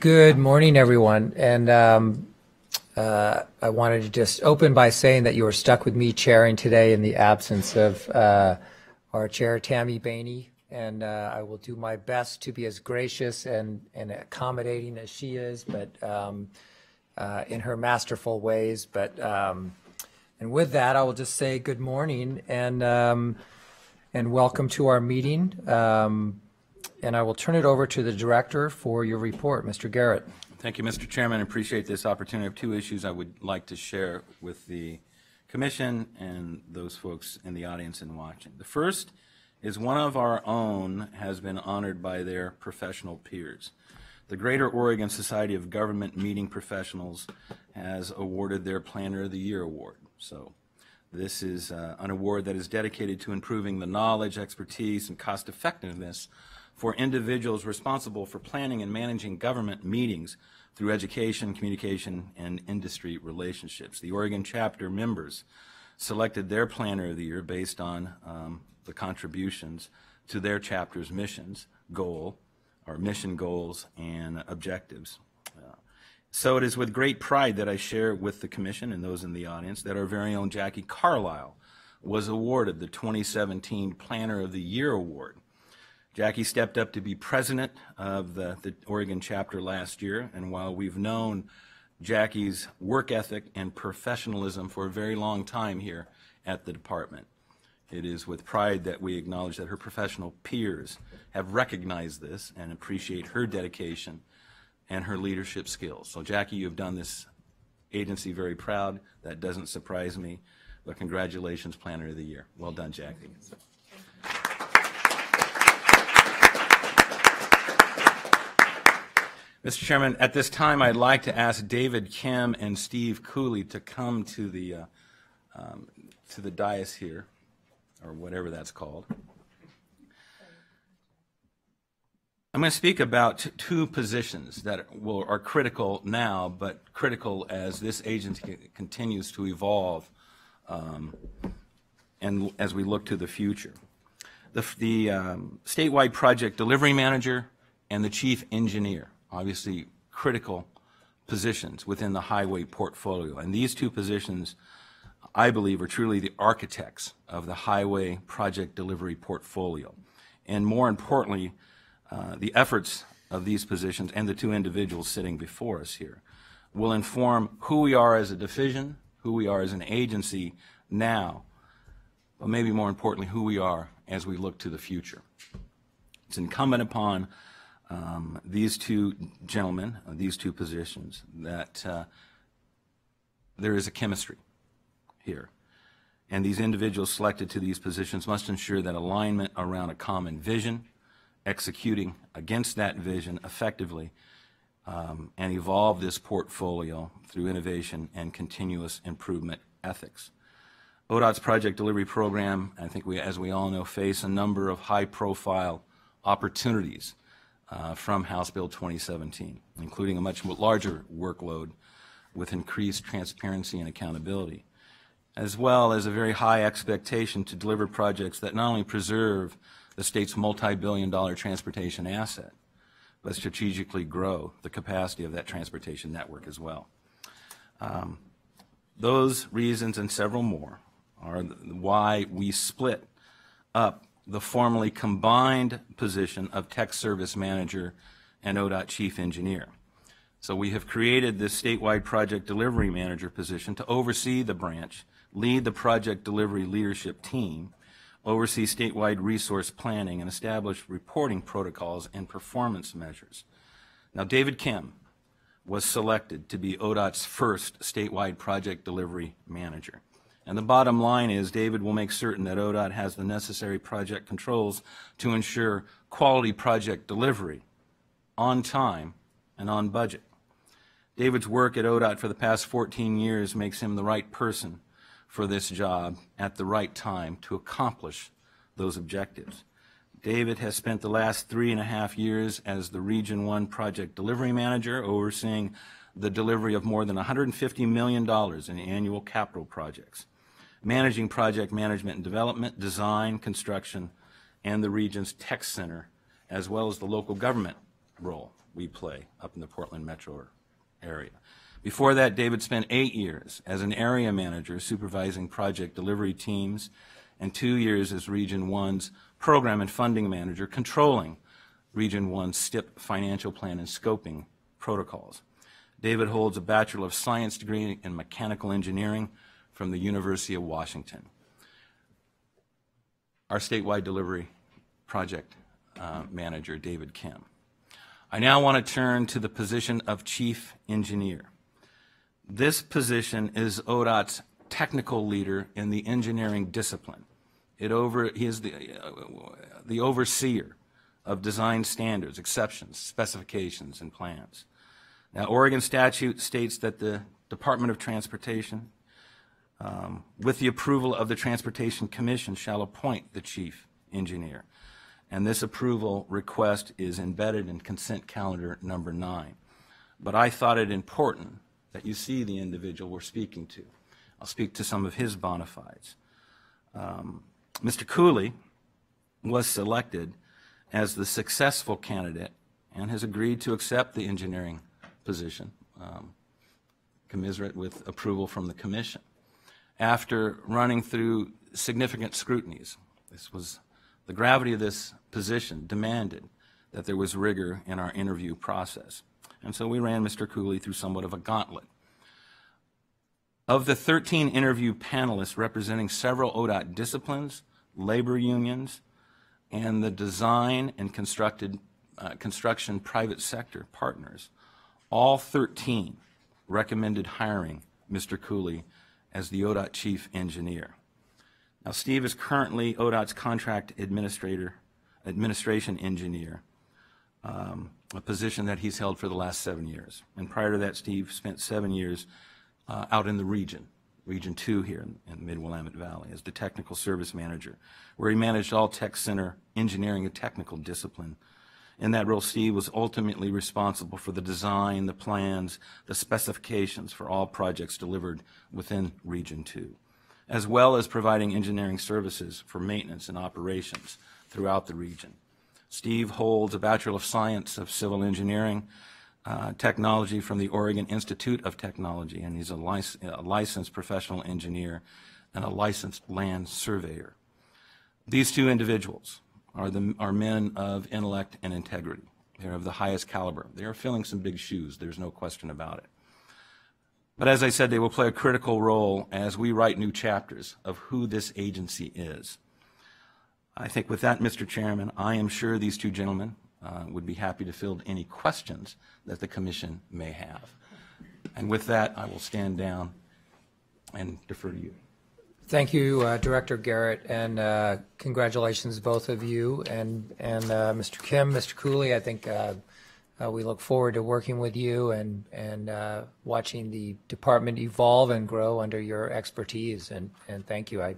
Good morning, everyone. And I wanted to just open by saying that you are stuck with me chairing today in the absence of our chair, Tammy Bainey. And I will do my best to be as gracious and accommodating as she is, but in her masterful ways. But and with that, I will just say good morning and welcome to our meeting. And I will turn it over to the director for your report, Mr. Garrett. Thank you, Mr. Chairman. I appreciate this opportunity. I have two issues I would like to share with the Commission and those folks in the audience and watching. The first is one of our own has been honored by their professional peers. The Greater Oregon Society of Government Meeting Professionals has awarded their Planner of the Year award. So this is an award that is dedicated to improving the knowledge, expertise, and cost effectiveness for individuals responsible for planning and managing government meetings through education, communication, and industry relationships. The Oregon chapter members selected their Planner of the Year based on the contributions to their chapter's missions, mission goals, and objectives. So it is with great pride that I share with the Commission and those in the audience that our very own Jacqui Carlisle was awarded the 2017 Planner of the Year award. Jacqui stepped up to be president of the Oregon chapter last year, and while we've known Jacqui's work ethic and professionalism for a very long time here at the department, it is with pride that we acknowledge that her professional peers have recognized this and appreciate her dedication and her leadership skills. So Jacqui, you've done this agency very proud. That doesn't surprise me, but congratulations, Planner of the Year. Well done, Jacqui. Mr. Chairman, at this time, I'd like to ask David Kim and Steve Cooley to come to the dais here, or whatever that's called. I'm going to speak about two positions that are critical now, but critical as this agency continues to evolve and as we look to the future. The statewide project delivery manager and the chief engineer. Obviously critical positions within the highway portfolio. And these two positions, I believe, are truly the architects of the highway project delivery portfolio. And more importantly, the efforts of these positions and the two individuals sitting before us here will inform who we are as a division, who we are as an agency now, but maybe more importantly, who we are as we look to the future. It's incumbent upon these two gentlemen, these two positions, that there is a chemistry here. And these individuals selected to these positions must ensure that alignment around a common vision, executing against that vision effectively, and evolve this portfolio through innovation and continuous improvement ethics. Odot's project delivery program, I think as we all know, face a number of high-profile opportunities from House Bill 2017, including a much larger workload with increased transparency and accountability, as well as a very high expectation to deliver projects that not only preserve the state's multi-billion-dollar transportation asset, but strategically grow the capacity of that transportation network as well. Those reasons and several more are why we split up the formerly combined position of Tech Service Manager and Odot Chief Engineer. So we have created this statewide project delivery manager position to oversee the branch, lead the project delivery leadership team, oversee statewide resource planning, and establish reporting protocols and performance measures. Now, David Kim was selected to be Odot's first statewide project delivery manager. And the bottom line is David will make certain that Odot has the necessary project controls to ensure quality project delivery on time and on budget. David's work at Odot for the past 14 years makes him the right person for this job at the right time to accomplish those objectives. David has spent the last 3.5 years as the Region 1 Project Delivery Manager, overseeing the delivery of more than $150 million in annual capital projects, managing project management and development, design, construction, and the region's tech center, as well as the local government role we play up in the Portland metro area. Before that, David spent 8 years as an area manager supervising project delivery teams and 2 years as Region 1's program and funding manager controlling Region 1's STIP financial plan and scoping protocols. David holds a Bachelor of Science degree in Mechanical Engineering from the University of Washington. Our statewide delivery project manager, David Kim. I now want to turn to the position of Chief Engineer. This position is ODOT's technical leader in the engineering discipline. He is the overseer of design standards, exceptions, specifications, and plans. Now, Oregon statute states that the Department of Transportation, with the approval of the Transportation Commission, shall appoint the chief engineer. And this approval request is embedded in consent calendar number 9. But I thought it important that you see the individual we're speaking to. I'll speak to some of his bona fides. Mr. Cooley was selected as the successful candidate and has agreed to accept the engineering position, commensurate with approval from the commission. After running through significant scrutinies, the gravity of this position demanded that there was rigor in our interview process. And so we ran Mr. Cooley through somewhat of a gauntlet. Of the 13 interview panelists representing several ODOT disciplines, labor unions, and the design and construction private sector partners, all 13 recommended hiring Mr. Cooley as the ODOT chief engineer. Now, Steve is currently ODOT's contract administration engineer, a position that he's held for the last 7 years. And prior to that, Steve spent 7 years out in the Region 2 here in Mid-Willamette Valley as the technical service manager, where he managed all tech center engineering and technical discipline. In that role, Steve was ultimately responsible for the design, the plans, the specifications for all projects delivered within Region 2, as well as providing engineering services for maintenance and operations throughout the region. Steve holds a Bachelor of Science of Civil Engineering Technology from the Oregon Institute of Technology, and he's a licensed professional engineer and a licensed land surveyor. These two individuals are men of intellect and integrity. They're of the highest caliber. They are filling some big shoes, there's no question about it. But as I said, they will play a critical role as we write new chapters of who this agency is. I think with that, Mr. Chairman, I am sure these two gentlemen would be happy to field any questions that the Commission may have. And with that, I will stand down and defer to you. Thank you, Director Garrett, and congratulations, both of you, and Mr. Kim, Mr. Cooley. I think we look forward to working with you and watching the department evolve and grow under your expertise. And thank you. I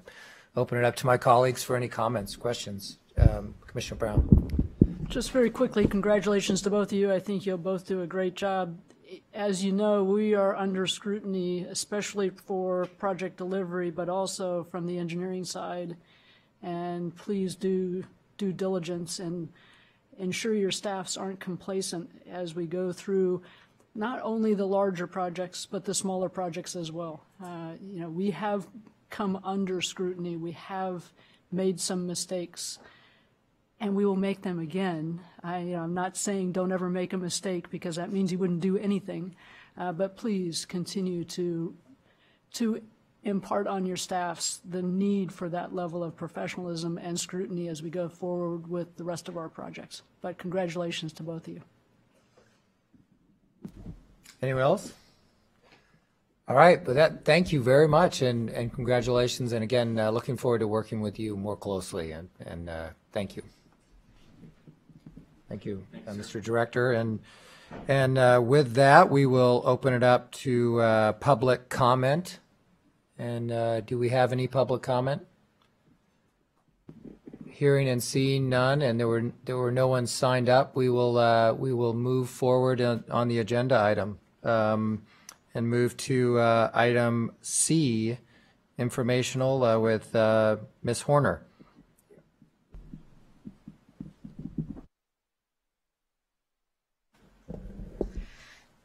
open it up to my colleagues for any comments, questions. Commissioner Brown. Just very quickly, congratulations to both of you. I think you'll both do a great job. As you know, we are under scrutiny, especially for project delivery, but also from the engineering side. And please do due diligence and ensure your staffs aren't complacent as we go through not only the larger projects, but the smaller projects as well. You know, we have come under scrutiny. We have made some mistakes, and we will make them again. I'm not saying don't ever make a mistake, because that means you wouldn't do anything. But please continue to impart on your staffs the need for that level of professionalism and scrutiny as we go forward with the rest of our projects. But congratulations to both of you. Anyone else? All right, with that, thank you very much, and congratulations. And again, looking forward to working with you more closely. And thank you. Thank you, Mr. Director. And with that, we will open it up to public comment. And do we have any public comment? Hearing and seeing none, and there were no one signed up. We will move forward on the agenda item and move to item C, informational, with Ms. Horner.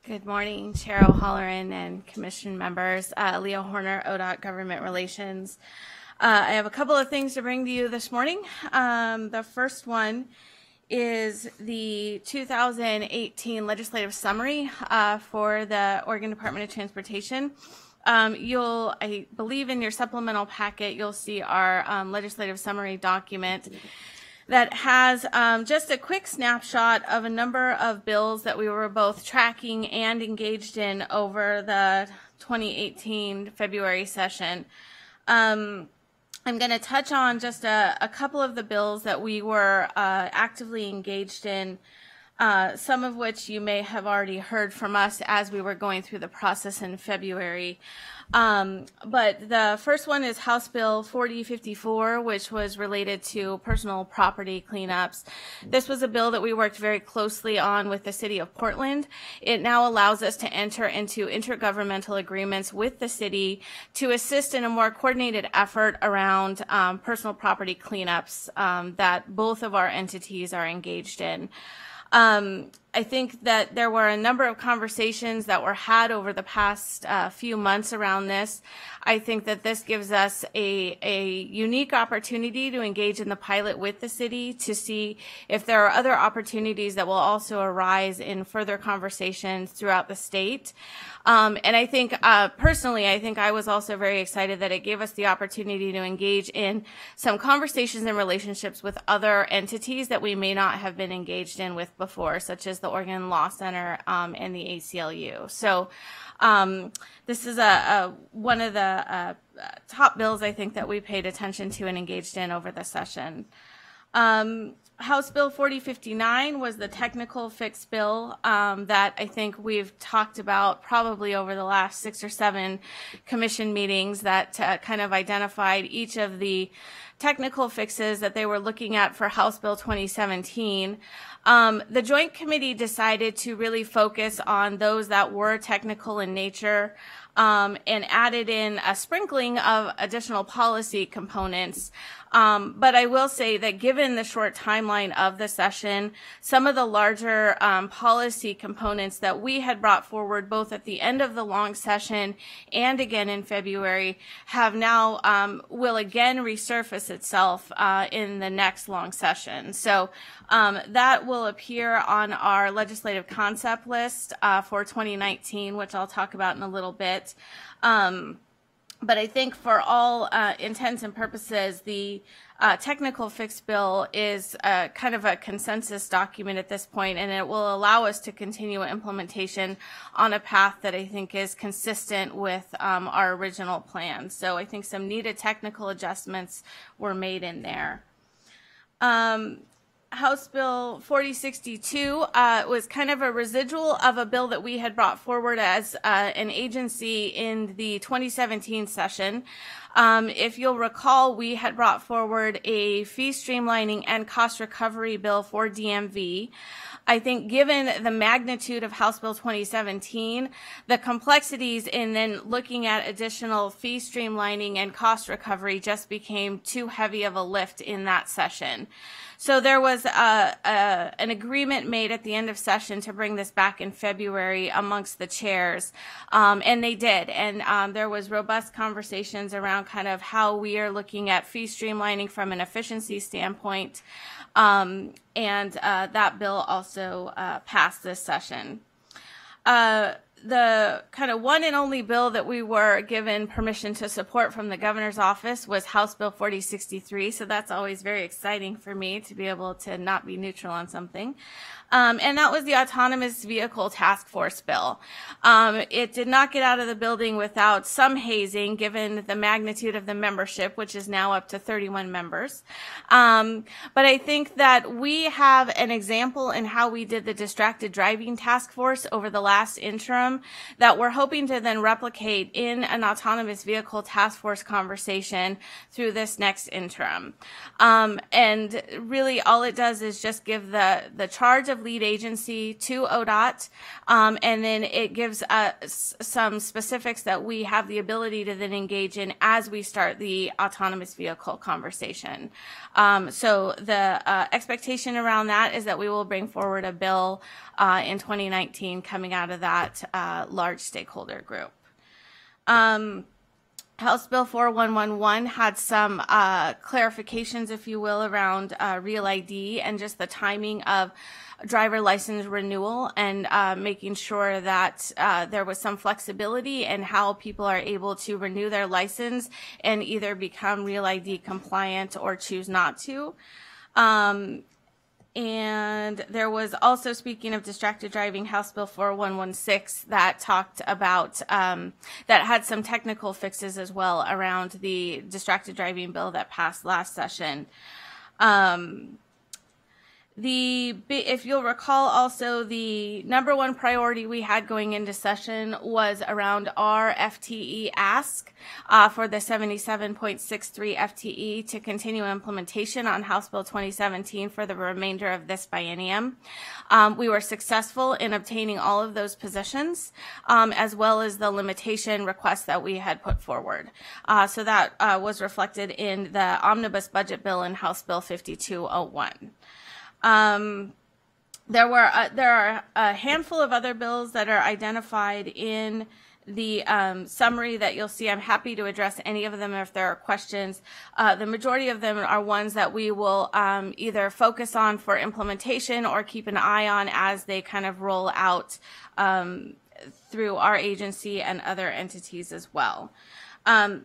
Good morning, Chair O'Halloran and Commission members. Leah Horner, Odot Government Relations. I have a couple of things to bring to you this morning. The first one is the 2018 legislative summary for the Oregon Department of Transportation. I believe in your supplemental packet, you'll see our legislative summary document that has just a quick snapshot of a number of bills that we were both tracking and engaged in over the 2018 February session. I'm going to touch on just a couple of the bills that we were actively engaged in, some of which you may have already heard from us as we were going through the process in February. But the first one is House Bill 4054, which was related to personal property cleanups. This was a bill that we worked very closely on with the City of Portland. It now allows us to enter into intergovernmental agreements with the city to assist in a more coordinated effort around personal property cleanups that both of our entities are engaged in. I think that there were a number of conversations that were had over the past few months around this. I think that this gives us a unique opportunity to engage in the pilot with the city to see if there are other opportunities that will also arise in further conversations throughout the state. And I think, personally, I think I was also very excited that it gave us the opportunity to engage in some conversations and relationships with other entities that we may not have been engaged in with before, such as the Oregon Law Center and the ACLU. So this is one of the top bills, I think, that we paid attention to and engaged in over the session. House Bill 4059 was the technical fix bill that I think we've talked about probably over the last 6 or 7 commission meetings that kind of identified each of the technical fixes that they were looking at for House Bill 2017. The Joint Committee decided to really focus on those that were technical in nature and added in a sprinkling of additional policy components. But I will say that given the short timeline of the session, some of the larger policy components that we had brought forward both at the end of the long session and again in February have now will again resurface itself in the next long session. So that will appear on our legislative concept list for 2019, which I'll talk about in a little bit. But I think for all intents and purposes, the technical fix bill is kind of a consensus document at this point, and it will allow us to continue implementation on a path that I think is consistent with our original plan. So I think some needed technical adjustments were made in there. House Bill 4062 was kind of a residual of a bill that we had brought forward as an agency in the 2017 session. If you'll recall, we had brought forward a fee streamlining and cost recovery bill for DMV. I think given the magnitude of House Bill 2017, the complexities in then looking at additional fee streamlining and cost recovery just became too heavy of a lift in that session. So there was an agreement made at the end of session to bring this back in February amongst the chairs, and they did. And there was robust conversations around kind of how we are looking at fee streamlining from an efficiency standpoint, and that bill also passed this session. The kind of one and only bill that we were given permission to support from the governor's office was House Bill 4063, so that's always very exciting for me to be able to not be neutral on something. And that was the Autonomous Vehicle Task Force bill. It did not get out of the building without some hazing, given the magnitude of the membership, which is now up to 31 members. But I think that we have an example in how we did the Distracted Driving Task Force over the last interim interim that we're hoping to then replicate in an autonomous vehicle task force conversation through this next interim. And really all it does is just give the charge of lead agency to Odot, and then it gives us some specifics that we have the ability to then engage in as we start the autonomous vehicle conversation. So the expectation around that is that we will bring forward a bill in 2019 coming out of that large stakeholder group. House Bill 4111 had some clarifications, if you will, around Real ID and just the timing of driver license renewal and making sure that there was some flexibility in how people are able to renew their license and either become Real ID compliant or choose not to. And there was also, speaking of distracted driving, House Bill 4116 that talked about, that had some technical fixes as well around the distracted driving bill that passed last session. If you'll recall also, the number one priority we had going into session was around our FTE ask for the 77.63 FTE to continue implementation on House Bill 2017 for the remainder of this biennium. We were successful in obtaining all of those positions, as well as the limitation requests that we had put forward. So that was reflected in the omnibus budget bill in House Bill 5201. There are a handful of other bills that are identified in the summary that you'll see. I'm happy to address any of them if there are questions. The majority of them are ones that we will either focus on for implementation or keep an eye on as they kind of roll out through our agency and other entities as well.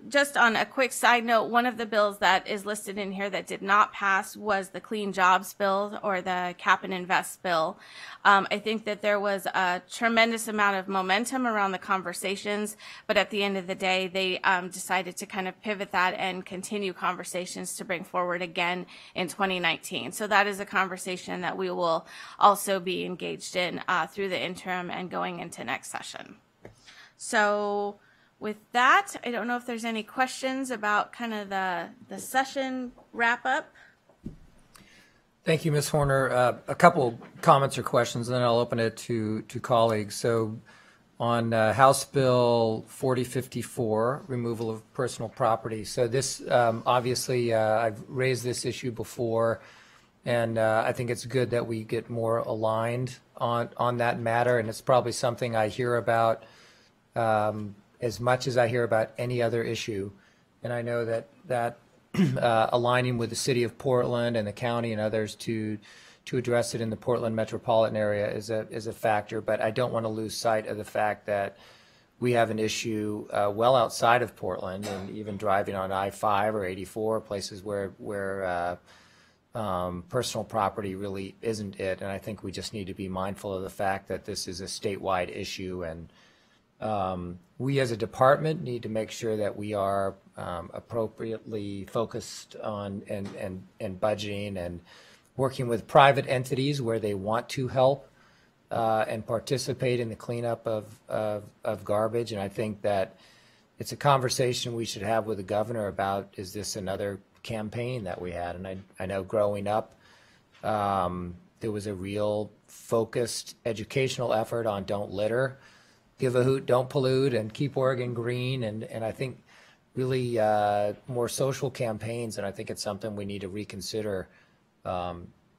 Just on a quick side note, one of the bills that is listed in here that did not pass was the Clean Jobs bill or the Cap and Invest bill. I think that there was a tremendous amount of momentum around the conversations, but at the end of the day, they decided to kind of pivot that and continue conversations to bring forward again in 2019. So that is a conversation that we will also be engaged in through the interim and going into next session. So with that, I don't know if there's any questions about kind of the session wrap up. Thank you, Ms. Horner. A couple comments or questions, and then I'll open it to colleagues. So on House Bill 4054, removal of personal property. So this, obviously, I've raised this issue before, and I think it's good that we get more aligned on that matter, and it's probably something I hear about as much as I hear about any other issue. And I know that aligning with the city of Portland and the county and others to address it in the Portland metropolitan area is a factor, but I don't want to lose sight of the fact that we have an issue well outside of Portland, and even driving on I-5 or 84, places where personal property really isn't it. And I think we just need to be mindful of the fact that this is a statewide issue, and we as a department need to make sure that we are appropriately focused on and budgeting and working with private entities where they want to help and participate in the cleanup of garbage. And I think that it's a conversation we should have with the governor about, is this another campaign that we had? And I know growing up, there was a real focused educational effort on don't litter, give a hoot, don't pollute, and keep Oregon green. And I think really more social campaigns, and I think it's something we need to reconsider,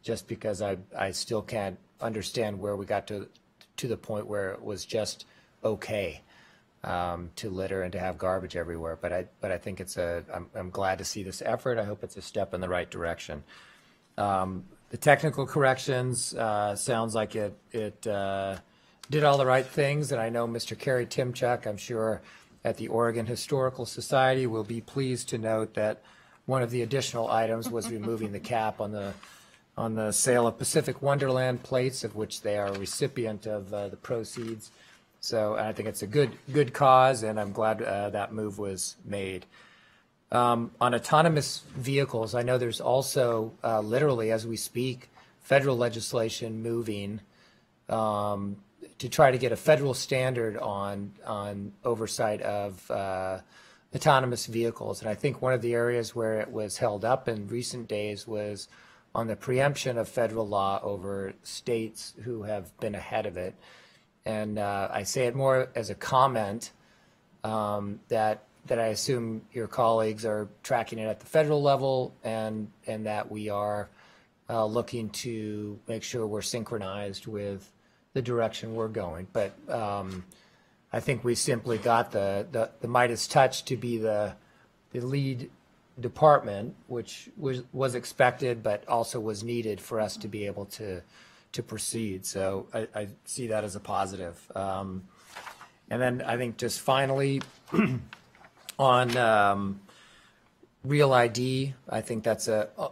just because I still can't understand where we got to the point where it was just okay to litter and to have garbage everywhere. But I think it's I'm glad to see this effort. I hope it's a step in the right direction. The technical corrections sounds like it did all the right things, and I know Mr. Kerry Timchuk, I'm sure, at the Oregon Historical Society will be pleased to note that one of the additional items was removing the cap on the sale of Pacific Wonderland plates, of which they are a recipient of the proceeds. So I think it's a good cause, and I'm glad that move was made. On autonomous vehicles, I know there's also literally as we speak federal legislation moving to try to get a federal standard on oversight of autonomous vehicles. And I think one of the areas where it was held up in recent days was on the preemption of federal law over states who have been ahead of it. And I say it more as a comment that I assume your colleagues are tracking it at the federal level, and that we are looking to make sure we're synchronized with the direction we're going. But I think we simply got the Midas touch to be the lead department, which was expected, but also was needed for us to be able to proceed. So I see that as a positive. And then I think just finally on Real ID, I think that's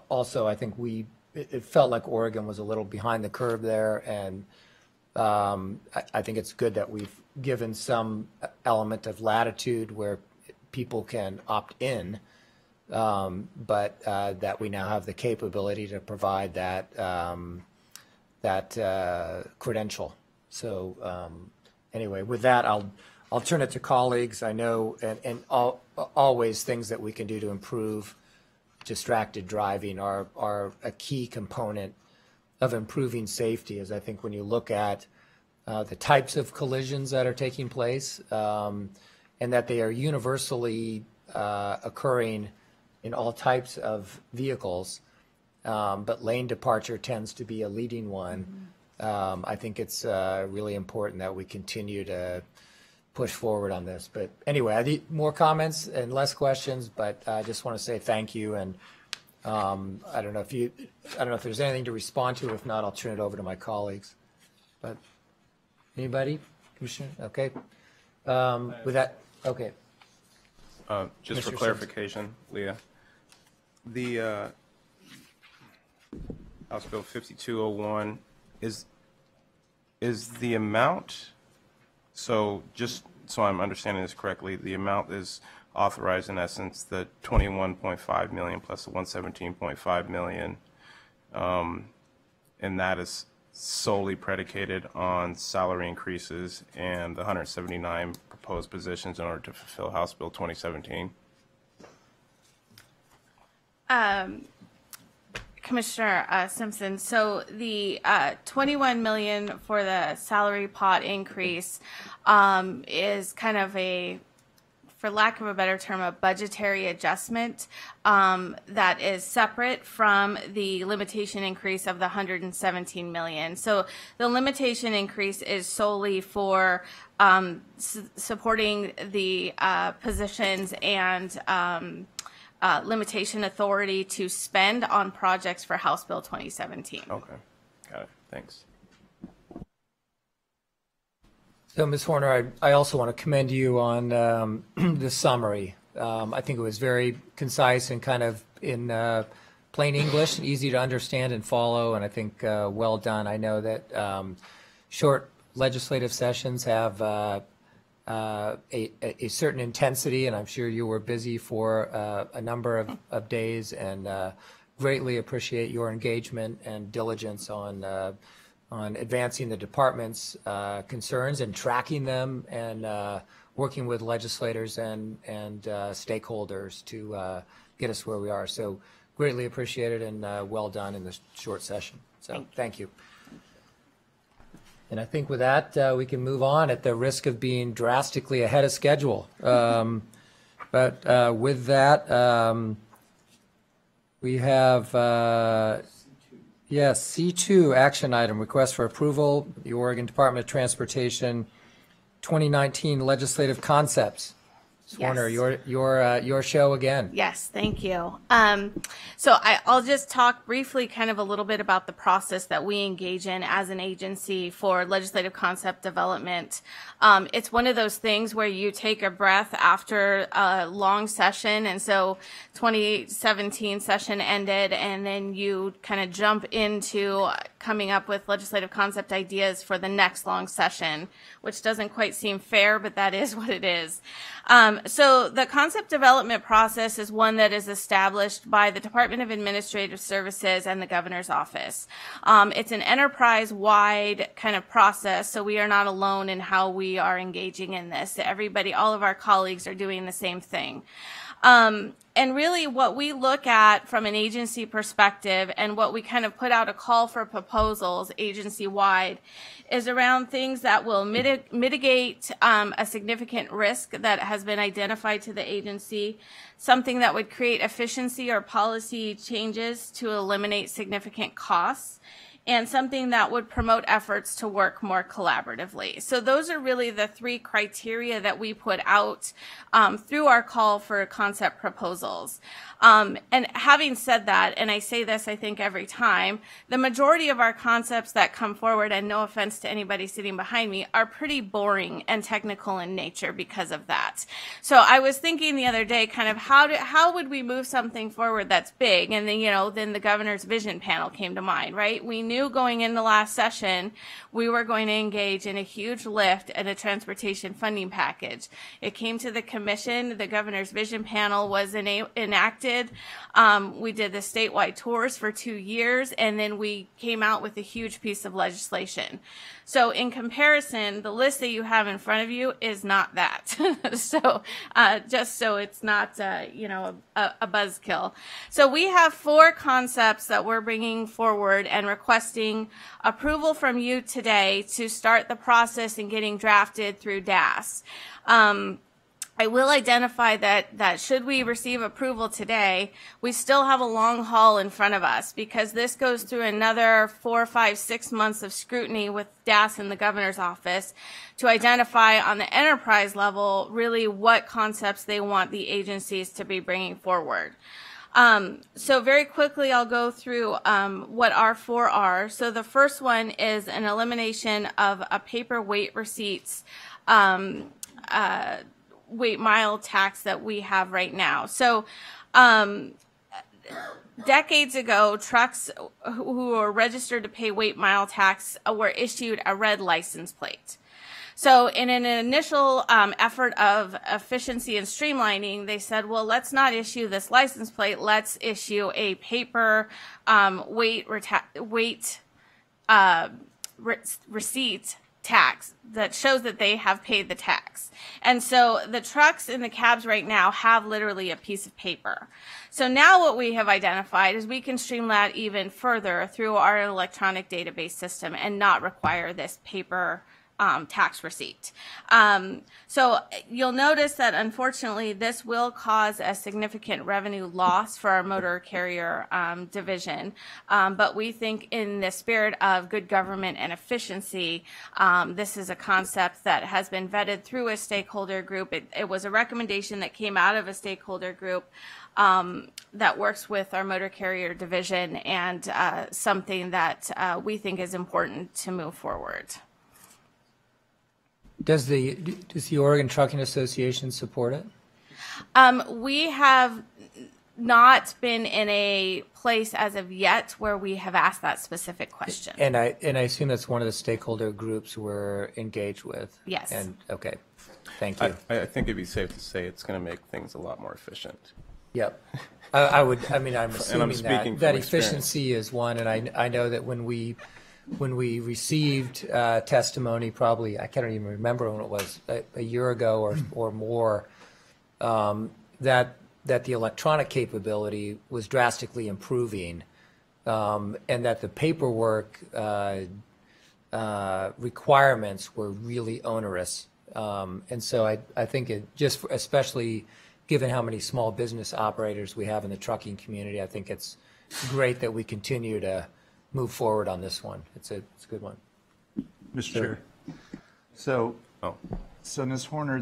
also, I think it felt like Oregon was a little behind the curve there, and I think it's good that we've given some element of latitude where people can opt in, but that we now have the capability to provide that credential. So anyway, with that, I'll turn it to colleagues. I know, and always things that we can do to improve distracted driving are a key component of improving safety, as I think when you look at the types of collisions that are taking place, and that they are universally occurring in all types of vehicles, but lane departure tends to be a leading one. I think it's really important that we continue to push forward on this. But anyway, I need more comments and less questions, but I just want to say thank you. And I don't know if there's anything to respond to. If not, I'll turn it over to my colleagues. But anybody? Commissioner? Okay. With that, okay. Just Mr. for clarification, Leah, the House Bill 5201 is the amount, so just so I'm understanding this correctly, the amount is authorized in essence the 21.5 million plus the 117.5 million, and that is solely predicated on salary increases and the 179 proposed positions in order to fulfill House Bill 2017. Commissioner Simpson, so the 21 million for the salary pot increase is kind of a, for lack of a better term, a budgetary adjustment that is separate from the limitation increase of the 117 million. So the limitation increase is solely for supporting the positions and limitation authority to spend on projects for House Bill 2017. Okay, got it. Thanks. So, Ms. Horner, I also want to commend you on the summary. I think it was very concise and kind of in plain English, easy to understand and follow, and I think well done. I know that short legislative sessions have a certain intensity, and I'm sure you were busy for a number of days, and greatly appreciate your engagement and diligence on advancing the department's concerns and tracking them, and working with legislators and stakeholders to get us where we are. So greatly appreciated, and well done in this short session. So thank you. And I think with that, we can move on at the risk of being drastically ahead of schedule. But with that, we have, yes, C2 action item, request for approval, the Oregon Department of Transportation 2019 legislative concepts. Warner, your show again. Yes, thank you. So I'll just talk briefly kind of a little bit about the process that we engage in as an agency for legislative concept development. It's one of those things where you take a breath after a long session, and so 2017 session ended, and then you kind of jump into coming up with legislative concept ideas for the next long session, which doesn't quite seem fair, but that is what it is. So the concept development process is one that is established by the Department of Administrative Services and the Governor's Office. It's an enterprise-wide kind of process, so we are not alone in how we are engaging in this. Everybody, all of our colleagues are doing the same thing. And really what we look at from an agency perspective and what we kind of put out a call for proposals agency-wide is around things that will mitigate a significant risk that has been identified to the agency, something that would create efficiency or policy changes to eliminate significant costs, and something that would promote efforts to work more collaboratively. So those are really the three criteria that we put out through our call for concept proposals. And having said that, and I say this I think every time, the majority of our concepts that come forward, and no offense to anybody sitting behind me, are pretty boring and technical in nature because of that. So I was thinking the other day kind of how would we move something forward that's big? And then, then the governor's vision panel came to mind, right? We knew going into last session we were going to engage in a huge lift and a transportation funding package. It came to the commission, the governor's vision panel was enacted. We did the statewide tours for 2 years, and then we came out with a huge piece of legislation. So in comparison, the list that you have in front of you is not that. So just so it's not, a buzzkill. So we have 4 concepts that we're bringing forward and requesting approval from you today to start the process and getting drafted through DAS. I will identify that should we receive approval today, we still have a long haul in front of us because this goes through another 4, 5, 6 months of scrutiny with DAS and the governor's office to identify on the enterprise level really what concepts they want the agencies to be bringing forward. So very quickly, I'll go through what our 4 are. So the first one is an elimination of a paper weight receipts weight mile tax that we have right now. So decades ago, trucks who were registered to pay weight mile tax were issued a red license plate. So in an initial effort of efficiency and streamlining, they said, well, let's not issue this license plate. Let's issue a paper receipt tax that shows that they have paid the tax. And so the trucks in the cabs right now have literally a piece of paper. So now what we have identified is we can streamline that even further through our electronic database system and not require this paper tax receipt. So you'll notice that unfortunately this will cause a significant revenue loss for our motor carrier division, but we think in the spirit of good government and efficiency, this is a concept that has been vetted through a stakeholder group. It was a recommendation that came out of a stakeholder group that works with our motor carrier division and something that we think is important to move forward. Does the Oregon Trucking Association support it? We have not been in a place as of yet where we have asked that specific question. And I assume that's one of the stakeholder groups we're engaged with. Yes. And okay, thank you. I think it'd be safe to say it's going to make things a lot more efficient. Yep. I'm assuming speaking that from efficiency is one, and I know that when we received testimony, probably I can't even remember when it was, a year ago or more, that the electronic capability was drastically improving, and that the paperwork requirements were really onerous, and so I think it just, especially given how many small business operators we have in the trucking community, I think it's great that we continue to move forward on this one. It's a good one. Mr. Chair. So Ms. Horner,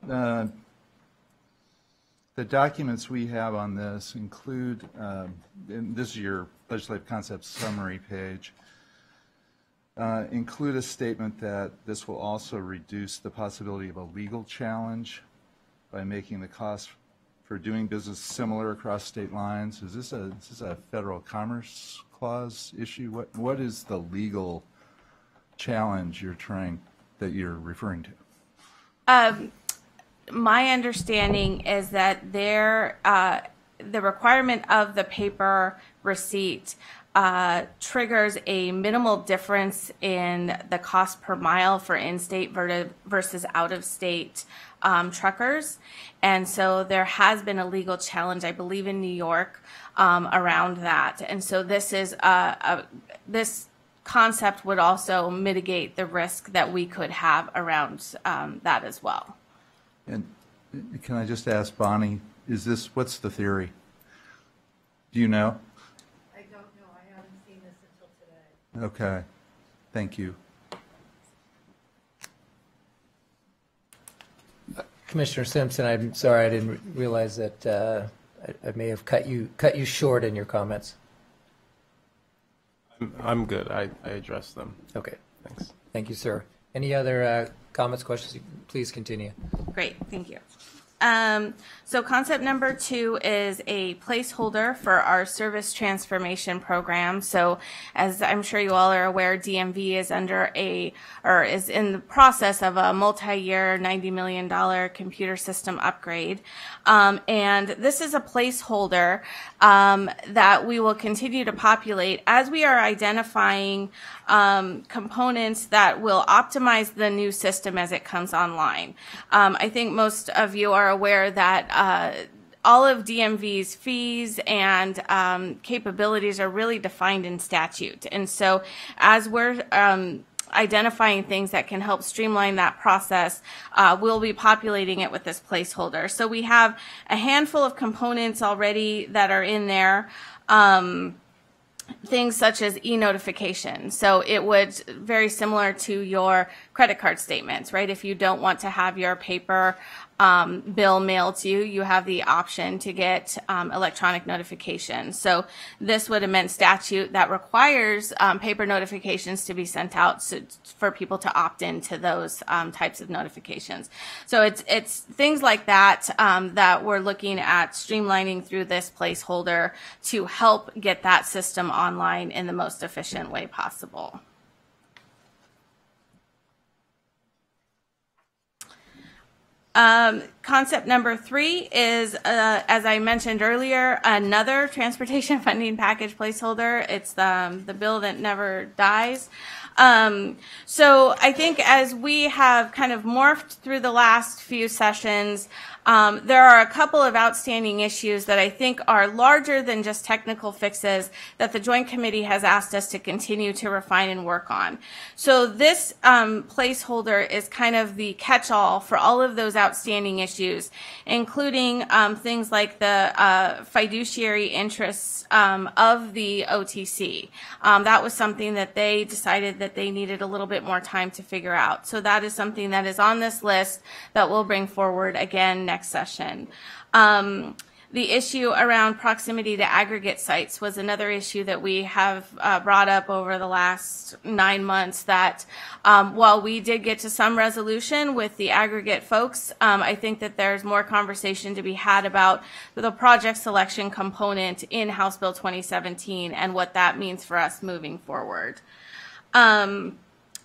the documents we have on this include, and this is your legislative concept summary page, include a statement that this will also reduce the possibility of a legal challenge by making the cost for doing business similar across state lines. Is this a federal commerce clause issue? What is the legal challenge that you're referring to? My understanding is that the requirement of the paper receipt triggers a minimal difference in the cost per mile for in-state versus out-of-state truckers. And so there has been a legal challenge, I believe, in New York around that. And so this is this concept would also mitigate the risk that we could have around that as well. And can I just ask Bonnie, what's the theory? Do you know? I don't know. I haven't seen this until today. Okay. Thank you. Commissioner Simpson, I'm sorry, I didn't realize that I may have cut you short in your comments. I'm good. I addressed them. Okay. Thanks. Thank you, sir. Any other comments, questions? Please continue. Great, thank you. So concept number 2 is a placeholder for our service transformation program. So as I'm sure you all are aware, DMV is is in the process of a multi-year $90 million computer system upgrade. And this is a placeholder that we will continue to populate as we are identifying components that will optimize the new system as it comes online. I think most of you are aware that all of DMV's fees and capabilities are really defined in statute. And so as we're identifying things that can help streamline that process, we'll be populating it with this placeholder. So we have a handful of components already that are in there. Things such as e-notification. So it would, very similar to your credit card statements, right? If you don't want to have your paper bill mailed to you, you have the option to get electronic notification. So this would amend statute that requires paper notifications to be sent out for people to opt into those types of notifications. So it's things like that that we're looking at streamlining through this placeholder to help get that system online in the most efficient way possible. Concept number 3 is, as I mentioned earlier, another transportation funding package placeholder. It's the bill that never dies. So I think as we have kind of morphed through the last few sessions, there are a couple of outstanding issues that I think are larger than just technical fixes that the Joint Committee has asked us to continue to refine and work on. So this placeholder is kind of the catch-all for all of those outstanding issues, including things like the fiduciary interests of the OTC. That was something that they decided that they needed a little bit more time to figure out. So that is something that is on this list that we'll bring forward again next session. The issue around proximity to aggregate sites was another issue that we have brought up over the last 9 months that while we did get to some resolution with the aggregate folks, I think that there's more conversation to be had about the project selection component in House Bill 2017 and what that means for us moving forward.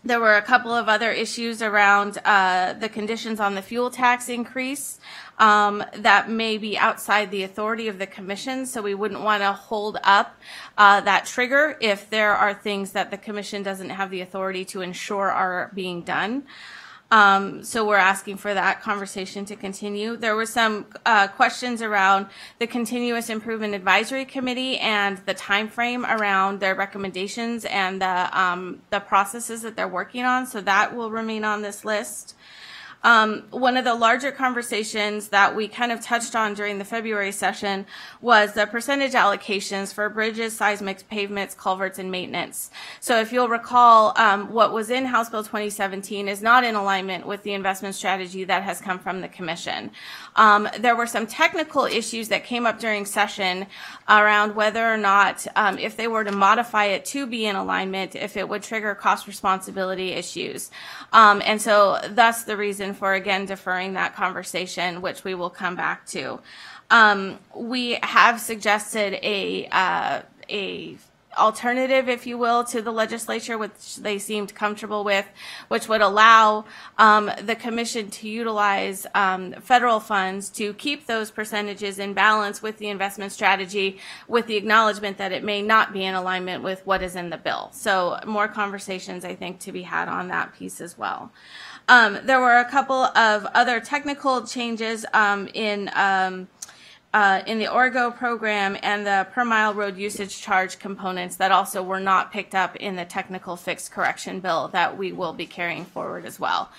There were a couple of other issues around the conditions on the fuel tax increase that may be outside the authority of the commission, so we wouldn't want to hold up that trigger if there are things that the commission doesn't have the authority to ensure are being done. So we're asking for that conversation to continue. There were some questions around the Continuous Improvement Advisory Committee and the time frame around their recommendations and the processes that they're working on. So that will remain on this list. One of the larger conversations that we kind of touched on during the February session was the percentage allocations for bridges, seismics, pavements, culverts, and maintenance. So if you'll recall, what was in House Bill 2017 is not in alignment with the investment strategy that has come from the Commission. There were some technical issues that came up during session around whether or not, if they were to modify it to be in alignment, if it would trigger cost responsibility issues. And so thus the reason for, again, deferring that conversation, which we will come back to. We have suggested a alternative, if you will, to the legislature, which they seemed comfortable with, which would allow the commission to utilize federal funds to keep those percentages in balance with the investment strategy, with the acknowledgement that it may not be in alignment with what is in the bill. So more conversations, I think, to be had on that piece as well. There were a couple of other technical changes in the Orgo program and the per mile road usage charge components that also were not picked up in the technical fix correction bill that we will be carrying forward as well.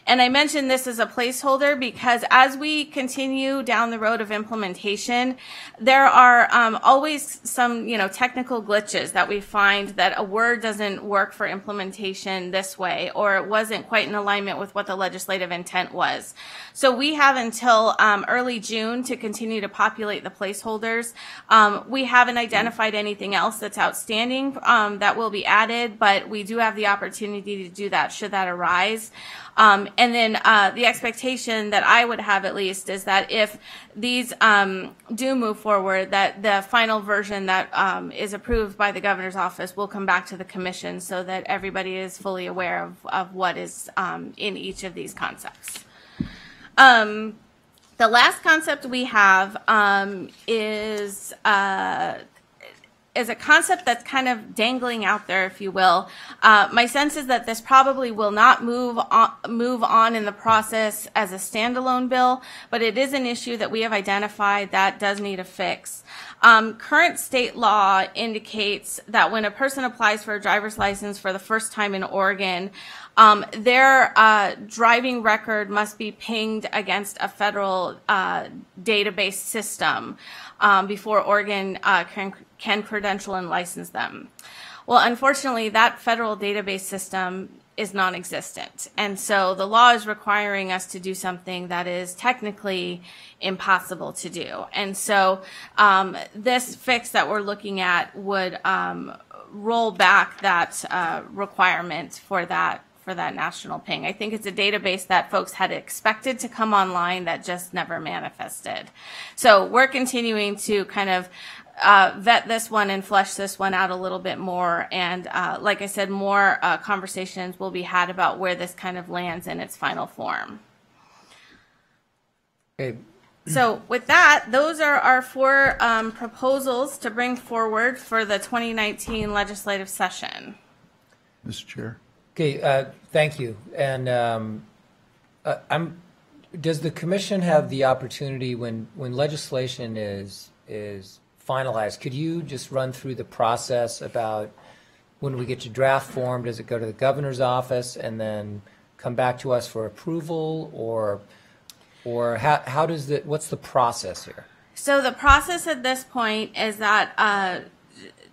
And I mentioned this as a placeholder because as we continue down the road of implementation, there are always some, technical glitches that we find that a word doesn't work for implementation this way, or it wasn't quite in alignment with what the legislative intent was. So we have until early June to continue to populate the placeholders. We haven't identified anything else that's outstanding that will be added, but we do have the opportunity to do that should that arise. And then the expectation that I would have at least is that if these do move forward, that the final version that is approved by the governor's office will come back to the commission so that everybody is fully aware of what is in each of these concepts. The last concept we have is a concept that's kind of dangling out there, if you will. My sense is that this probably will not move on in the process as a standalone bill, but it is an issue that we have identified that does need a fix. Current state law indicates that when a person applies for a driver's license for the first time in Oregon, their driving record must be pinged against a federal database system before Oregon can credential and license them. Well, unfortunately, that federal database system is non-existent. And so the law is requiring us to do something that is technically impossible to do. And so this fix that we're looking at would roll back that requirement for that national ping. I think it's a database that folks had expected to come online that just never manifested. So we're continuing to kind of vet this one and flesh this one out a little bit more. And like I said, more conversations will be had about where this kind of lands in its final form. Okay. So with that, those are our four proposals to bring forward for the 2019 legislative session. Mr. Chair. Okay, thank you. And does the commission have the opportunity when legislation is finalized, could you just run through the process about when we get to draft form, does it go to the governor's office and then come back to us for approval, or how does what's the process here? So the process at this point is that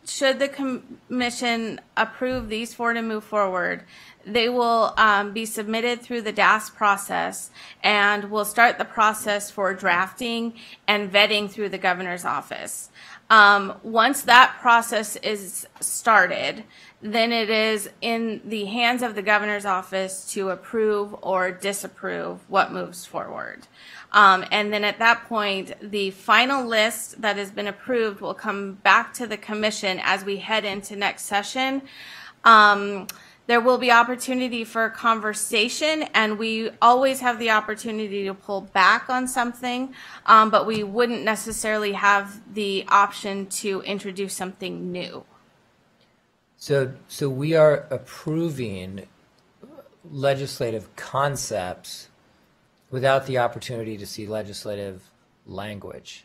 should the commission approve these four to move forward, they will be submitted through the DAS process, and we'll start the process for drafting and vetting through the governor's office. Once that process is started, then it is in the hands of the governor's office to approve or disapprove what moves forward. And then at that point, the final list that has been approved will come back to the commission as we head into next session. There will be opportunity for conversation, and we always have the opportunity to pull back on something, but we wouldn't necessarily have the option to introduce something new. So we are approving legislative concepts without the opportunity to see legislative language.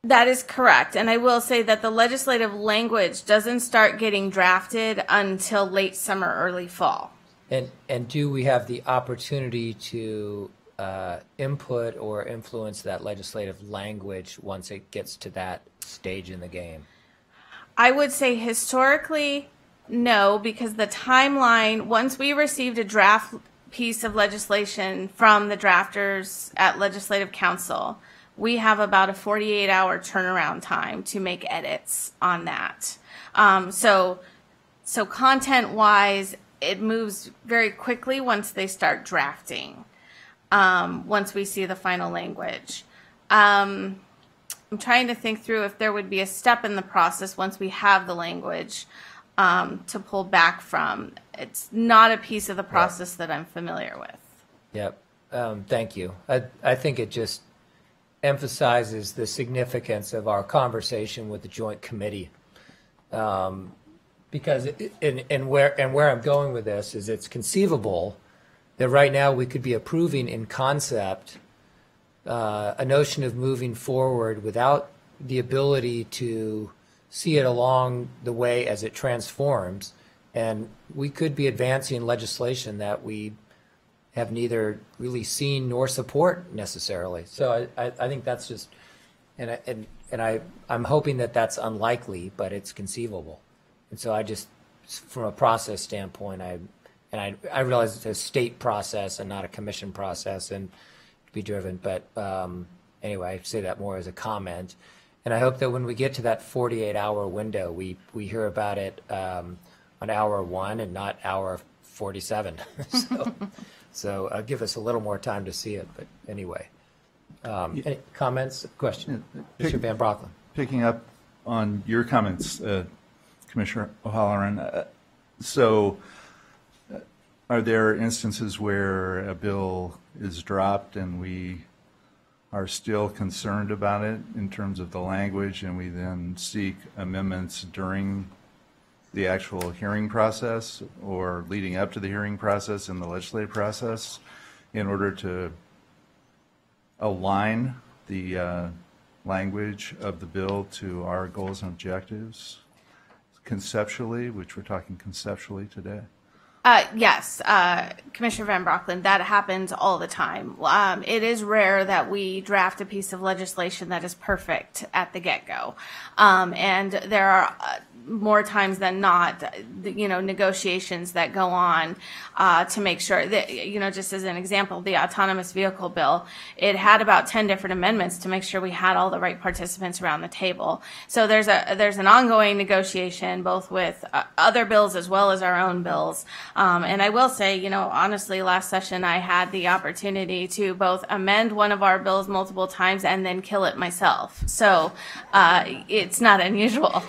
That is correct. And I will say that the legislative language doesn't start getting drafted until late summer, early fall. And do we have the opportunity to input or influence that legislative language once it gets to that stage in the game? I would say historically, no, because the timeline, once we received a draft piece of legislation from the drafters at Legislative Council, we have about a 48-hour turnaround time to make edits on that. So content-wise, it moves very quickly once they start drafting, once we see the final language. I'm trying to think through if there would be a step in the process once we have the language to pull back from. It's not a piece of the process that I'm familiar with. Yep. Thank you. I think it just emphasizes the significance of our conversation with the Joint Committee. Because where I'm going with this is it's conceivable that right now we could be approving in concept a notion of moving forward without the ability to see it along the way as it transforms. And we could be advancing legislation that we have neither really seen nor support necessarily. So I think that's just, I'm hoping that that's unlikely, but it's conceivable. And so I just, from a process standpoint, I realize it's a state process and not a commission process and to be driven, but anyway, I say that more as a comment. And I hope that when we get to that 48-hour window, we hear about it on hour 1 and not hour 47. So give us a little more time to see it, but anyway. Any comments, questions? Mr. Van Broecklyn. Picking up on your comments, Commissioner O'Halloran, so are there instances where a bill is dropped and we are still concerned about it in terms of the language and we then seek amendments during the actual hearing process or leading up to the hearing process in the legislative process in order to align the language of the bill to our goals and objectives conceptually, which we're talking conceptually today? Yes, Commissioner Van Broecklyn, that happens all the time. It is rare that we draft a piece of legislation that is perfect at the get-go. And there are more times than not, negotiations that go on to make sure that, just as an example, the autonomous vehicle bill, it had about 10 different amendments to make sure we had all the right participants around the table. So there's an ongoing negotiation, both with other bills as well as our own bills. And I will say, honestly, last session I had the opportunity to both amend one of our bills multiple times and then kill it myself. So it's not unusual.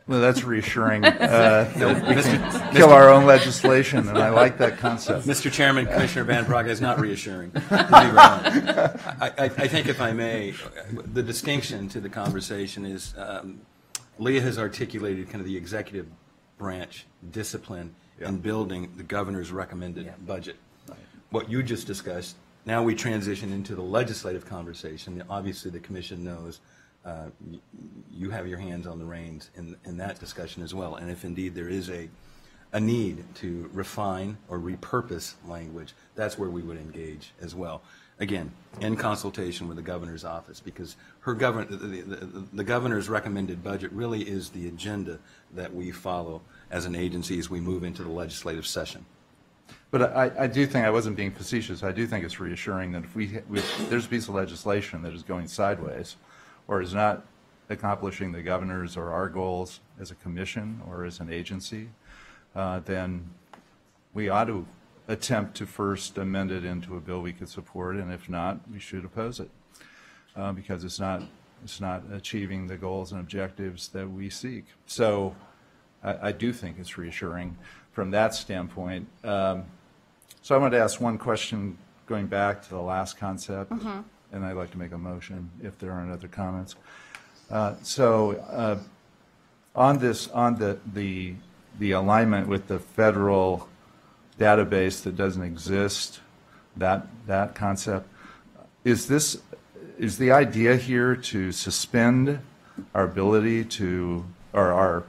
Well, that's reassuring. That we can kill our own legislation, and I like that concept. Mr. Chairman, Commissioner Van Broecklyn, is not reassuring. I think, if I may, the distinction to the conversation is Leah has articulated kind of the executive branch discipline in building the governor's recommended budget. Right. What you just discussed, now we transition into the legislative conversation. Obviously, the commission knows you have your hands on the reins in that discussion as well. And if indeed there is a need to refine or repurpose language, that's where we would engage as well. Again, in consultation with the governor's office, because the governor's recommended budget really is the agenda that we follow as an agency as we move into the legislative session. But I do think, I wasn't being facetious, I do think it's reassuring that if there's a piece of legislation that is going sideways or is not accomplishing the governor's or our goals as a commission or as an agency, then we ought to attempt to first amend it into a bill we could support, and if not, we should oppose it because it's not achieving the goals and objectives that we seek. So I do think it's reassuring from that standpoint. So I wanted to ask one question going back to the last concept, and I'd like to make a motion if there aren't other comments. On the alignment with the federal database that doesn't exist, that concept, is the idea here to suspend our ability to, or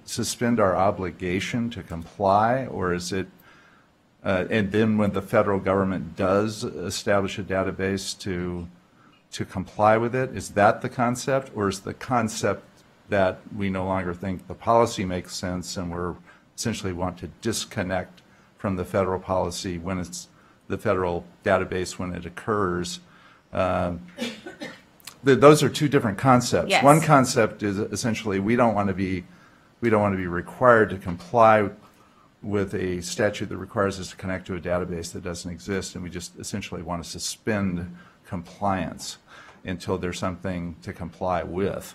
suspend our obligation to comply, or is it, and then when the federal government does establish a database to comply with it, is that the concept, or is the concept that we no longer think the policy makes sense and we're essentially want to disconnect from the federal policy when it's the federal database when it occurs? Those are two different concepts. Yes. One concept is essentially we don't want to be required to comply with a statute that requires us to connect to a database that doesn't exist, and we just essentially want to suspend compliance. until there's something to comply with.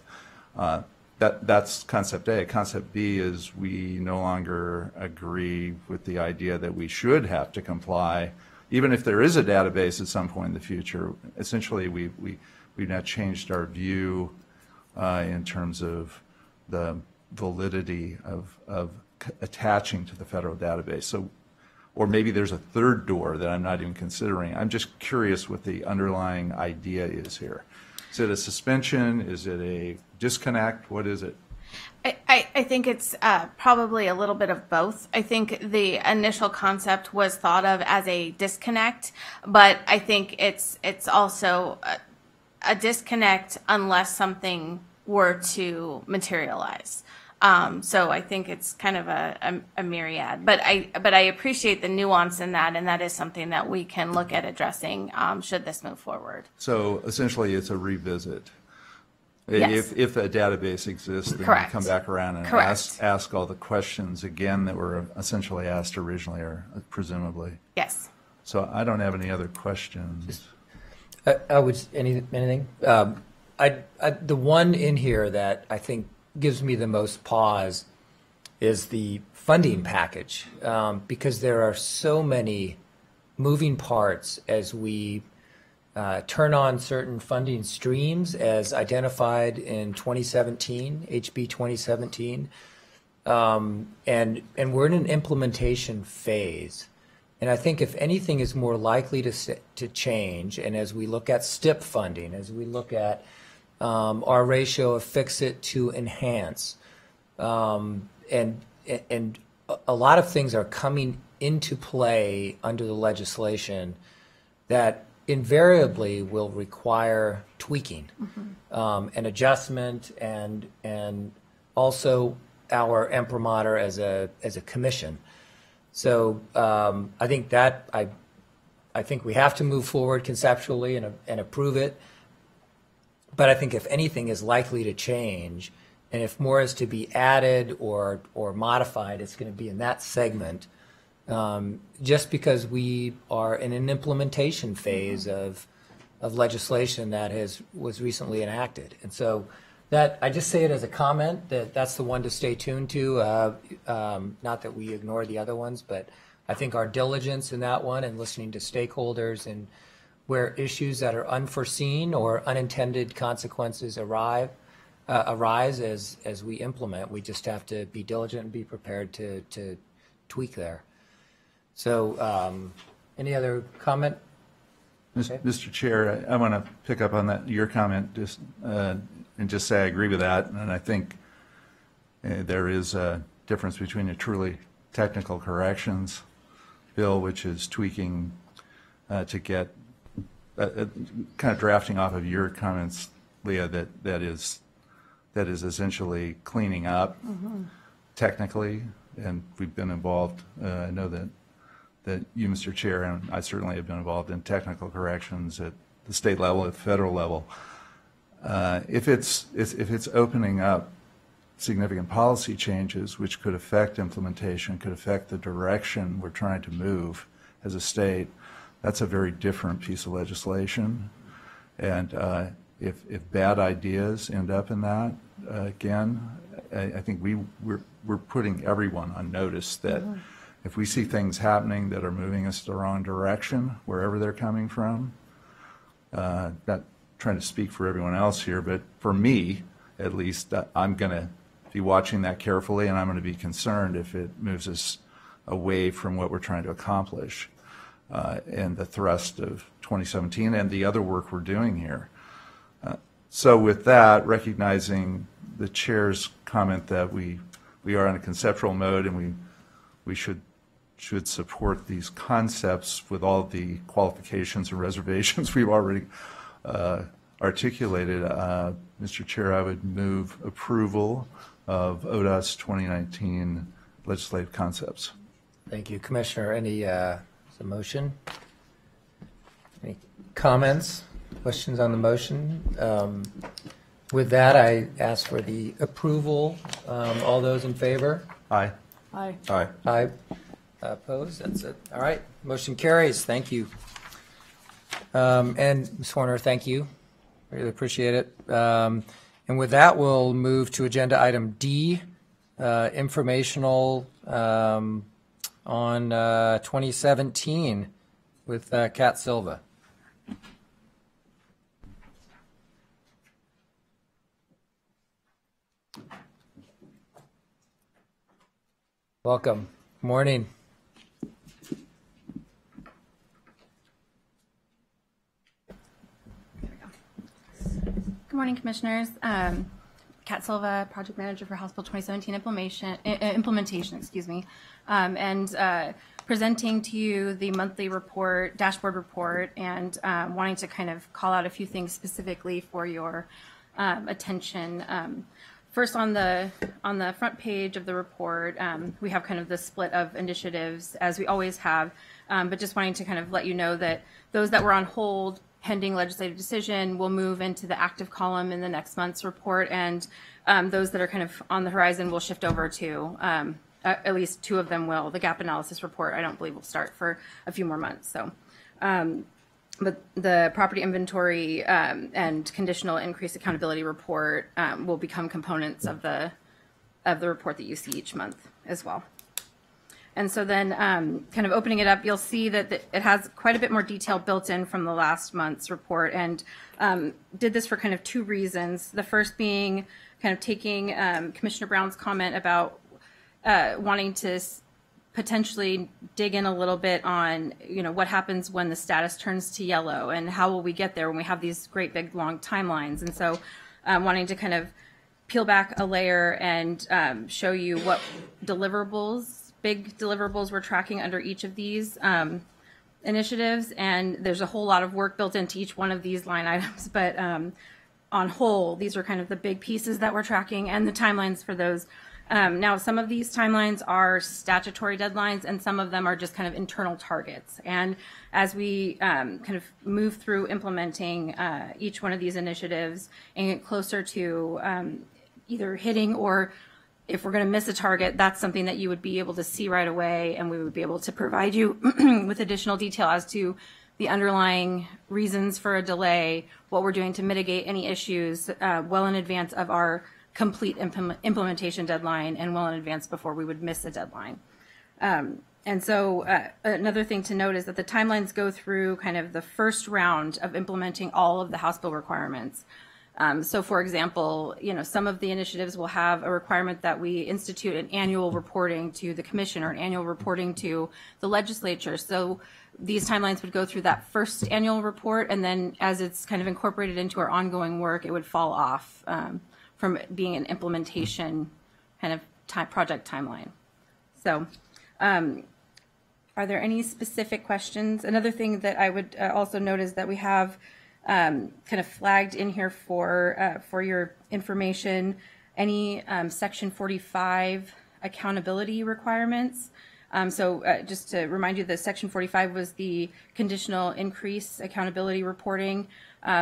That's concept A. Concept B is we no longer agree with the idea that we should have to comply, even if there is a database at some point in the future. Essentially, we've now changed our view in terms of the validity of attaching to the federal database. So, or maybe there's a third door that I'm not even considering. I'm just curious what the underlying idea is here. Is it a suspension? Is it a disconnect? What is it? I think it's probably a little bit of both. I think the initial concept was thought of as a disconnect, but I think it's also a disconnect unless something were to materialize. So I think it's kind of a myriad, but I appreciate the nuance in that, and that is something that we can look at addressing should this move forward. So essentially, it's a revisit. Yes. If a database exists, then Correct. you come back around and Correct. ask all the questions again that were essentially asked originally, or presumably. Yes. So I don't have any other questions. I would anything. The one in here that I think gives me the most pause is the funding package, because there are so many moving parts as we turn on certain funding streams as identified in 2017, HB 2017, and we're in an implementation phase. And I think if anything is more likely to change, and as we look at STIP funding, as we look at our ratio of fix-it to enhance, and a lot of things are coming into play under the legislation that invariably will require tweaking, and adjustment, and also our imprimatur as a commission. So I think that I think we have to move forward conceptually and approve it. But I think if anything is likely to change, and if more is to be added or modified, it's going to be in that segment. Just because we are in an implementation phase of legislation that was recently enacted. And so that, I just say it as a comment, that's the one to stay tuned to, not that we ignore the other ones, but I think our diligence in that one and listening to stakeholders and where issues that are unforeseen or unintended consequences arise as we implement, we just have to be diligent and be prepared to tweak there. So, any other comment? Okay. Mr. Chair, I want to pick up on that your comment and just say I agree with that. And I think there is a difference between a truly technical corrections bill, which is tweaking to get kind of drafting off of your comments, Leah, that is essentially cleaning up technically, and we've been involved. I know that you, Mr. Chair, and I certainly have been involved in technical corrections at the state level, at the federal level. If it's opening up significant policy changes which could affect implementation, could affect the direction we're trying to move as a state, that's a very different piece of legislation. And if bad ideas end up in that, again, I think we're putting everyone on notice that if we see things happening that are moving us the wrong direction, wherever they're coming from, not trying to speak for everyone else here, but for me, at least, I'm going to be watching that carefully, and I'm going to be concerned if it moves us away from what we're trying to accomplish and the thrust of 2017 and the other work we're doing here. So with that, recognizing the chair's comment that we are in a conceptual mode and we should support these concepts with all the qualifications and reservations we've already articulated, Mr. Chair, I would move approval of ODOT's 2019 legislative concepts. Thank you, Commissioner. Any motion? Any comments, questions on the motion? With that, I ask for the approval. All those in favor? Aye. Aye. Aye. Aye. Opposed? That's it. All right. Motion carries. Thank you. And Ms. Horner, thank you Really appreciate it. And with that, we'll move to agenda item D, informational on 2017 with Kat Silva. Welcome. Morning. Good morning, Commissioners. Kat Silva, Project Manager for House Bill 2017 implementation, and presenting to you the monthly report, dashboard report, and wanting to kind of call out a few things specifically for your attention. First, on the front page of the report, we have kind of the split of initiatives, as we always have, but just wanting to kind of let you know that those that were on hold pending legislative decision will move into the active column in the next month's report, and those that are kind of on the horizon will shift over to, at least two of them will. The gap analysis report, I don't believe will start for a few more months. So. But the property inventory and conditional increase accountability report will become components of the report that you see each month as well. And so then kind of opening it up, you'll see that it has quite a bit more detail built in from the last month's report, and did this for kind of two reasons. The first being kind of taking Commissioner Brown's comment about wanting to potentially dig in a little bit on, what happens when the status turns to yellow, and how will we get there when we have these great big long timelines. And so wanting to kind of peel back a layer and show you what big deliverables we're tracking under each of these initiatives. And there's a whole lot of work built into each one of these line items, but on whole, these are kind of the big pieces that we're tracking and the timelines for those. Now, some of these timelines are statutory deadlines, and some of them are just kind of internal targets. And as we kind of move through implementing each one of these initiatives and get closer to either hitting, or if we're going to miss a target, that's something that you would be able to see right away, and we would be able to provide you with additional detail as to the underlying reasons for a delay, what we're doing to mitigate any issues well in advance of our complete implementation deadline, and well in advance before we would miss a deadline. And so another thing to note is that the timelines go through kind of the first round of implementing all of the House bill requirements. So for example, some of the initiatives will have a requirement that we institute an annual reporting to the commission or an annual reporting to the legislature. So these timelines would go through that first annual report, and then as it's kind of incorporated into our ongoing work, it would fall off from being an implementation kind of project timeline. So are there any specific questions? Another thing that I would also note is that we have kind of flagged in here for your information any Section 45 accountability requirements. So just to remind you that Section 45 was the conditional increase accountability reporting,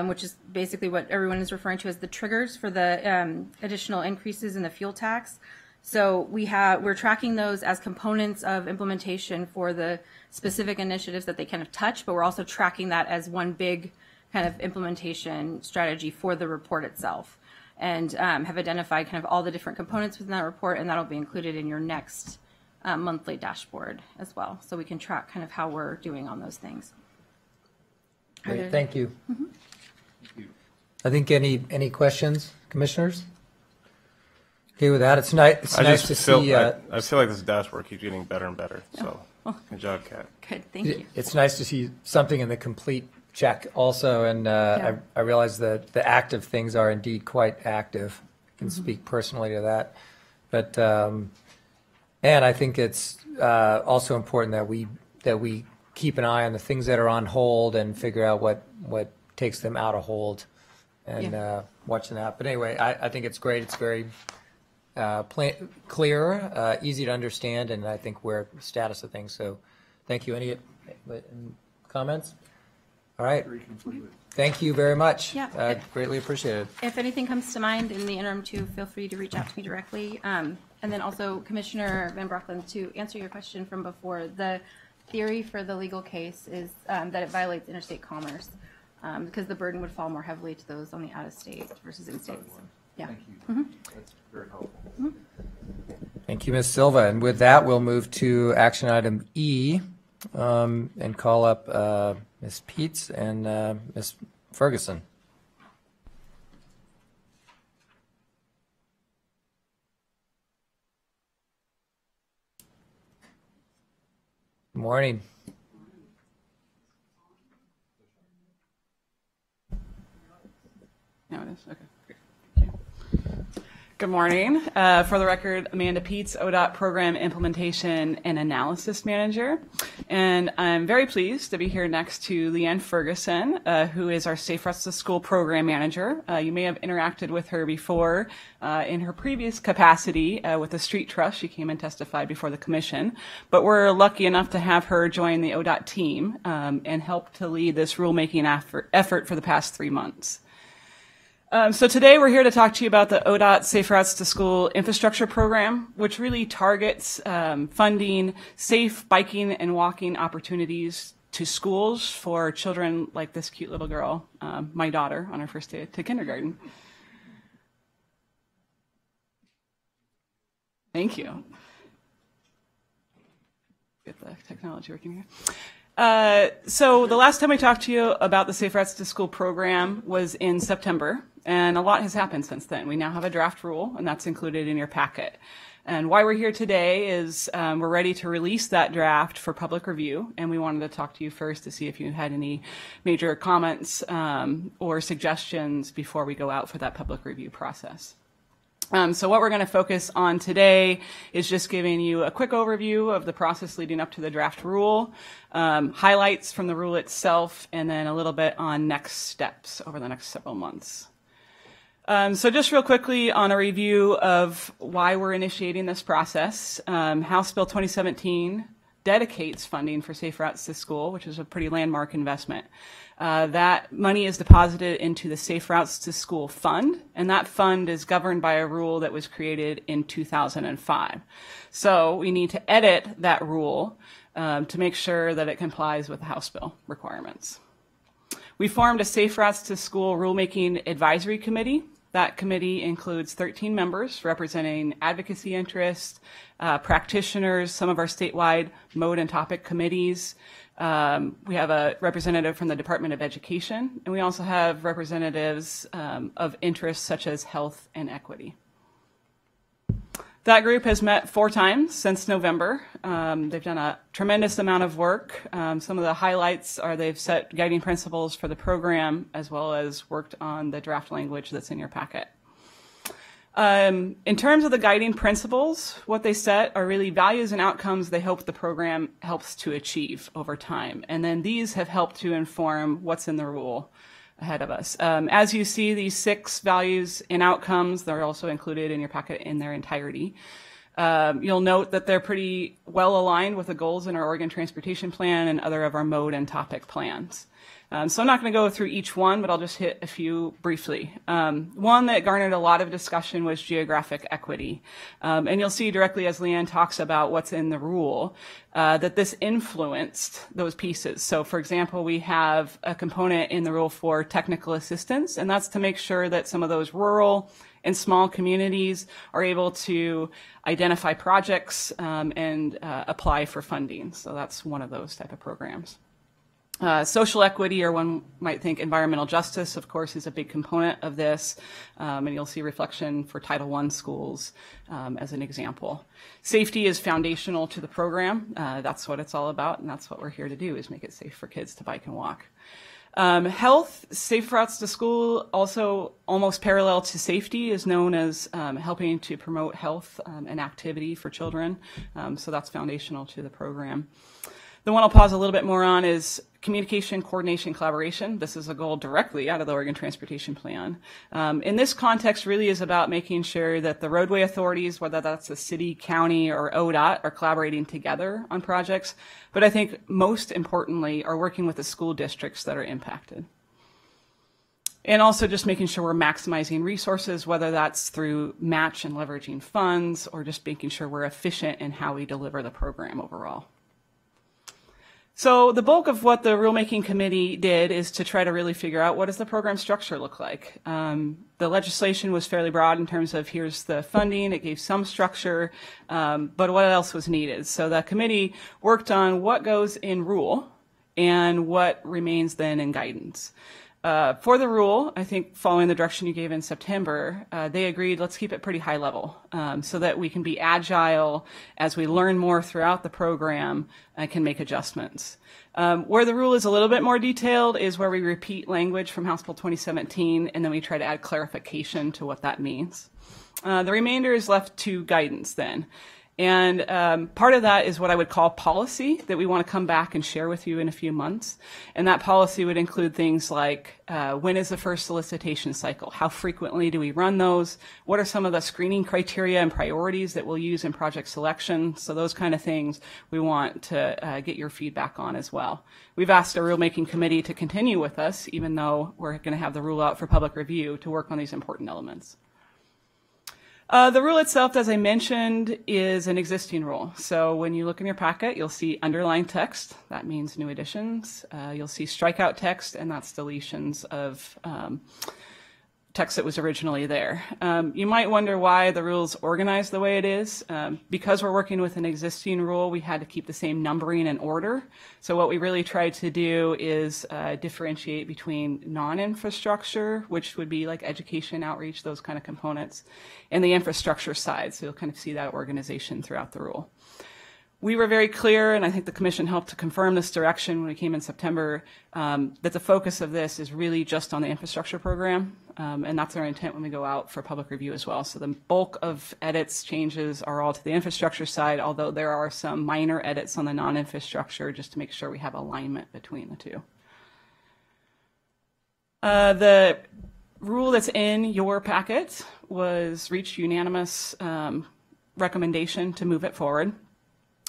which is basically what everyone is referring to as the triggers for the additional increases in the fuel tax. So we're tracking those as components of implementation for the specific initiatives that they kind of touch, but we're also tracking that as one big kind of implementation strategy for the report itself, and have identified kind of all the different components within that report, and that'll be included in your next monthly dashboard as well, so we can track kind of how we're doing on those things. Great, thank you. Mm-hmm. I think any questions, commissioners? Okay, with that, it's nice to see. I feel like this dashboard keeps getting better and better. So good job, Kat. Good, thank you. It's nice to see something in the complete check also, and I realize that the active things are indeed quite active. I can speak personally to that, but and I think it's also important that we keep an eye on the things that are on hold and figure out what takes them out of hold, and watching that. But anyway, I think it's great. It's very clear, easy to understand, and I think we're status of things. So thank you. Any comments? All right. Thank you very much. Yeah. Greatly appreciated. If anything comes to mind in the interim too, feel free to reach out to me directly. And then also Commissioner Van Broeklen, to answer your question from before, the theory for the legal case is that it violates interstate commerce. because the burden would fall more heavily to those on the out-of-state versus in-state. Yeah. Thank you. That's very helpful. Thank you, Ms. Silva. And with that, we'll move to action item E and call up Ms. Peets and Ms. Ferguson. Good morning. No, it is. Okay. Great. Thank you. Good morning. For the record, Amanda Peets, Odot Program Implementation and Analysis Manager. And I'm very pleased to be here next to Leanne Ferguson, who is our Safe Routes to School Program Manager. You may have interacted with her before in her previous capacity with the Street Trust. She came and testified before the Commission. But we're lucky enough to have her join the Odot team and help to lead this rulemaking effort for the past 3 months. So today we're here to talk to you about the Odot Safe Routes to School Infrastructure Program, which really targets funding safe biking and walking opportunities to schools for children like this cute little girl, my daughter, on her first day to kindergarten. Thank you. Get the technology working here. So the last time I talked to you about the Safe Routes to School program was in September, and a lot has happened since then. We now have a draft rule, and that's included in your packet. And why we're here today is we're ready to release that draft for public review, and we wanted to talk to you first to see if you had any major comments or suggestions before we go out for that public review process. So what we're going to focus on today is just giving you a quick overview of the process leading up to the draft rule, highlights from the rule itself, and then a little bit on next steps over the next several months. So just real quickly on a review of why we're initiating this process, House Bill 2017 dedicates funding for Safe Routes to School, which is a pretty landmark investment. That money is deposited into the Safe Routes to School Fund, and that fund is governed by a rule that was created in 2005. So we need to edit that rule to make sure that it complies with the House bill requirements. We formed a Safe Routes to School Rulemaking Advisory Committee. That committee includes 13 members representing advocacy interests, practitioners, some of our statewide mode and topic committees. We have a representative from the Department of Education, and we also have representatives of interests such as health and equity. That group has met 4 times since November. They've done a tremendous amount of work. Some of the highlights are they've set guiding principles for the program as well as worked on the draft language that's in your packet. In terms of the guiding principles, what they set are really values and outcomes they hope the program helps to achieve over time. And then these have helped to inform what's in the rule ahead of us. As you see, these 6 values and outcomes, they're also included in your packet in their entirety. You'll note that they're pretty well aligned with the goals in our Oregon Transportation Plan and other of our mode and topic plans. So I'm not going to go through each one, but I'll just hit a few briefly. One that garnered a lot of discussion was geographic equity. And you'll see directly as Leanne talks about what's in the rule, that this influenced those pieces. So for example, we have a component in the rule for technical assistance, and that's to make sure that some of those rural and small communities are able to identify projects and apply for funding. So that's one of those type of programs. Social equity, or one might think environmental justice, of course, is a big component of this, and you'll see reflection for Title I schools as an example. Safety is foundational to the program. That's what it's all about, and that's what we're here to do, is make it safe for kids to bike and walk. Health, Safe Routes to School, also almost parallel to safety, is known as helping to promote health and activity for children, so that's foundational to the program. The one I'll pause a little bit more on is communication, coordination, collaboration. This is a goal directly out of the Oregon Transportation Plan. In this context, really is about making sure that the roadway authorities, whether that's the city, county, or ODOT, are collaborating together on projects. But I think most importantly, are working with the school districts that are impacted. And also just making sure we're maximizing resources, whether that's through match and leveraging funds, or just making sure we're efficient in how we deliver the program overall. So the bulk of what the rulemaking committee did is to try to really figure out what does the program structure look like. The legislation was fairly broad in terms of here's the funding, it gave some structure, but what else was needed? So the committee worked on what goes in rule and what remains then in guidance. For the rule, I think following the direction you gave in September, they agreed let's keep it pretty high level so that we can be agile as we learn more throughout the program and can make adjustments. Where the rule is a little bit more detailed is where we repeat language from House Bill 2017 and then we try to add clarification to what that means. The remainder is left to guidance then. And part of that is what I would call policy that we want to come back and share with you in a few months. And that policy would include things like when is the first solicitation cycle? How frequently do we run those? What are some of the screening criteria and priorities that we'll use in project selection? So those kind of things we want to get your feedback on as well. We've asked our rulemaking committee to continue with us, even though we're going to have the rule out for public review to work on these important elements. The rule itself, as I mentioned, is an existing rule. So when you look in your packet, you'll see underlined text. That means new additions. You'll see strikeout text, and that's deletions of text that was originally there. You might wonder why the rule's organized the way it is. Because we're working with an existing rule, we had to keep the same numbering and order. So what we really tried to do is differentiate between non-infrastructure, which would be like education, outreach, those kind of components, and the infrastructure side. So you'll kind of see that organization throughout the rule. We were very clear, and I think the Commission helped to confirm this direction when we came in September, that the focus of this is really just on the infrastructure program, and that's our intent when we go out for public review as well. So the bulk of edits, changes are all to the infrastructure side, although there are some minor edits on the non-infrastructure just to make sure we have alignment between the two. The rule that's in your packet was reached unanimous recommendation to move it forward.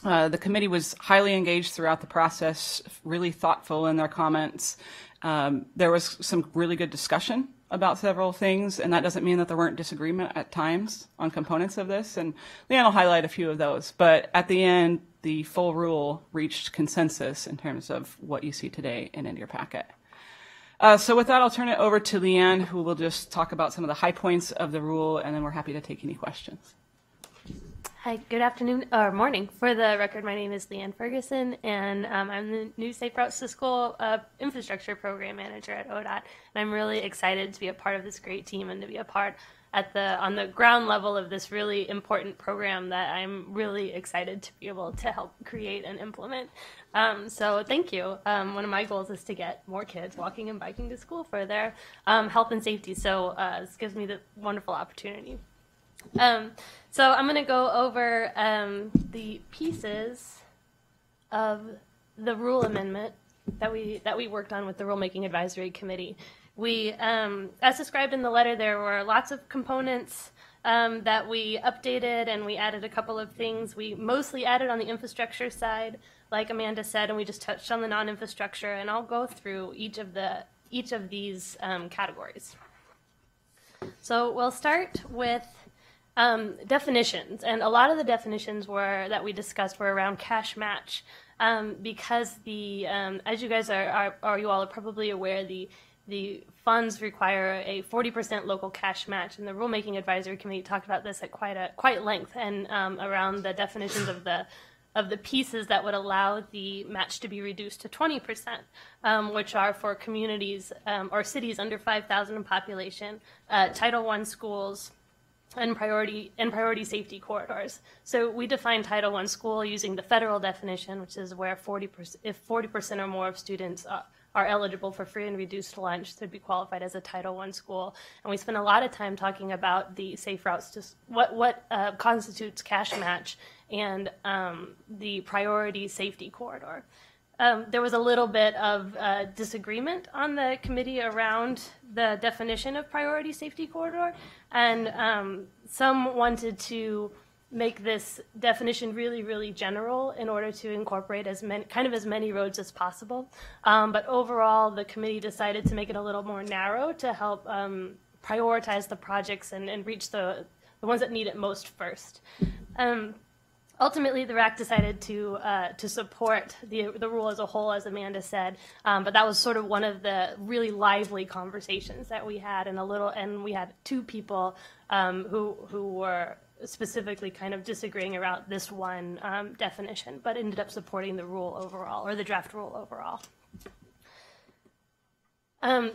The committee was highly engaged throughout the process, really thoughtful in their comments. There was some really good discussion about several things, and that doesn't mean that there weren't disagreement at times on components of this, and Leanne will highlight a few of those. But at the end, the full rule reached consensus in terms of what you see today and in your packet. So with that, I'll turn it over to Leanne, who will just talk about some of the high points of the rule, and then we're happy to take any questions. Hi, good afternoon, or morning. For the record, my name is Leanne Ferguson, and I'm the new Safe Routes to School Infrastructure Program Manager at Odot. And I'm really excited to be a part of this great team and to be a part on the ground level of this really important program that I'm really excited to be able to help create and implement. So thank you. One of my goals is to get more kids walking and biking to school for their health and safety. So this gives me the wonderful opportunity. So I'm going to go over the pieces of the rule amendment that we worked on with the Rulemaking Advisory Committee. We, as described in the letter, there were lots of components that we updated, and we added a couple of things. We mostly added on the infrastructure side, like Amanda said, and we just touched on the non-infrastructure. And I'll go through each of these categories. So we'll start with definitions, and a lot of the definitions that we discussed were around cash match, because as you guys you all are probably aware, the funds require a 40% local cash match, and the Rulemaking Advisory Committee talked about this at quite length, and around the definitions of the pieces that would allow the match to be reduced to 20%, which are for communities or cities under 5,000 in population, Title I schools, and priority safety corridors. So we define Title I school using the federal definition, which is where if 40% or more of students are eligible for free and reduced lunch, they'd be qualified as a Title I school. And we spend a lot of time talking about the safe routes to what constitutes cash match and the priority safety corridor. There was a little bit of disagreement on the committee around the definition of priority safety corridor, and some wanted to make this definition really, really general in order to incorporate as many roads as possible. But overall, the committee decided to make it a little more narrow to help prioritize the projects and reach the ones that need it most first. ultimately, the RAC decided to support the rule as a whole, as Amanda said, but that was sort of one of the really lively conversations that we had, and we had two people who were specifically kind of disagreeing about this one definition, but ended up supporting the rule overall, or the draft rule overall.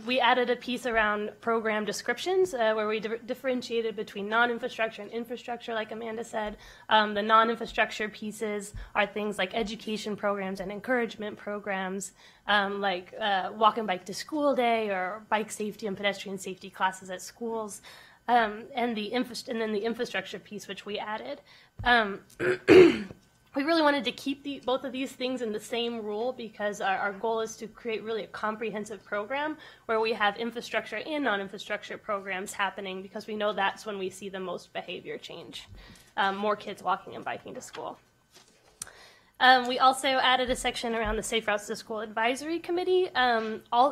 We added a piece around program descriptions where we differentiated between non-infrastructure and infrastructure, like Amanda said. The non-infrastructure pieces are things like education programs and encouragement programs, like walk and bike to school day or bike safety and pedestrian safety classes at schools, and then the infrastructure piece, which we added. We really wanted to keep both of these things in the same rule because our goal is to create really a comprehensive program where we have infrastructure and non-infrastructure programs happening, because we know that's when we see the most behavior change, more kids walking and biking to school. We also added a section around the Safe Routes to School Advisory Committee.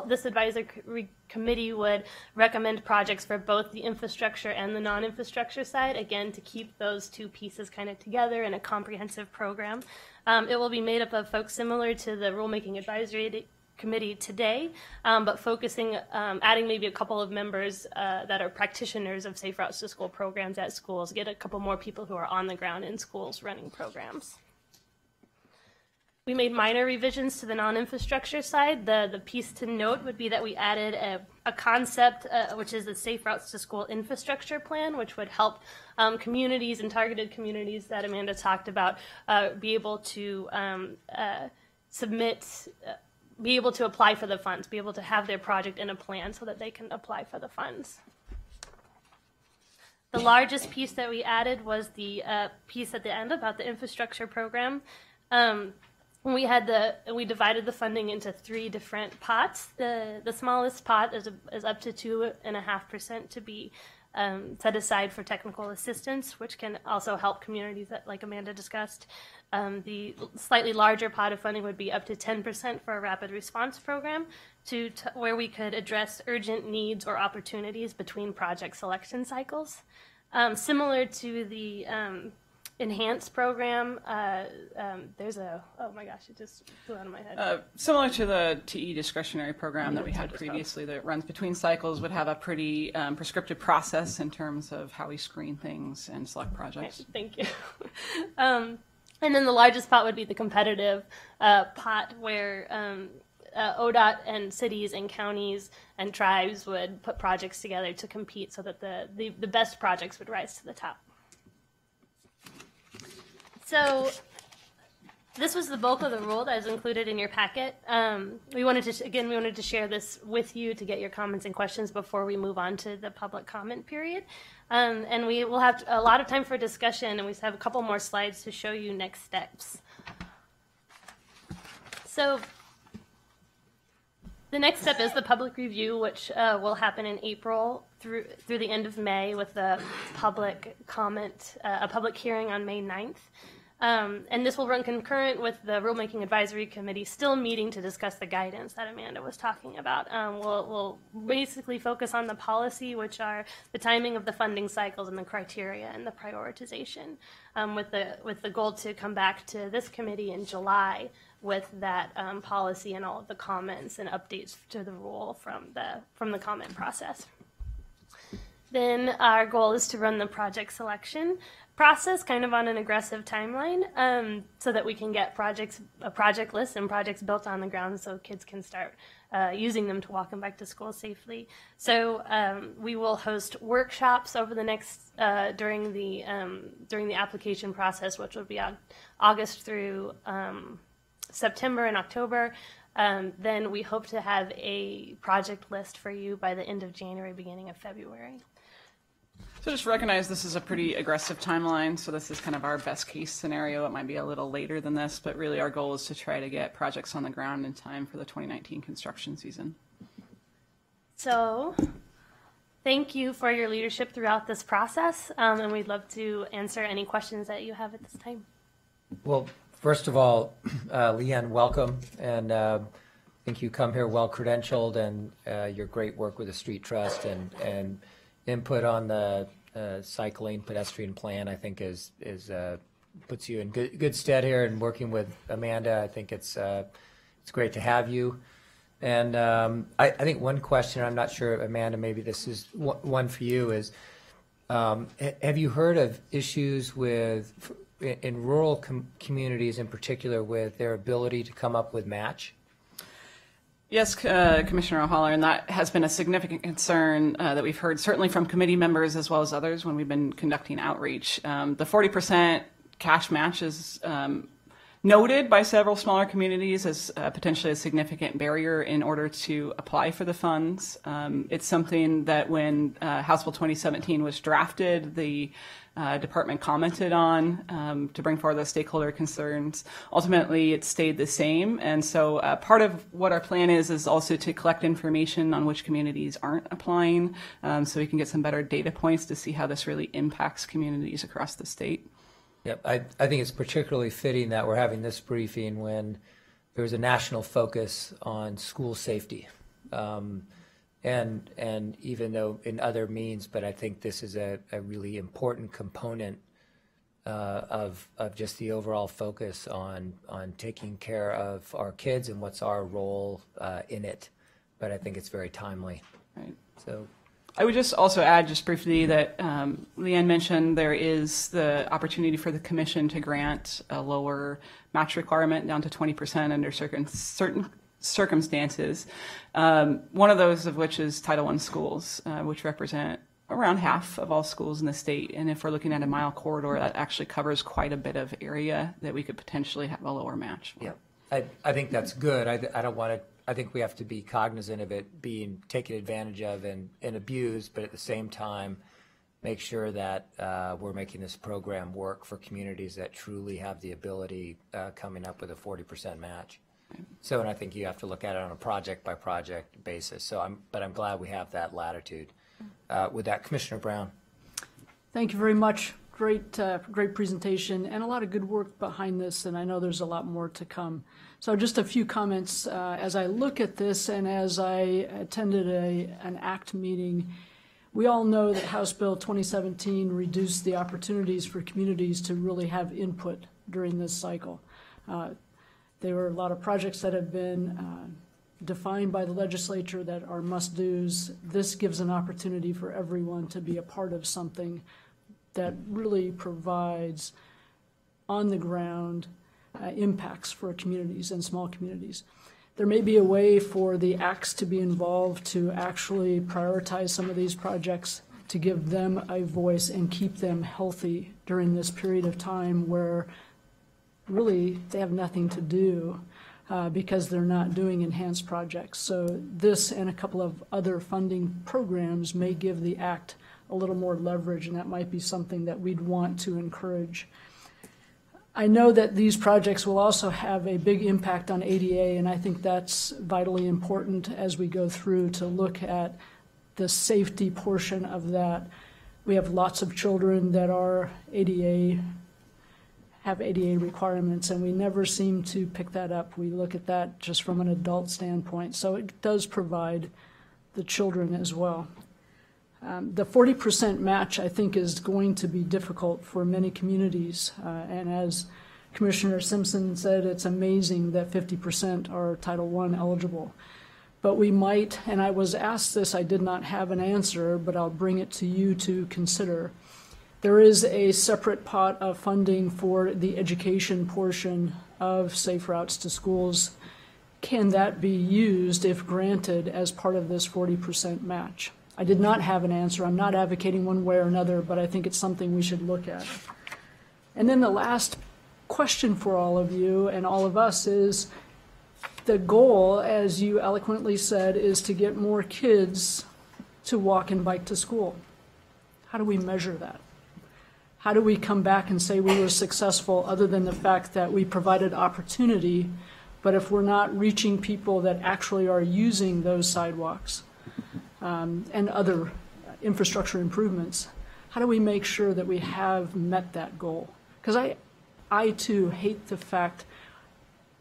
This advisory committee would recommend projects for both the infrastructure and the non-infrastructure side, again, to keep those two pieces kind of together in a comprehensive program. It will be made up of folks similar to the Rulemaking Advisory Committee today, but focusing, adding maybe a couple of members that are practitioners of Safe Routes to School programs at schools, get a couple more people who are on the ground in schools running programs. We made minor revisions to the non-infrastructure side. The piece to note would be that we added a concept, which is the Safe Routes to School infrastructure plan, which would help communities and targeted communities that Amanda talked about be able to be able to apply for the funds, be able to have their project in a plan so that they can apply for the funds. The largest piece that we added was the piece at the end about the infrastructure program. We divided the funding into 3 different pots. The smallest pot is up to 2.5% to be set aside for technical assistance, which can also help communities that, like Amanda discussed. The slightly larger pot of funding would be up to 10% for a rapid response program, where we could address urgent needs or opportunities between project selection cycles. Similar to the enhanced program, oh my gosh, it just flew out of my head. Similar to the TE discretionary program that we had previously that runs between cycles, would have a pretty prescriptive process in terms of how we screen things and select projects. Okay, thank you. And then the largest pot would be the competitive pot, where ODOT and cities and counties and tribes would put projects together to compete so that the best projects would rise to the top. So this was the bulk of the rule that is included in your packet. We wanted to share this with you to get your comments and questions before we move on to the public comment period. And we will have a lot of time for discussion, and we have a couple more slides to show you next steps. So the next step is the public review, which will happen in April through the end of May, with a public comment, a public hearing on May 9th. And this will run concurrent with the Rulemaking Advisory Committee still meeting to discuss the guidance that Amanda was talking about. We'll basically focus on the policy, which are the timing of the funding cycles and the criteria and the prioritization, with the goal to come back to this committee in July with that policy and all of the comments and updates to the rule from the comment process. Then our goal is to run the project selection process kind of on an aggressive timeline, so that we can get a project list and projects built on the ground so kids can start using them to walk and bike to school safely. So we will host workshops over the next during the application process, which will be on August through September and October. Then we hope to have a project list for you by the end of January, beginning of February. So just recognize this is a pretty aggressive timeline. So this is kind of our best case scenario. It might be a little later than this, but really our goal is to try to get projects on the ground in time for the 2019 construction season. So thank you for your leadership throughout this process, and we'd love to answer any questions that you have at this time. Well, first of all, Leanne, welcome, and I think you come here well credentialed, and your great work with the Street Trust and input on the cycling pedestrian plan, I think is puts you in good stead here. And working with Amanda, I think it's great to have you. And I think one question, I'm not sure, Amanda, maybe this is one for you, is have you heard of issues with in rural communities in particular with their ability to come up with match? Yes, Commissioner O'Halloran, and that has been a significant concern that we've heard, certainly from committee members as well as others when we've been conducting outreach. The 40% cash match is noted by several smaller communities as potentially a significant barrier in order to apply for the funds. It's something that when House Bill 2017 was drafted, the department commented on to bring forward those stakeholder concerns. Ultimately, it stayed the same. And so part of what our plan is also to collect information on which communities aren't applying so we can get some better data points to see how this really impacts communities across the state. Yep, I think it's particularly fitting that we're having this briefing when there's a national focus on school safety. And even though in other means, but I think this is a really important component of just the overall focus on taking care of our kids and what's our role in it. But I think it's very timely. Right. So I would just also add just briefly that Leanne mentioned there is the opportunity for the commission to grant a lower match requirement down to 20% under certain circumstances. One of those of which is Title I schools, which represent around half of all schools in the state. And if we're looking at a mile corridor, that actually covers quite a bit of area that we could potentially have a lower match for. Yeah, I think that's good. I don't want to. I think we have to be cognizant of it being taken advantage of and abused, but at the same time, make sure that we're making this program work for communities that truly have the ability coming up with a 40% match. So, and I think you have to look at it on a project-by-project basis. So, I'm glad we have that latitude. With that, Commissioner Brown. Thank you very much. Great presentation and a lot of good work behind this, and I know there's a lot more to come. So just a few comments as I look at this and as I attended an ACT meeting. We all know that House Bill 2017 reduced the opportunities for communities to really have input during this cycle. There were a lot of projects that have been defined by the legislature that are must-dos. This gives an opportunity for everyone to be a part of something that really provides on-the-ground impacts for communities and small communities. There may be a way for the ACTs to be involved to actually prioritize some of these projects, to give them a voice and keep them healthy during this period of time where really they have nothing to do because they're not doing enhanced projects. So this and a couple of other funding programs may give the ACT a little more leverage, and that might be something that we'd want to encourage. I know that these projects will also have a big impact on ADA, and I think that's vitally important as we go through to look at the safety portion of that. We have lots of children that are have ADA requirements, and we never seem to pick that up. We look at that just from an adult standpoint, so it does provide the children as well. The 40% match, I think, is going to be difficult for many communities. And as Commissioner Simpson said, it's amazing that 50% are Title I eligible. But we might, and I was asked this, I did not have an answer, but I'll bring it to you to consider. There is a separate pot of funding for the education portion of Safe Routes to Schools. Can that be used, if granted, as part of this 40% match? I did not have an answer. I'm not advocating one way or another, but I think it's something we should look at. And then the last question for all of you and all of us is, the goal, as you eloquently said, is to get more kids to walk and bike to school. How do we measure that? How do we come back and say we were successful other than the fact that we provided opportunity, but if we're not reaching people that actually are using those sidewalks, and other infrastructure improvements, how do we make sure that we have met that goal? Because I too hate the fact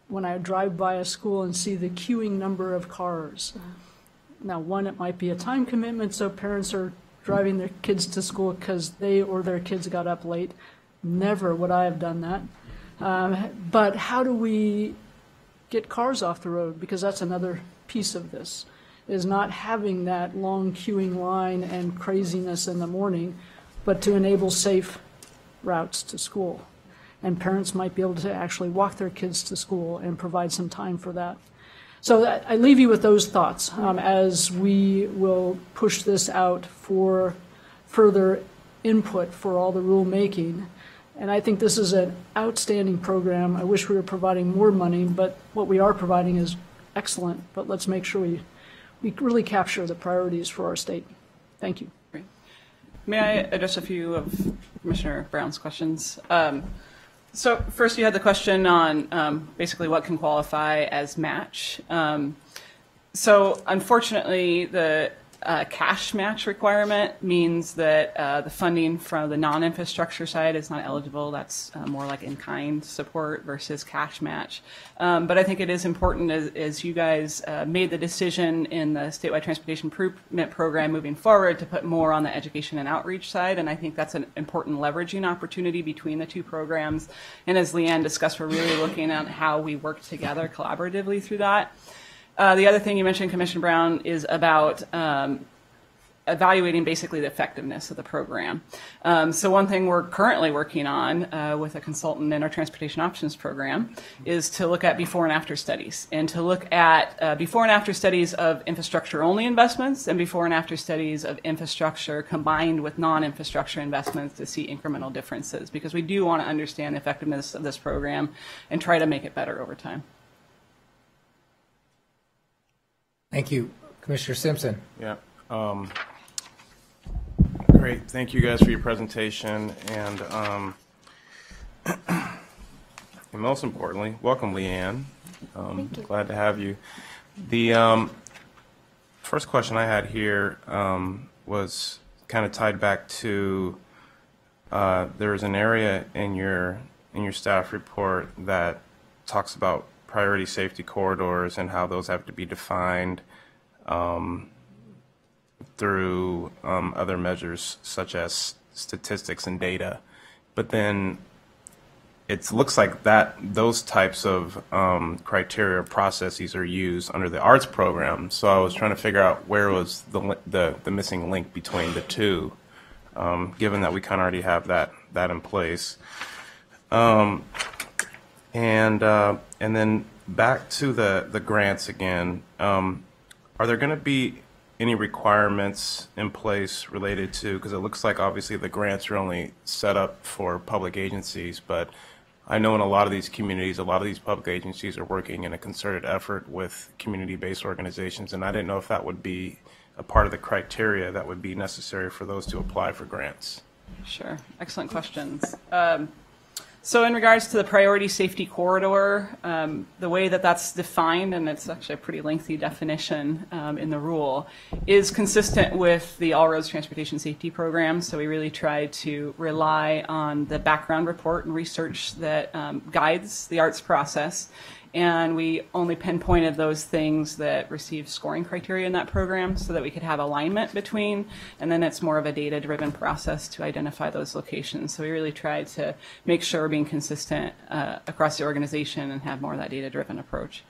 when I drive by a school and see the queuing number of cars. Now, one, it might be a time commitment, so parents are driving their kids to school because they or their kids got up late. Never would I have done that. But how do we get cars off the road? Because that's another piece of this, is not having that long queuing line and craziness in the morning, but to enable safe routes to school. And parents might be able to actually walk their kids to school and provide some time for that. So I leave you with those thoughts as we will push this out for further input for all the rulemaking. And I think this is an outstanding program. I wish we were providing more money, but what we are providing is excellent. But let's make sure we really capture the priorities for our state. Thank you. Great. May I address a few of Commissioner Brown's questions? So first you had the question on basically what can qualify as match. So unfortunately, the cash match requirement means that the funding from the non-infrastructure side is not eligible. That's more like in-kind support versus cash match. But I think it is important as you guys made the decision in the statewide transportation improvement program moving forward to put more on the education and outreach side. And I think that's an important leveraging opportunity between the two programs. And as Leanne discussed, we're really looking at how we work together collaboratively through that. The other thing you mentioned, Commissioner Brown, is about evaluating basically the effectiveness of the program. So one thing we're currently working on with a consultant in our transportation options program is to look at before and after studies, and to look at before and after studies of infrastructure-only investments and before and after studies of infrastructure combined with non-infrastructure investments to see incremental differences, because we do want to understand the effectiveness of this program and try to make it better over time. Thank you. Commissioner Simpson. Yeah. Great. Thank you guys for your presentation. And most importantly, welcome, Leanne. Thank you. Glad to have you. The first question I had here was kind of tied back to there's an area in your staff report that talks about priority safety corridors and how those have to be defined through other measures such as statistics and data. But then it looks like those types of criteria or processes are used under the arts program. So I was trying to figure out where was the missing link between the two, given that we kind of already have that in place. And then back to the grants again, are there going to be any requirements in place related to, because it looks like obviously the grants are only set up for public agencies, but I know in a lot of these communities, a lot of these public agencies are working in a concerted effort with community-based organizations, and I didn't know if that would be a part of the criteria that would be necessary for those to apply for grants. Sure. Excellent questions. So in regards to the priority safety corridor, the way that that's defined, and it's actually a pretty lengthy definition in the rule, is consistent with the All Roads Transportation Safety Program. So we really try to rely on the background report and research that guides the arts process. And we only pinpointed those things that receive scoring criteria in that program so that we could have alignment between, and then it's more of a data-driven process to identify those locations. So we really tried to make sure we're being consistent across the organization and have more of that data-driven approach.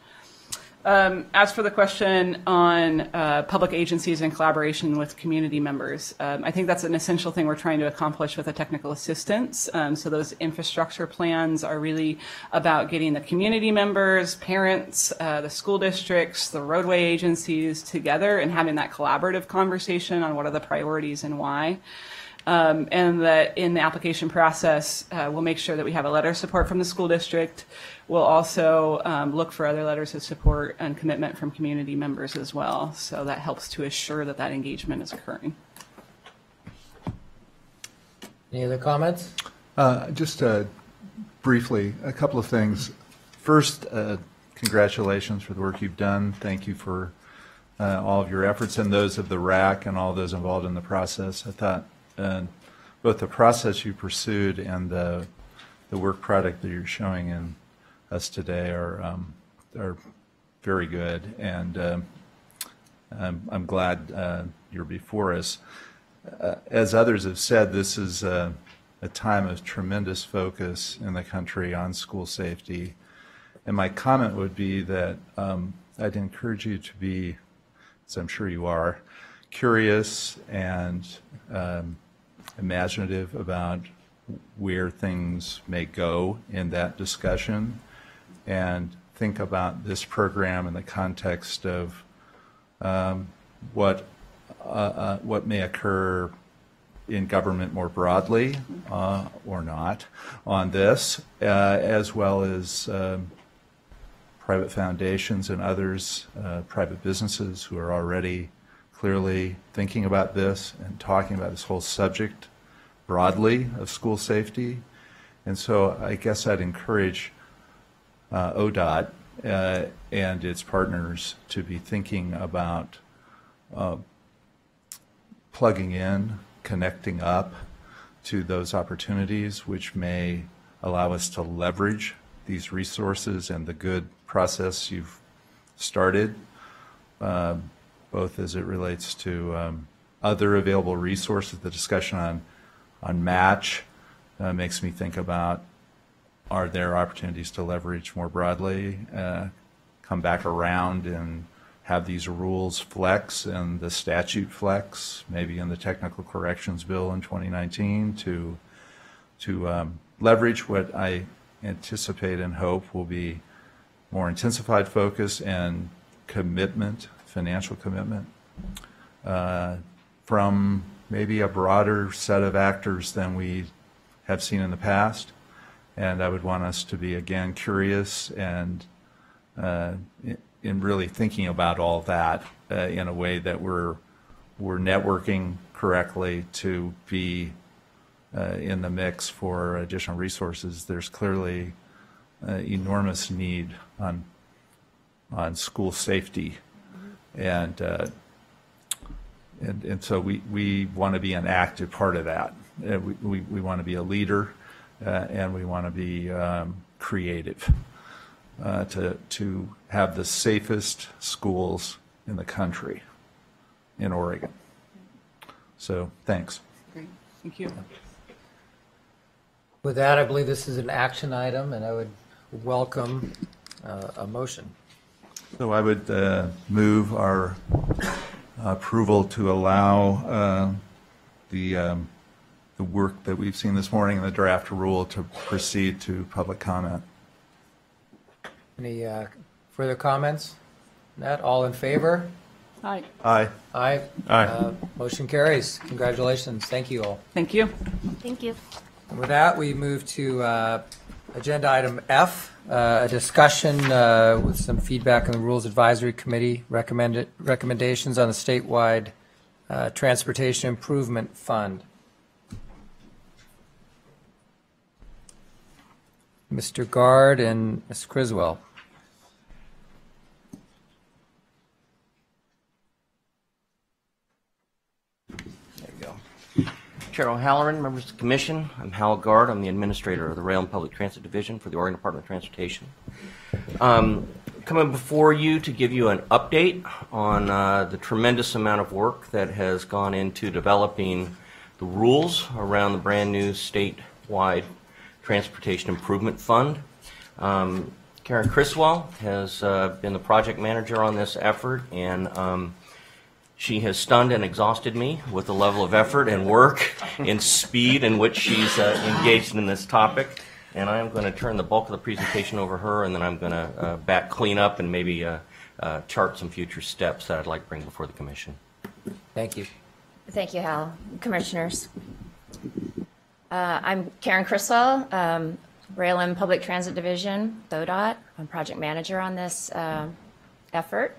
As for the question on public agencies in collaboration with community members, I think that's an essential thing we're trying to accomplish with the technical assistance. So those infrastructure plans are really about getting the community members, parents, the school districts, the roadway agencies together and having that collaborative conversation on what are the priorities and why. And that in the application process, we'll make sure that we have a letter of support from the school district. We'll also look for other letters of support and commitment from community members as well. So that helps to assure that that engagement is occurring. Any other comments? Just briefly, a couple of things. First, congratulations for the work you've done. Thank you for all of your efforts and those of the RAC and all those involved in the process. I thought both the process you pursued and the work product that you're showing in us today are very good, and I'm glad you're before us. As others have said, this is a time of tremendous focus in the country on school safety. And my comment would be that I'd encourage you to be, as I'm sure you are, curious and imaginative about where things may go in that discussion, and think about this program in the context of what may occur in government more broadly or not on this, as well as private foundations and others, private businesses who are already clearly thinking about this and talking about this whole subject broadly of school safety. And so I guess I'd encourage Odot and its partners to be thinking about plugging in, connecting up to those opportunities which may allow us to leverage these resources and the good process you've started, both as it relates to other available resources. The discussion on match makes me think about, are there opportunities to leverage more broadly, come back around and have these rules flex and the statute flex, maybe in the technical corrections bill in 2019, to leverage what I anticipate and hope will be more intensified focus and commitment, financial commitment, from maybe a broader set of actors than we have seen in the past. And I would want us to be, again, curious and in really thinking about all that in a way that we're networking correctly to be in the mix for additional resources. There's clearly enormous need on school safety, and so we want to be an active part of that. We want to be a leader, and we want to be creative to have the safest schools in the country in Oregon. So thanks. Great, thank you. With that, I believe this is an action item, and I would welcome a motion. So I would move our approval to allow the work that we've seen this morning in the draft rule to proceed to public comment. Any further comments? Not all in favor? Aye. Aye. Aye. Aye. Motion carries. Congratulations. Thank you all. Thank you. Thank you. And with that, we move to agenda item F, a discussion with some feedback on the Rules Advisory Committee recommendations on the statewide Transportation Improvement Fund. Mr. Guard and Ms. Criswell. There you go. Chair O'Halloran, members of the Commission, I'm Hal Guard. I'm the Administrator of the Rail and Public Transit Division for the Oregon Department of Transportation. Coming before you to give you an update on the tremendous amount of work that has gone into developing the rules around the brand new statewide Transportation Improvement Fund. Karen Criswell has been the project manager on this effort, and she has stunned and exhausted me with the level of effort and work and speed in which she's engaged in this topic. And I am going to turn the bulk of the presentation over her, and then I'm going to back clean up and maybe chart some future steps that I'd like to bring before the Commission. Thank you. Thank you, Hal. Commissioners. I'm Karen Criswell, Rail and Public Transit Division, Odot. I'm project manager on this effort.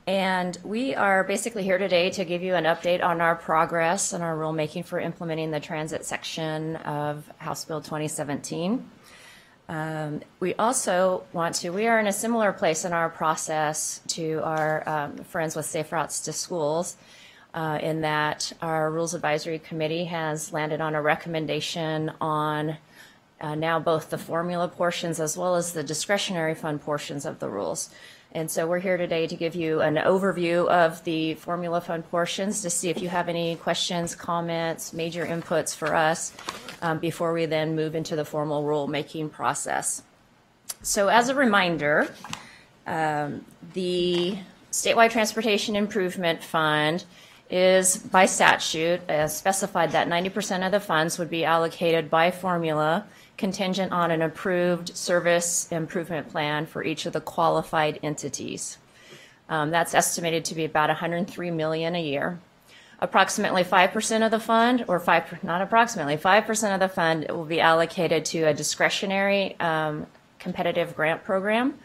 And we are basically here today to give you an update on our progress and our rulemaking for implementing the transit section of House Bill 2017. We also we are in a similar place in our process to our friends with Safe Routes to Schools, in that our Rules Advisory Committee has landed on a recommendation on now both the formula portions as well as the discretionary fund portions of the rules. And so we're here today to give you an overview of the formula fund portions to see if you have any questions, comments, major inputs for us before we then move into the formal rulemaking process. So as a reminder, the Statewide Transportation Improvement Fund is by statute specified that 90% of the funds would be allocated by formula contingent on an approved service improvement plan for each of the qualified entities. That's estimated to be about $103 million a year. Approximately 5% of the fund, or 5% of the fund will be allocated to a discretionary competitive grant program,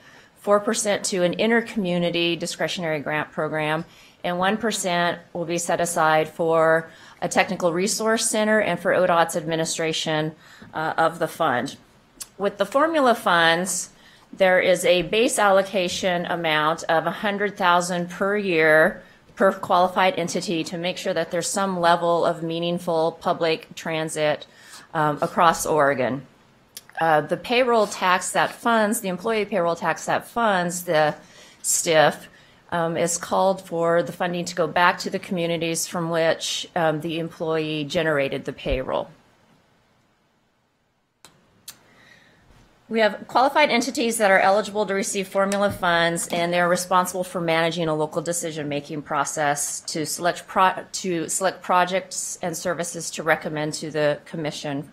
4% to an intercommunity discretionary grant program, and 1% will be set aside for a technical resource center and for Odot's administration of the fund. With the formula funds, there is a base allocation amount of $100,000 per year per qualified entity to make sure that there's some level of meaningful public transit across Oregon. The payroll tax that funds, the employee payroll tax that funds the STIF is called for the funding to go back to the communities from which the employee generated the payroll. We have qualified entities that are eligible to receive formula funds, and they're responsible for managing a local decision-making process to select projects and services to recommend to the Commission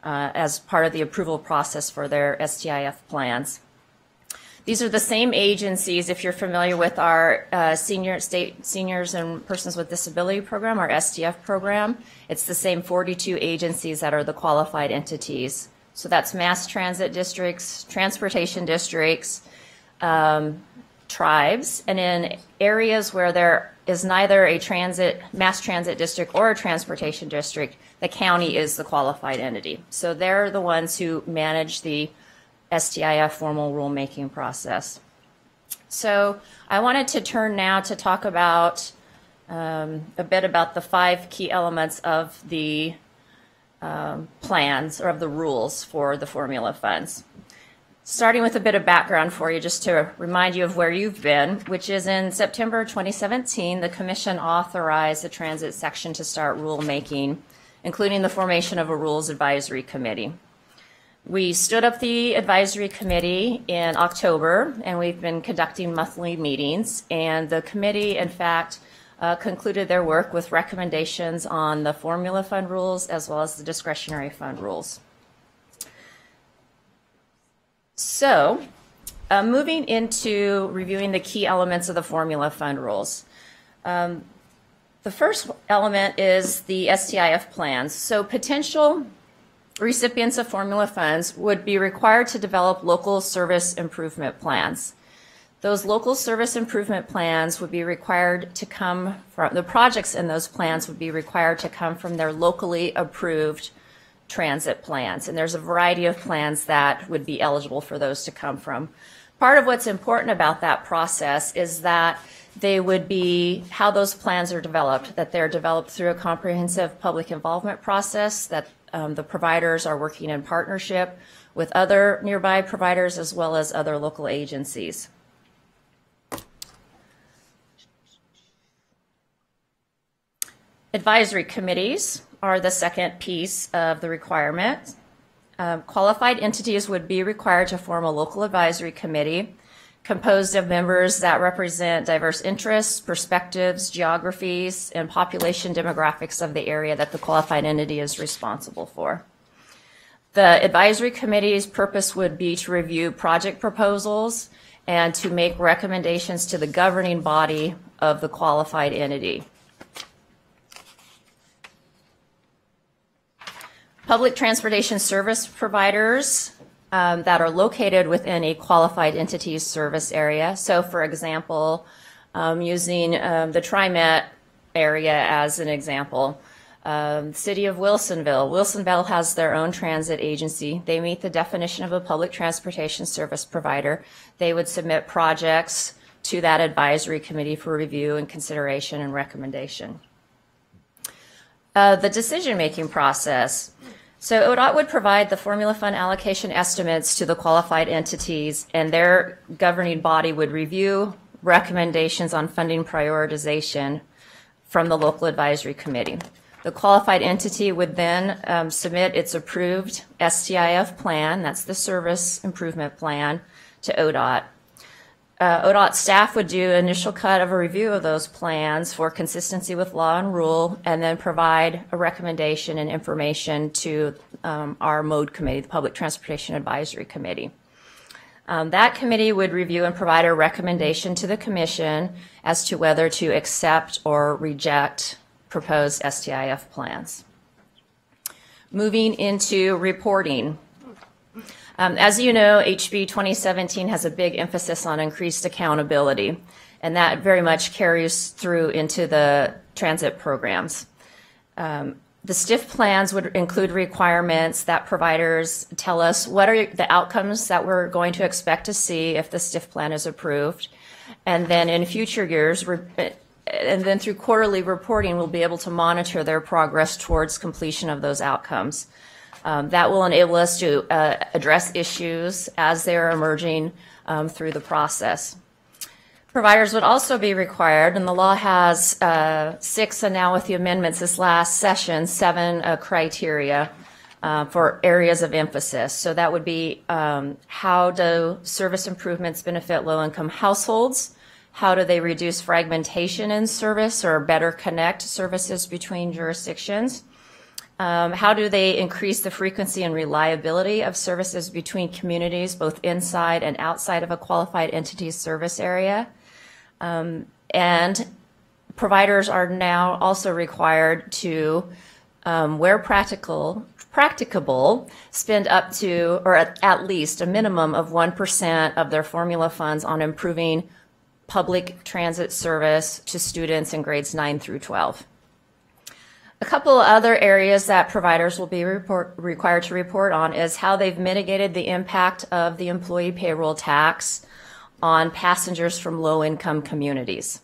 as part of the approval process for their STIF plans. These are the same agencies, if you're familiar with our Seniors and Persons with Disability program, our STF program. It's the same 42 agencies that are the qualified entities. So that's mass transit districts, transportation districts, tribes, and in areas where there is neither a mass transit district or a transportation district, the county is the qualified entity. So they're the ones who manage the STIF formal rulemaking process. So I wanted to turn now to talk about a bit about the 5 key elements of the plans or of the rules for the formula funds. Starting with a bit of background for you, just to remind you of where you've been, which is in September 2017, the Commission authorized the transit section to start rulemaking, including the formation of a rules advisory committee. We stood up the advisory committee in October, and we've been conducting monthly meetings, and the committee, in fact, concluded their work with recommendations on the formula fund rules as well as the discretionary fund rules. So, moving into reviewing the key elements of the formula fund rules. The first element is the STIF plans. So potential recipients of formula funds would be required to develop local service improvement plans. Those local service improvement plans would be required to come from, the projects in those plans would be required to come from their locally approved transit plans. And there's a variety of plans that would be eligible for those to come from. Part of what's important about that process is that they would be how those plans are developed, that they're developed through a comprehensive public involvement process, that the providers are working in partnership with other nearby providers as well as other local agencies. Advisory committees are the second piece of the requirement. Qualified entities would be required to form a local advisory committee composed of members that represent diverse interests, perspectives, geographies, and population demographics of the area that the qualified entity is responsible for. The advisory committee's purpose would be to review project proposals and to make recommendations to the governing body of the qualified entity. Public transportation service providers that are located within a qualified entity's service area. So, for example, using the TriMet area as an example, City of Wilsonville. Wilsonville has their own transit agency. They meet the definition of a public transportation service provider. They would submit projects to that advisory committee for review and consideration and recommendation. The decision-making process. So ODOT would provide the formula fund allocation estimates to the qualified entities, and their governing body would review recommendations on funding prioritization from the local advisory committee. The qualified entity would then submit its approved STIF plan, that's the service improvement plan, to ODOT. ODOT staff would do an initial cut of a review of those plans for consistency with law and rule, and then provide a recommendation and information to our MOAD committee, the Public Transportation Advisory Committee. That committee would review and provide a recommendation to the commission as to whether to accept or reject proposed STIF plans. Moving into reporting. As you know, HB 2017 has a big emphasis on increased accountability, and that very much carries through into the transit programs. The STIF plans would include requirements that providers tell us what are the outcomes that we're going to expect to see if the STIF plan is approved. And then in future years, and then through quarterly reporting, we'll be able to monitor their progress towards completion of those outcomes. That will enable us to address issues as they're emerging through the process. Providers would also be required, and the law has 6, and now with the amendments this last session, 7 criteria for areas of emphasis. So that would be how do service improvements benefit low-income households? How do they reduce fragmentation in service or better connect services between jurisdictions? How do they increase the frequency and reliability of services between communities, both inside and outside of a qualified entity's service area? And providers are now also required to, where practicable, spend up to, or at least a minimum of 1% of their formula funds on improving public transit service to students in grades 9 through 12. A couple other areas that providers will be required to report on is how they've mitigated the impact of the employee payroll tax on passengers from low-income communities.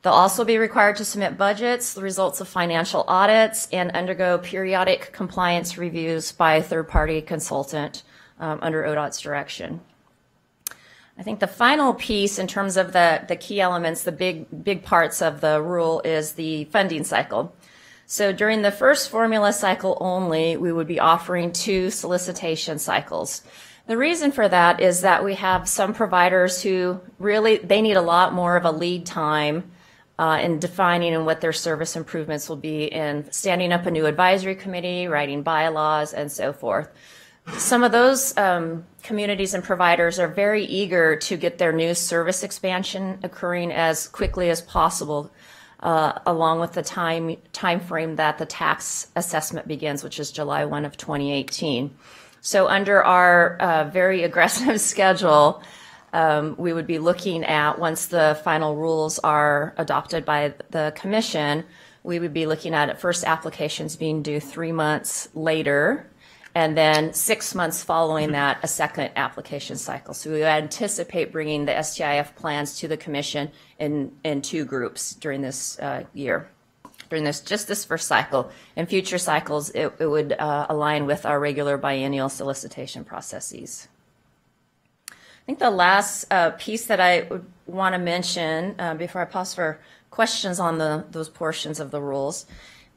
They'll also be required to submit budgets, the results of financial audits, and undergo periodic compliance reviews by a third-party consultant under ODOT's direction. I think the final piece in terms of the key elements, the big parts of the rule, is the funding cycle. So during the first formula cycle only, we would be offering 2 solicitation cycles. The reason for that is that we have some providers who really, they need a lot more of a lead time in defining and what their service improvements will be in standing up a new advisory committee, writing bylaws, and so forth. Some of those communities and providers are very eager to get their new service expansion occurring as quickly as possible, along with the time frame that the tax assessment begins, which is July 1 of 2018. So under our very aggressive schedule, we would be looking at, once the final rules are adopted by the commission, we would be looking at first applications being due 3 months later, and then 6 months following that, a second application cycle. So we anticipate bringing the STIF plans to the commission in 2 groups during this year. During just this first cycle. In future cycles, it would align with our regular biennial solicitation processes. I think the last piece that I would want to mention before I pause for questions on those portions of the rules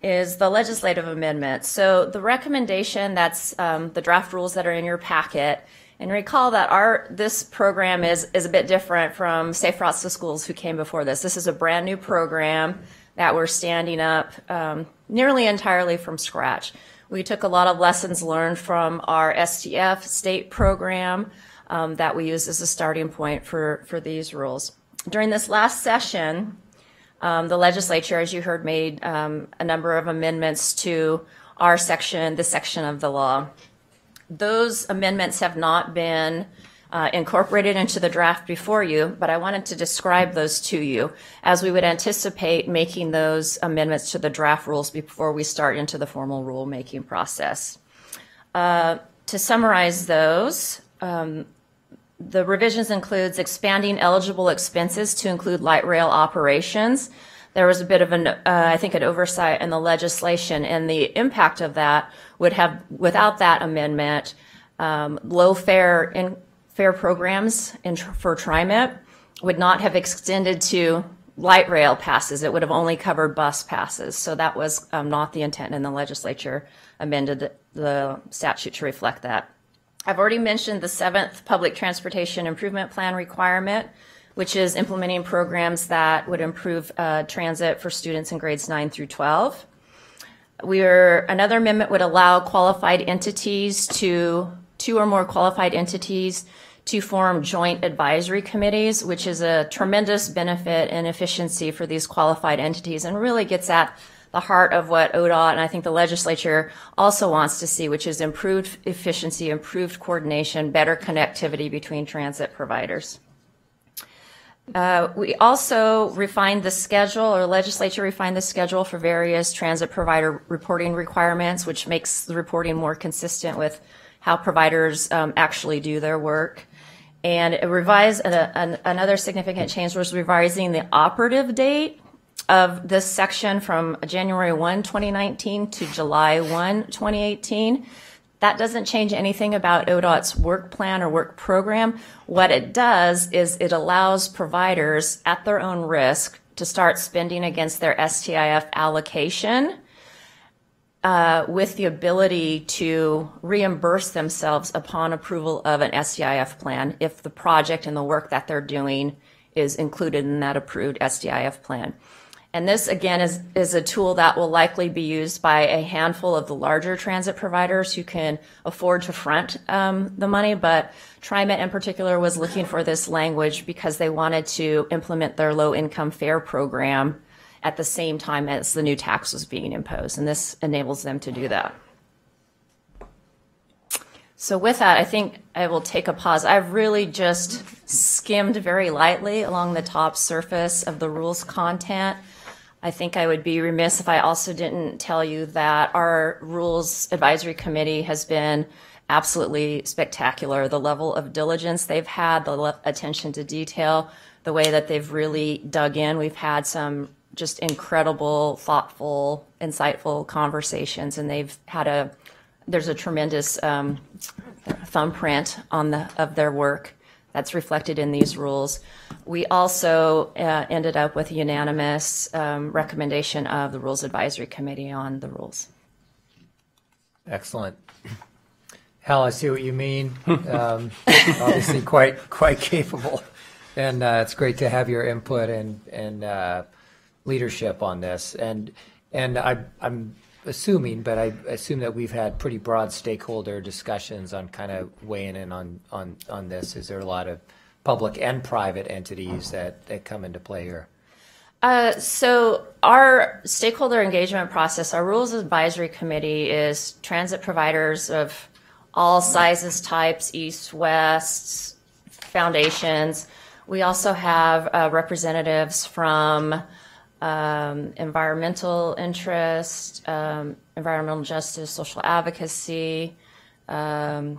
is the legislative amendment. So the recommendation, that's the draft rules that are in your packet. And recall that this program is a bit different from Safe Routes to Schools, who came before this. This is a brand new program that we're standing up nearly entirely from scratch. We took a lot of lessons learned from our STF state program that we used as a starting point for these rules. During this last session, the legislature, as you heard, made a number of amendments to our section, this section of the law. Those amendments have not been incorporated into the draft before you, but I wanted to describe those to you, as we would anticipate making those amendments to the draft rules before we start into the formal rulemaking process. To summarize those, the revisions includes expanding eligible expenses to include light rail operations. there was a bit of I think an oversight in the legislation, and the impact of that would have, without that amendment, low fare programs for TriMet would not have extended to light rail passes. It would have only covered bus passes. So that was not the intent, and the legislature amended the statute to reflect that. I've already mentioned the 7th Public Transportation Improvement Plan requirement, which is implementing programs that would improve transit for students in grades 9 through 12. Another amendment would allow qualified entities two or more qualified entities to form joint advisory committees, which is a tremendous benefit and efficiency for these qualified entities, and really gets at the heart of what ODOT and I think the legislature also wants to see, which is improved efficiency, improved coordination, better connectivity between transit providers. We also refined the schedule, or legislature refined the schedule for various transit provider reporting requirements, which makes the reporting more consistent with how providers actually do their work. And it revised, another significant change was revising the operative date of this section from January 1, 2019 to July 1, 2018. That doesn't change anything about ODOT's work plan or work program. What it does is it allows providers at their own risk to start spending against their STIF allocation with the ability to reimburse themselves upon approval of an STIF plan if the project and the work that they're doing is included in that approved STIF plan. And this, again, is a tool that will likely be used by a handful of the larger transit providers who can afford to front the money. But TriMet in particular was looking for this language because they wanted to implement their low-income fare program at the same time as the new tax was being imposed. And this enables them to do that. So with that, I think I will take a pause. I've really just skimmed very lightly along the top surface of the rules content. I think I would be remiss if I also didn't tell you that our Rules Advisory Committee has been absolutely spectacular. The level of diligence they've had, the attention to detail, the way that they've really dug in. We've had some just incredible, thoughtful, insightful conversations, and there's a tremendous thumbprint of their work that's reflected in these rules. We also ended up with a unanimous recommendation of the Rules Advisory Committee on the rules. Excellent. Hal, I see what you mean. Obviously quite capable. And it's great to have your input and leadership on this. And I'm assuming, but I assume that we've had pretty broad stakeholder discussions on kind of weighing in on this. Is there a lot of public and private entities that come into play here? So our stakeholder engagement process, our Rules Advisory Committee is transit providers of all sizes, types, east, west, foundations. We also have representatives from environmental interest, environmental justice, social advocacy. I'm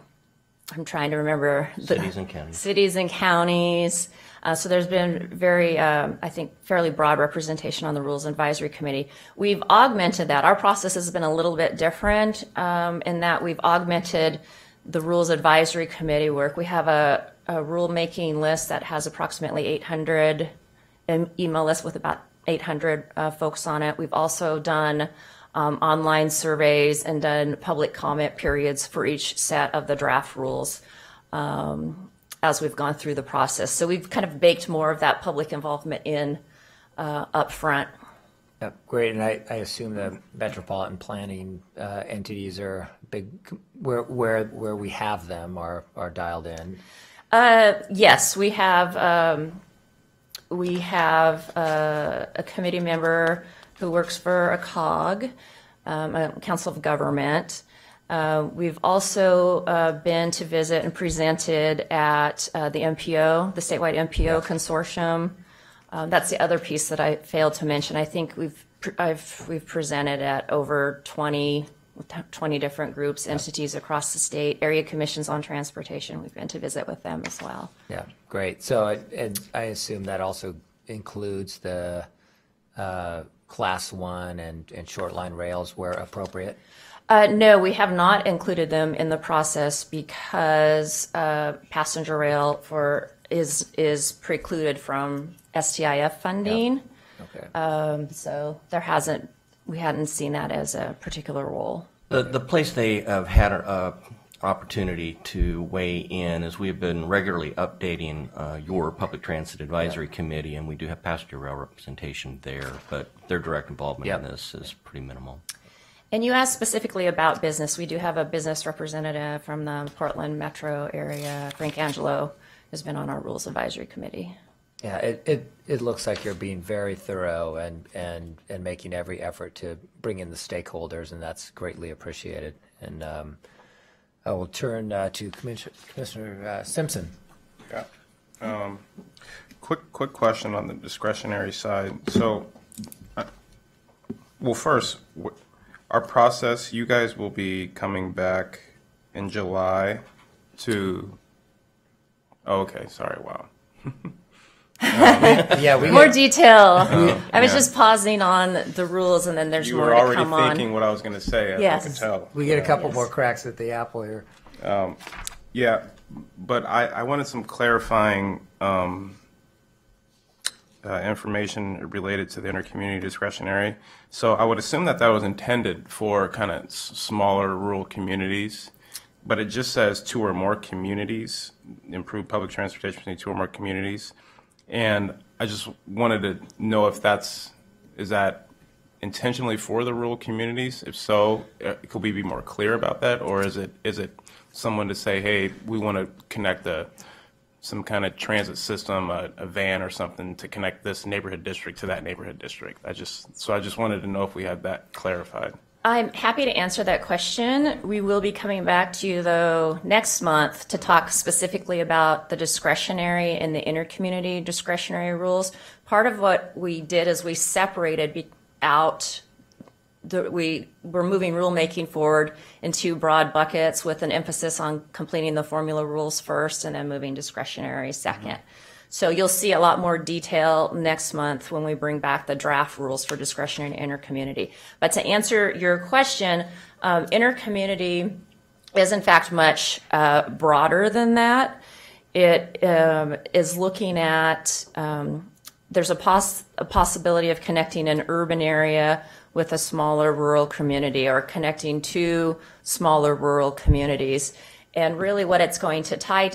trying to remember cities and counties. So there's been very, I think, fairly broad representation on the Rules Advisory Committee. We've augmented that. Our process has been a little bit different in that we've augmented the Rules Advisory Committee work. We have a rulemaking list that has approximately 800, an email list with about 800 folks on it. We've also done online surveys and done public comment periods for each set of the draft rules as we've gone through the process. So we've kind of baked more of that public involvement in up front. Yeah, great. And I assume the metropolitan planning entities are big, where we have them are dialed in. Yes, we have a committee member who works for a COG, a Council of Government. We've also been to visit and presented at the MPO, the statewide MPO consortium. That's the other piece that I failed to mention. I think we've presented at over 20 different groups, entities across the state, area commissions on transportation. We've been to visit with them as well. Yeah, great. So I assume that also includes the Class 1 and short line rails where appropriate? No, we have not included them in the process because passenger rail is precluded from STIF funding. Yep. Okay. So we hadn't seen that as a particular role. The place they have had an opportunity to weigh in is we have been regularly updating your Public Transit Advisory Committee, and we do have passenger rail representation there, but their direct involvement in this is pretty minimal. And you asked specifically about business. We do have a business representative from the Portland metro area. Frank Angelo has been on our Rules Advisory Committee. Yeah, it looks like you're being very thorough and making every effort to bring in the stakeholders, and that's greatly appreciated. And I will turn to Commissioner Simpson. Yeah. Quick question on the discretionary side. So, well, first, our process, you guys will be coming back in July to, oh, okay, sorry, wow. Yeah, more detail. I was just pausing on the rules, and then there's more to come on. You were already thinking what I was going to say, yes. I could tell. We get a couple more cracks at the apple here. Yeah, but I wanted some clarifying information related to the intercommunity discretionary. So I would assume that was intended for kind of smaller rural communities, but it just says 2 or more communities, improve public transportation between 2 or more communities. And I just wanted to know if is that intentionally for the rural communities? If so, could we be more clear about that? Or is it someone to say, hey, we want to connect some kind of transit system, a van or something to connect this neighborhood district to that neighborhood district? I just wanted to know if we had that clarified. I'm happy to answer that question. We will be coming back to you, though, next month to talk specifically about the discretionary and the intercommunity discretionary rules. Part of what we did is we separated out, we're moving rulemaking forward in 2 broad buckets with an emphasis on completing the formula rules first and then moving discretionary second. Mm-hmm. So you'll see a lot more detail next month when we bring back the draft rules for discretionary and intercommunity. But to answer your question, intercommunity is in fact much broader than that. It is looking at, there's a possibility of connecting an urban area with a smaller rural community or connecting 2 smaller rural communities. And really what it's going to tie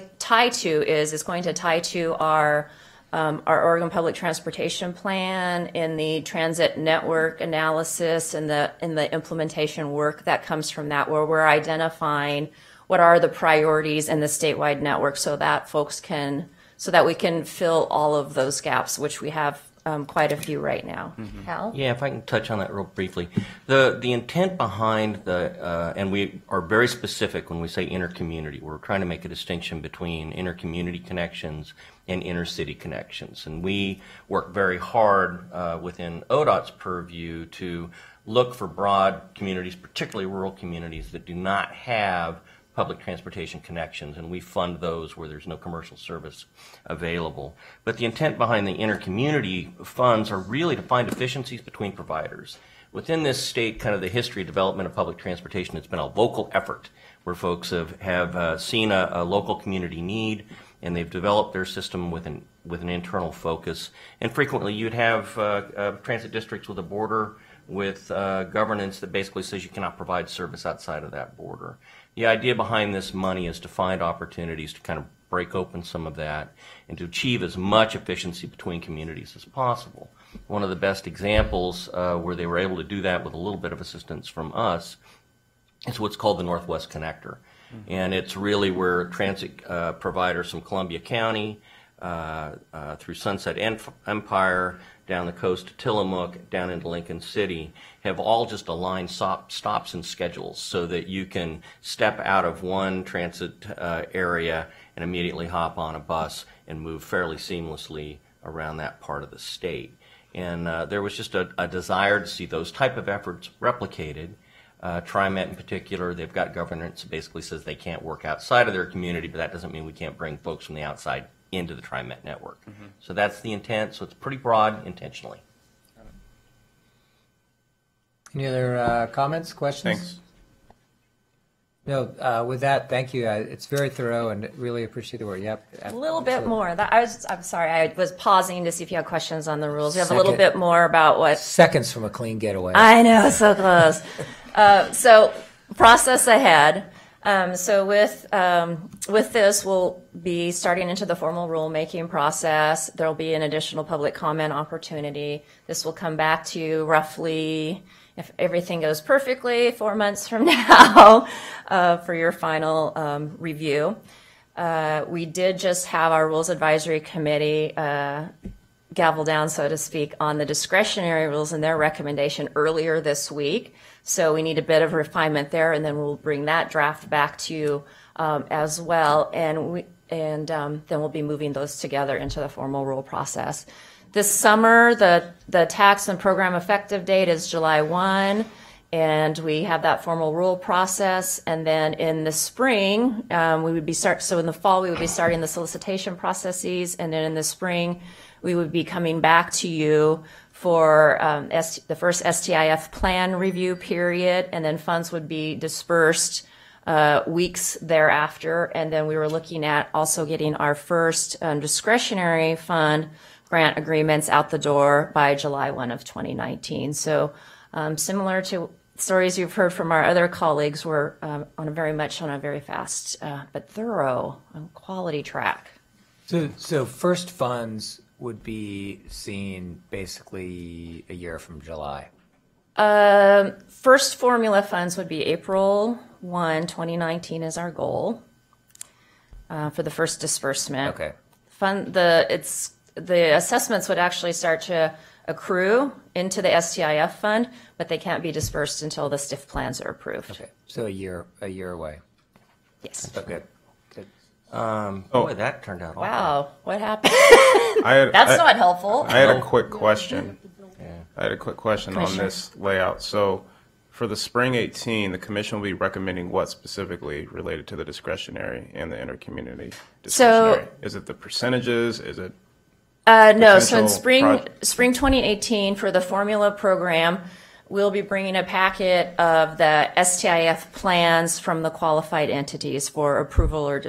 to is it's going to tie to our Oregon Public Transportation Plan in the transit network analysis and the implementation work that comes from that, where we're identifying what are the priorities in the statewide network so that we can fill all of those gaps, which we have quite a few right now. Mm-hmm. Hal? Yeah, if I can touch on that real briefly. The intent behind and we are very specific when we say intercommunity. We're trying to make a distinction between intercommunity connections and intercity connections. And we work very hard within ODOT's purview to look for broad communities, particularly rural communities that do not have public transportation connections, and we fund those where there's no commercial service available. But the intent behind the intercommunity funds are really to find efficiencies between providers. Within this state, kind of the history of development of public transportation, it's been a local effort where folks have seen a local community need, and they've developed their system with an internal focus. And frequently you'd have transit districts with a border with governance that basically says you cannot provide service outside of that border. The idea behind this money is to find opportunities to kind of break open some of that and to achieve as much efficiency between communities as possible. One of the best examples where they were able to do that with a little bit of assistance from us is what's called the Northwest Connector. Mm-hmm. And it's really where transit providers from Columbia County through Sunset Empire, down the coast to Tillamook, down into Lincoln City, have all just aligned stops and schedules so that you can step out of one transit area and immediately hop on a bus and move fairly seamlessly around that part of the state. And there was just a desire to see those type of efforts replicated. TriMet in particular, they've got governance that basically says they can't work outside of their community, but that doesn't mean we can't bring folks from the outside into the TriMet network. Mm-hmm. So that's the intent. So it's pretty broad intentionally. Any other comments, questions? Thanks. No, with that, thank you. It's very thorough and really appreciate the work. Yep. A little bit more. I'm sorry, I was pausing to see if you had questions on the rules. We have a little Second. bit more about what. Seconds from a clean getaway. I know, so close. So process ahead. So with this, we'll be starting into the formal rulemaking process. There'll be an additional public comment opportunity. This will come back to you roughly, if everything goes perfectly, 4 months from now for your final review. We did just have our Rules Advisory Committee gavel down, so to speak, on the discretionary rules and their recommendation earlier this week. So we need a bit of refinement there, and then we'll bring that draft back to you as well. And then we'll be moving those together into the formal rule process. This summer, the tax and program effective date is July 1, and we have that formal rule process. And then in the spring, we would be so in the fall, we would be starting the solicitation processes, and then in the spring, we would be coming back to you for the first STIF plan review period, and then funds would be dispersed weeks thereafter. And then we were looking at also getting our first discretionary fund grant agreements out the door by July 1 of 2019. So similar to stories you've heard from our other colleagues, we're very much on a very fast but thorough and quality track. So first funds would be seen basically a year from July. First formula funds would be April 1, 2019 is our goal for the first disbursement. Okay. The assessments would actually start to accrue into the STIF fund, but they can't be dispersed until the STIF plans are approved. Okay. So a year away. Yes. So good. Boy, that turned out awful. Wow, what happened? That's not helpful. I had a quick question. Yeah. I had a quick question on this layout. So for the spring 18, the commission will be recommending what specifically related to the discretionary and the intercommunity discretionary? Is it the percentages? Is it no, so in spring 2018 for the formula program, we'll be bringing a packet of the STIF plans from the qualified entities for approval or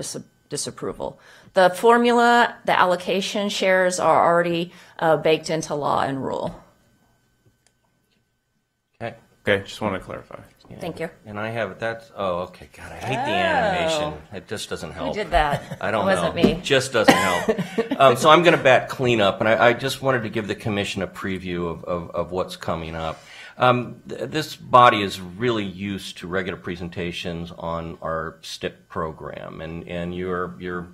disapproval. The formula, the allocation shares are already baked into law and rule. Okay, just want to clarify. Yeah. Thank you. And I have okay. God, I hate the animation. It just doesn't help. Who did that? I don't know. It wasn't me. It just doesn't help. So I'm going to bat cleanup, and I just wanted to give the commission a preview of what's coming up. This body is really used to regular presentations on our STIP program, and you're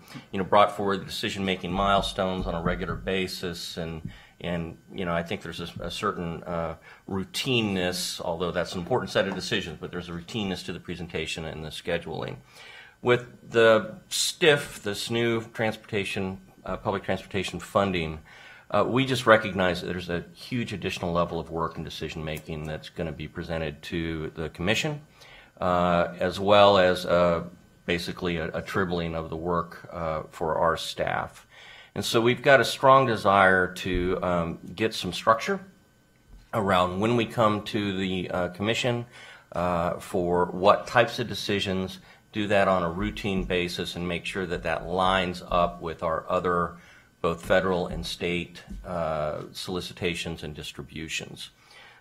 brought forward decision-making milestones on a regular basis, and I think there's a certain routineness, although that's an important set of decisions, but there's a routineness to the presentation and the scheduling. With the STIF, this new public transportation funding, we just recognize that there's a huge additional level of work and decision making that's going to be presented to the commission, as well as basically a tripling of the work for our staff. And so we've got a strong desire to get some structure around when we come to the commission for what types of decisions, do that on a routine basis and make sure that that lines up with our other both federal and state solicitations and distributions.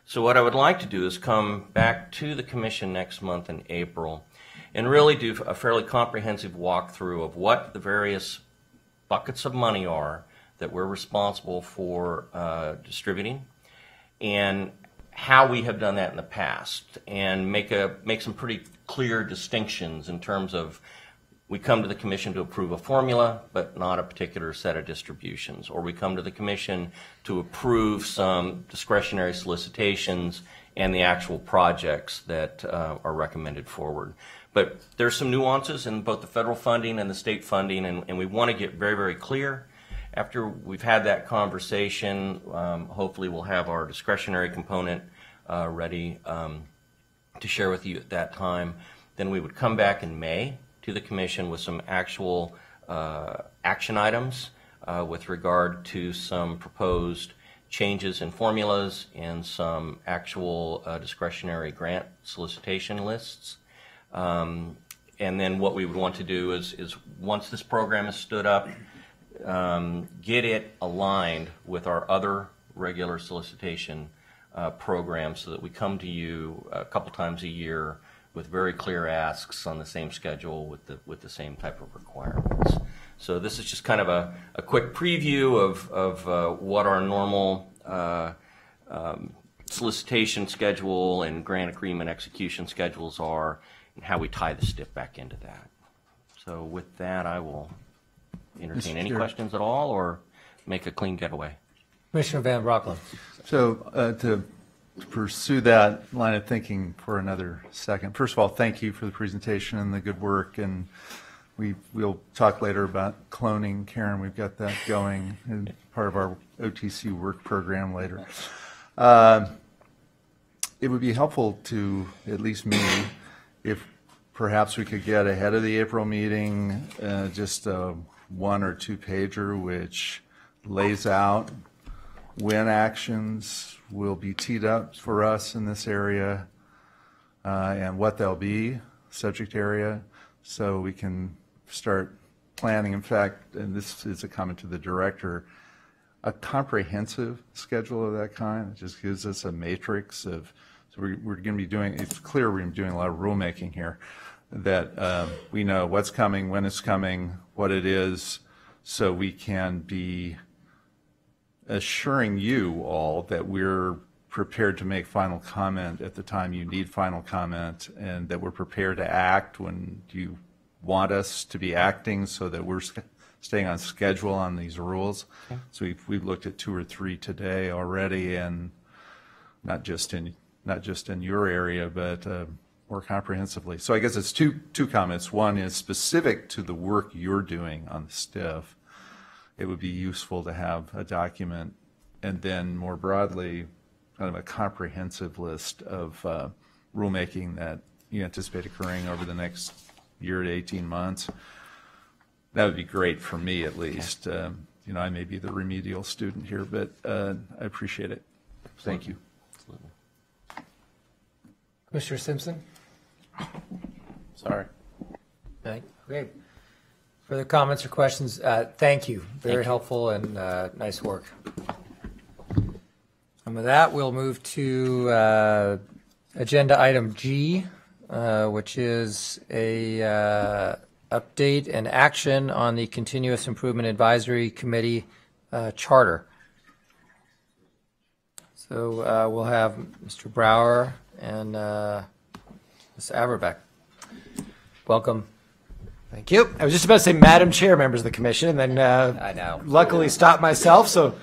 So what I would like to do is come back to the commission next month in April and really do a fairly comprehensive walkthrough of what the various buckets of money are that we're responsible for distributing and how we have done that in the past, and make some pretty clear distinctions in terms of we come to the commission to approve a formula but not a particular set of distributions, or we come to the commission to approve some discretionary solicitations and the actual projects that are recommended forward. But there's some nuances in both the federal funding and the state funding, and we want to get very, very clear. After we've had that conversation, hopefully we'll have our discretionary component ready to share with you at that time. Then we would come back in May to the commission with some actual action items with regard to some proposed changes in formulas and some actual discretionary grant solicitation lists. And then what we would want to do is once this program is stood up, get it aligned with our other regular solicitation programs so that we come to you a couple times a year with very clear asks on the same schedule with the same type of requirements. So this is just kind of a quick preview of what our normal solicitation schedule and grant agreement execution schedules are and how we tie the STIP back into that. So with that, I will entertain any questions at all or make a clean getaway. Commissioner Van Broekelen. So to pursue that line of thinking for another second, first of all, thank you for the presentation and the good work. And we'll talk later about cloning. Karen, we've got that going in part of our OTC work program later. It would be helpful to, at least me, if perhaps we could get ahead of the April meeting just a 1 or 2 pager which lays out when actions will be teed up for us in this area and what they'll be, subject area, so we can start planning. In fact, and this is a comment to the director, a comprehensive schedule of that kind. It just gives us a matrix of, so we're going to be doing, it's clear we're doing a lot of rulemaking here, that we know what's coming, when it's coming, what it is, so we can be assuring you all that we're prepared to make final comment at the time you need final comment, and that we're prepared to act when you want us to be acting, so that we're staying on schedule on these rules. Okay. So we've looked at 2 or 3 today already, and not just in your area, but more comprehensively. So I guess it's two comments. One is specific to the work you're doing on the STIF. It would be useful to have a document, and then more broadly, kind of a comprehensive list of rulemaking that you anticipate occurring over the next year to 18 months. That would be great for me, at least. You know, I may be the remedial student here, but I appreciate it. Thank you. Absolutely. Commissioner Simpson? Sorry. Okay. Further comments or questions? Thank you. Very helpful and nice work. And with that, we'll move to agenda item G, which is a update and action on the Continuous Improvement Advisory Committee charter. So we'll have Mr. Brower and Ms. Averbeck. Welcome. Thank you. I was just about to say Madam Chair, members of the Commission, and then I know. Luckily stopped myself. So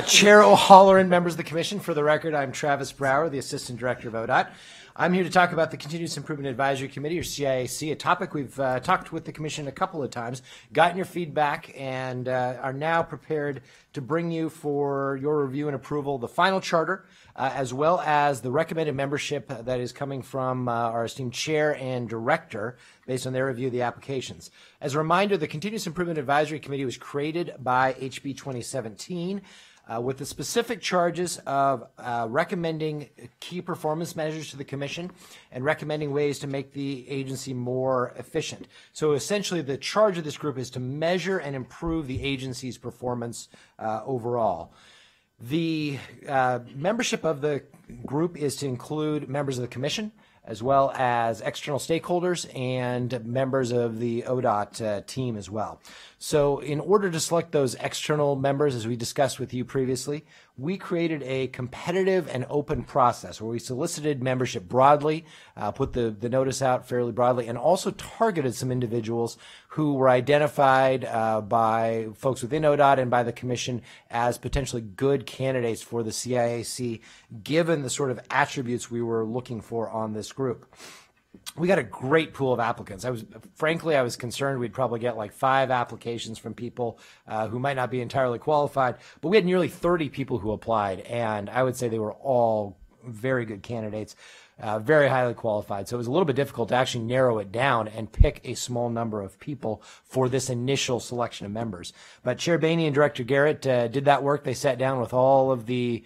Chair O'Halloran, members of the Commission, for the record, I'm Travis Brower, the Assistant Director of Odot. I'm here to talk about the Continuous Improvement Advisory Committee, or CIAC, a topic we've talked with the Commission a couple of times, gotten your feedback, and are now prepared to bring you for your review and approval the final charter, as well as the recommended membership that is coming from our esteemed Chair and Director based on their review of the applications. As a reminder, the Continuous Improvement Advisory Committee was created by HB 2017 with the specific charges of recommending key performance measures to the Commission and recommending ways to make the agency more efficient. So essentially the charge of this group is to measure and improve the agency's performance overall. The membership of the group is to include members of the Commission, as well as external stakeholders and members of the ODOT team as well. So in order to select those external members, as we discussed with you previously, we created a competitive and open process where we solicited membership broadly, put the notice out fairly broadly, and also targeted some individuals who were identified by folks within ODOT and by the Commission as potentially good candidates for the CIAC, given the sort of attributes we were looking for on this group. We got a great pool of applicants. I was concerned we'd probably get like 5 applications from people who might not be entirely qualified, but we had nearly 30 people who applied, and I would say they were all very good candidates, very highly qualified. So it was a little bit difficult to actually narrow it down and pick a small number of people for this initial selection of members. But Chair Boehne and Director Garrett did that work. They sat down with all of the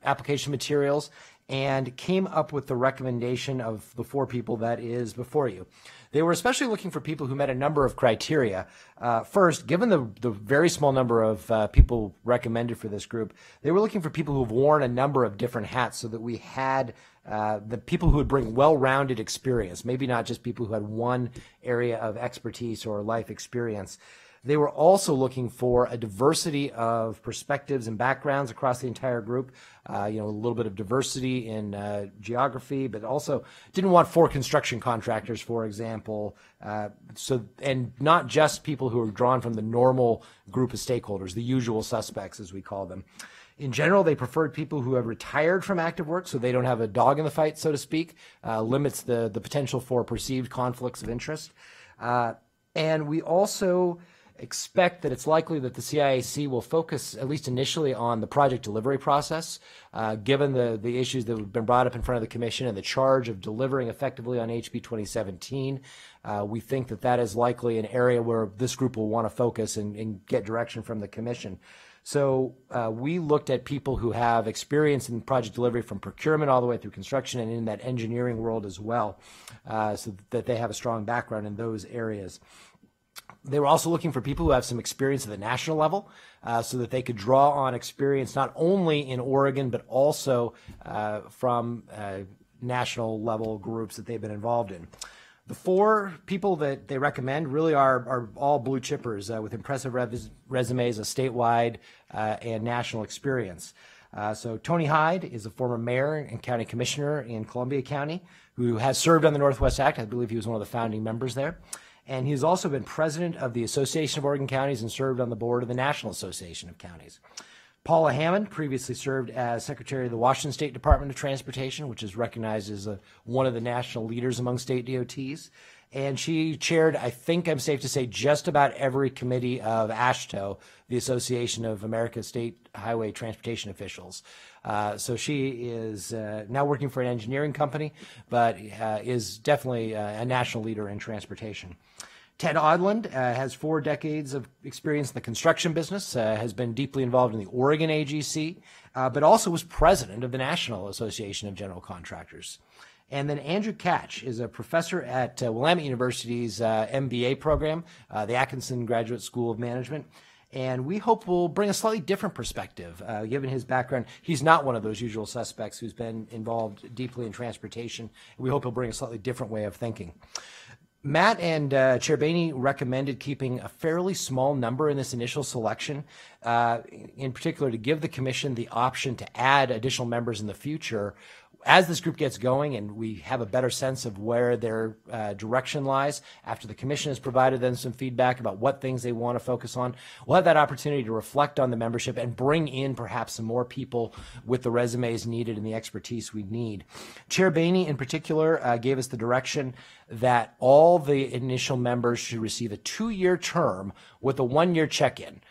application materials and came up with the recommendation of the 4 people that is before you. They were especially looking for people who met a number of criteria. First, given the very small number of people recommended for this group, they were looking for people who have worn a number of different hats so that we had the people who would bring well-rounded experience, maybe not just people who had one area of expertise or life experience. They were also looking for a diversity of perspectives and backgrounds across the entire group, a little bit of diversity in geography, but also didn't want 4 construction contractors, for example, and not just people who are drawn from the normal group of stakeholders, the usual suspects, as we call them. In general, they preferred people who have retired from active work, so they don't have a dog in the fight, so to speak, limits the potential for perceived conflicts of interest. And we also expect that it's likely that the CIAC will focus, at least initially, on the project delivery process, given the issues that have been brought up in front of the Commission and the charge of delivering effectively on HB 2017. We think that is likely an area where this group will want to focus and get direction from the Commission. So we looked at people who have experience in project delivery from procurement all the way through construction and in that engineering world as well, so that they have a strong background in those areas. They were also looking for people who have some experience at the national level, so that they could draw on experience not only in Oregon, but also from national level groups that they've been involved in. The 4 people that they recommend really are all blue chippers with impressive resumes of statewide and national experience. So Tony Hyde is a former mayor and county commissioner in Columbia County who has served on the Northwest Act. I believe he was one of the founding members there. And he's also been president of the Association of Oregon Counties and served on the board of the National Association of Counties. Paula Hammond previously served as secretary of the Washington State Department of Transportation, which is recognized as one of the national leaders among state DOTs. And she chaired, I think I'm safe to say, just about every committee of AASHTO, the Association of America's State Highway Transportation Officials. So she is now working for an engineering company, but is definitely a national leader in transportation. Ted Odland has 4 decades of experience in the construction business, has been deeply involved in the Oregon AGC, but also was president of the National Association of General Contractors. And then Andrew Catch is a professor at Willamette University's MBA program, the Atkinson Graduate School of Management. And we hope will bring a slightly different perspective, given his background. He's not one of those usual suspects who's been involved deeply in transportation. We hope he'll bring a slightly different way of thinking. Matt and Chair Boehne recommended keeping a fairly small number in this initial selection, in particular to give the Commission the option to add additional members in the future as this group gets going and we have a better sense of where their direction lies, after the Commission has provided them some feedback about what things they want to focus on, we'll have that opportunity to reflect on the membership and bring in perhaps some more people with the resumes needed and the expertise we need. Chair Boehne in particular gave us the direction that all the initial members should receive a 2-year term with a 1-year check-in.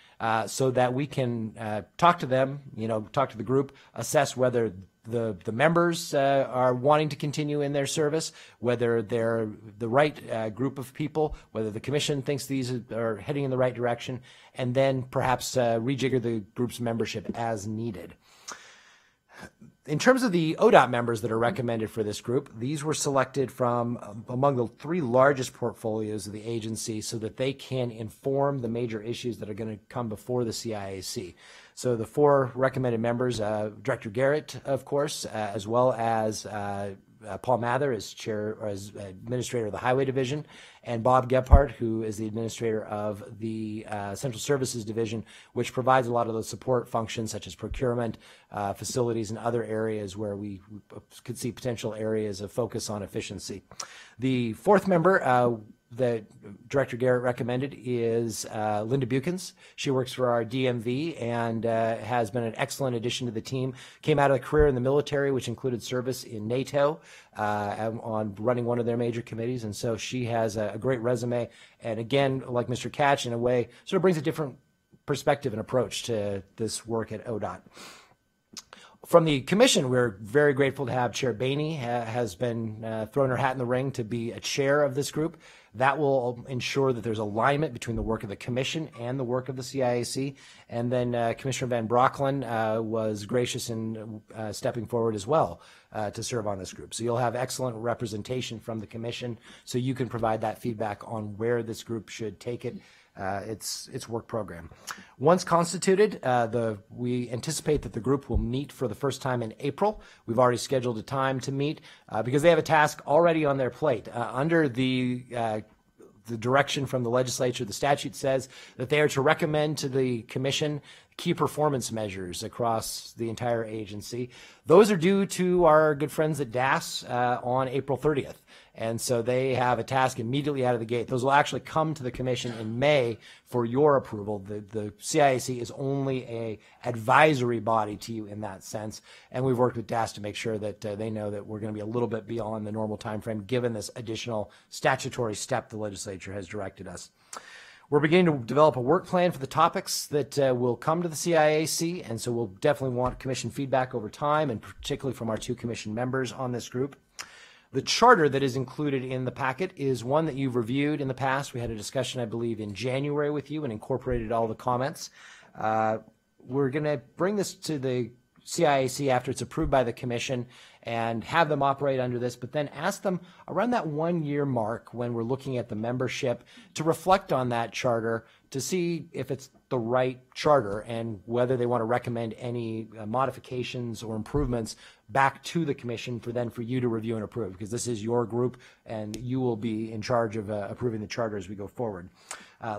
So that we can talk to them, talk to the group, assess whether the members are wanting to continue in their service, whether they're the right group of people, whether the Commission thinks these are heading in the right direction, and then perhaps rejigger the group's membership as needed. In terms of the Odot members that are recommended for this group, these were selected from among the 3 largest portfolios of the agency so that they can inform the major issues that are going to come before the CIAC. So the 4 recommended members, Director Garrett, of course, as well as Paul Mather as chair or as administrator of the Highway Division, and Bob Gephardt, who is the administrator of the Central Services Division, which provides a lot of those support functions such as procurement, facilities, and other areas where we could see potential areas of focus on efficiency. The 4th member that Director Garrett recommended is Linda Bukins. She works for our DMV and has been an excellent addition to the team. Came out of a career in the military, which included service in NATO on running one of their major committees. And so she has a great resume. And again, like Mr. Catch, in a way, sort of brings a different perspective and approach to this work at Odot. From the commission, we're very grateful to have Chair Boehne has been throwing her hat in the ring to be a chair of this group. That will ensure that there's alignment between the work of the commission and the work of the CIAC. And then Commissioner Van Brocklin was gracious in stepping forward as well to serve on this group. So you'll have excellent representation from the commission, so you can provide that feedback on where this group should take it. Its work program. Once constituted, we anticipate that the group will meet for the first time in April. We've already scheduled a time to meet because they have a task already on their plate. Under the direction from the legislature, the statute says that they are to recommend to the commission key performance measures across the entire agency. Those are due to our good friends at DAS on April 30th. And so they have a task immediately out of the gate. Those will actually come to the commission in May for your approval. The CIAC is only a advisory body to you in that sense. And we've worked with DAS to make sure that they know that we're going to be a little bit beyond the normal time frame given this additional statutory step the legislature has directed us. We're beginning to develop a work plan for the topics that will come to the CIAC, and so we'll definitely want commission feedback over time, and particularly from our two commission members on this group. The charter that is included in the packet is one that you've reviewed in the past. We had a discussion, I believe, in January with you and incorporated all the comments. We're going to bring this to the CIAC after it's approved by the commission and have them operate under this, but then ask them around that 1 year mark when we're looking at the membership to reflect on that charter to see if it's the right charter and whether they want to recommend any modifications or improvements back to the commission for you to review and approve, because this is your group and you will be in charge of approving the charter as we go forward.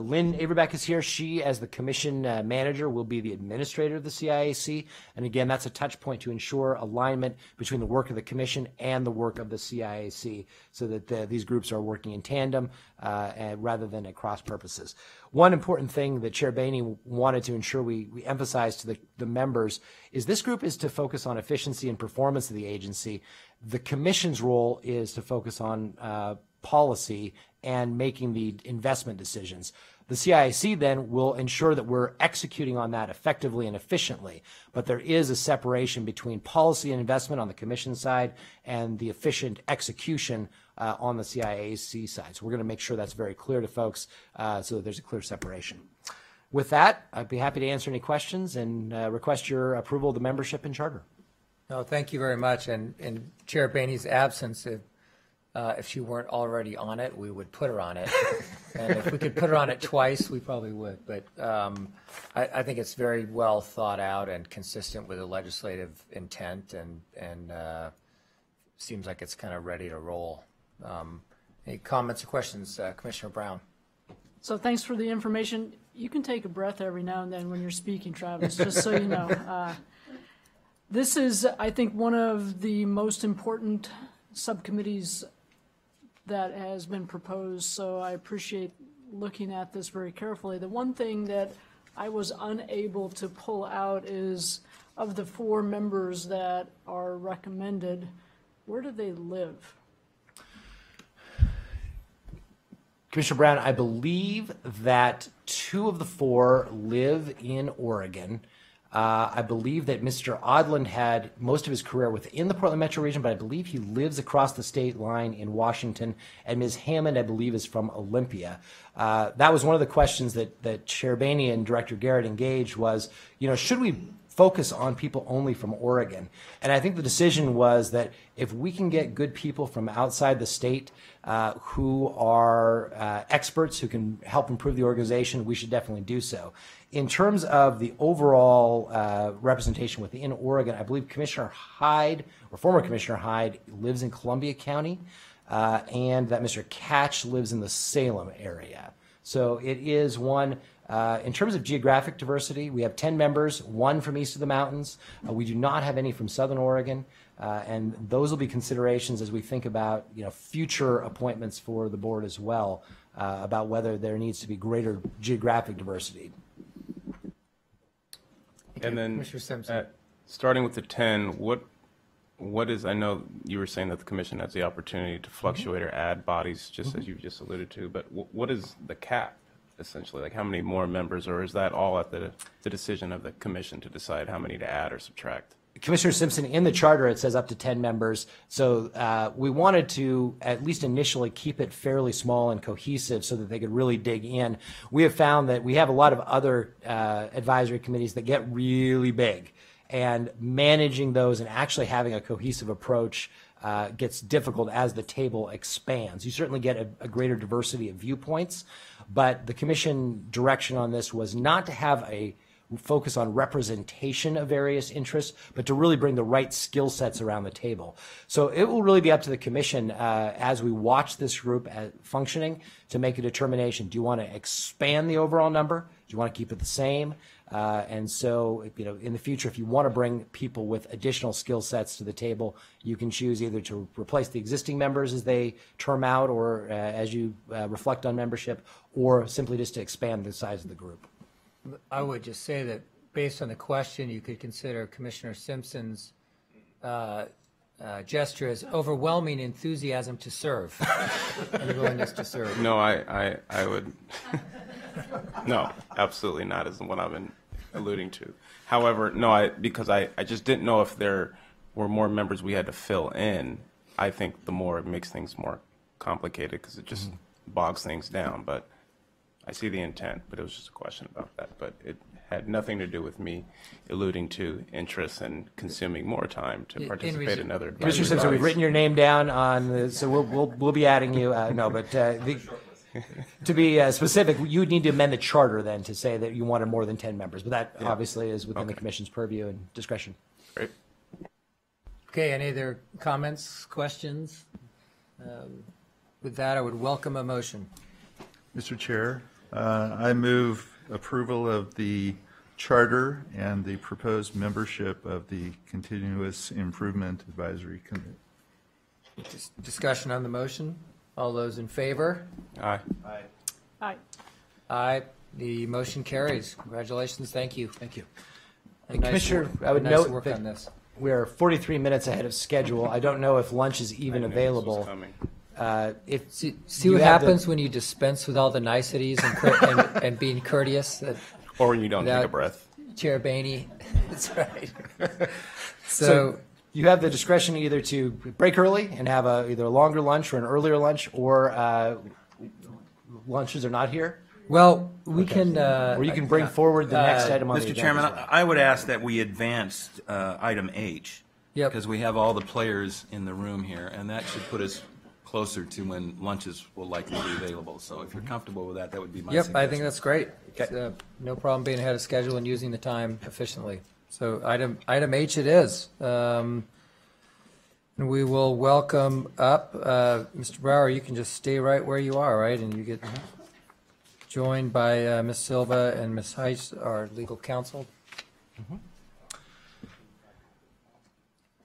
Lynn Averbeck is here. She, as the commission manager, will be the administrator of the CIAC. And again, that's a touch point to ensure alignment between the work of the commission and the work of the CIAC so that these groups are working in tandem rather than at cross purposes. One important thing that Chair Boehne wanted to ensure we emphasize to the members is this group is to focus on efficiency and performance of the agency. The commission's role is to focus on policy and making the investment decisions. The CIAC then will ensure that we're executing on that effectively and efficiently, but there is a separation between policy and investment on the commission side and the efficient execution on the CIAC side. So we're going to make sure that's very clear to folks so that there's a clear separation. With that, I'd be happy to answer any questions and request your approval of the membership and charter. No, thank you very much. And in Chair Boehne's absence, if she weren't already on it, we would put her on it. And if we could put her on it twice, we probably would. But I think it's very well thought out and consistent with the legislative intent, and seems like it's kind of ready to roll. Any comments or questions, Commissioner Brown? So thanks for the information. You can take a breath every now and then when you're speaking, Travis, just so you know. This is, I think, one of the most important subcommittees that has been proposed, so I appreciate looking at this very carefully. The one thing that I was unable to pull out is, of the 4 members that are recommended, where do they live? Commissioner Brown, I believe that 2 of the 4 live in Oregon. I believe that Mr. Odland had most of his career within the Portland metro region, but I believe he lives across the state line in Washington. And Ms. Hammond, I believe, is from Olympia. That was one of the questions that Chair Boehne and Director Garrett engaged was, should we focus on people only from Oregon? And I think the decision was that if we can get good people from outside the state who are experts who can help improve the organization, we should definitely do so. In terms of the overall representation within Oregon, I believe Commissioner Hyde, or former Commissioner Hyde, lives in Columbia County, and that Mr. Catch lives in the Salem area. So it is one, in terms of geographic diversity, we have 10 members, 1 from east of the mountains. We do not have any from southern Oregon, and those will be considerations as we think about future appointments for the board as well, about whether there needs to be greater geographic diversity. And then, starting with the 10, what is, I know you were saying that the commission has the opportunity to fluctuate or add bodies, just as you just alluded to, but what is the cap, essentially? Like, how many more members, or is that all at the decision of the commission to decide how many to add or subtract? Commissioner Simpson, in the charter, it says up to 10 members. So we wanted to, at least initially, keep it fairly small and cohesive so that they could really dig in. We have found that we have a lot of other advisory committees that get really big, and managing those and actually having a cohesive approach gets difficult as the table expands. You certainly get a greater diversity of viewpoints, but the commission direction on this was not to have a focus on representation of various interests, but to really bring the right skill sets around the table. So it will really be up to the commission as we watch this group functioning to make a determination. Do you want to expand the overall number? Do you want to keep it the same? And so, in the future, if you want to bring people with additional skill sets to the table, you can choose either to replace the existing members as they term out or as you reflect on membership, or simply just to expand the size of the group. I would just say that based on the question, you could consider Commissioner Simpson's gesture as overwhelming enthusiasm to serve and willingness to serve. No, I would. No, absolutely not, is what I've been alluding to. However, no, because I just didn't know if there were more members we had to fill in. I think the more it makes things more complicated because it just bogs things down. But I see the intent, but it was just a question about that. But it had nothing to do with me alluding to interest and consuming more time to participate in other advisory Mr. Simpson, we've written your name down on the, so we'll be adding you. To be specific, you would need to amend the charter then to say that you wanted more than 10 members, but that obviously is within the commission's purview and discretion. Great. Okay, any other comments, questions? With that, I would welcome a motion. Mr. Chair, I move approval of the charter and the proposed membership of the Continuous Improvement Advisory Committee. Discussion on the motion. All those in favor? Aye. Aye. Aye. Aye. The motion carries. Congratulations. Thank you. Thank you. Nice Commissioner, work. I would Nice note work that on this. we're 43 minutes ahead of schedule. I don't know if lunch is even available. See what happens when you dispense with all the niceties and being courteous. Or when you don't take a breath. Chair Boehne. That's right. So you have the discretion either to break early and have either a longer lunch or an earlier lunch, or lunches are not here. Well, we can. Or you can bring forward the next item on the Mr. agenda. Chairman, as well. I would ask that we advance item H. Yep. Because we have all the players in the room here, and that should put us closer to when lunches will likely be available. So if you're comfortable with that, that would be my suggestion. I think that's great. Okay. No problem being ahead of schedule and using the time efficiently. So item H it is. And we will welcome up Mr. Brower. You can just stay right where you are, right? And you get joined by Ms. Silva and Ms. Hyde, our legal counsel.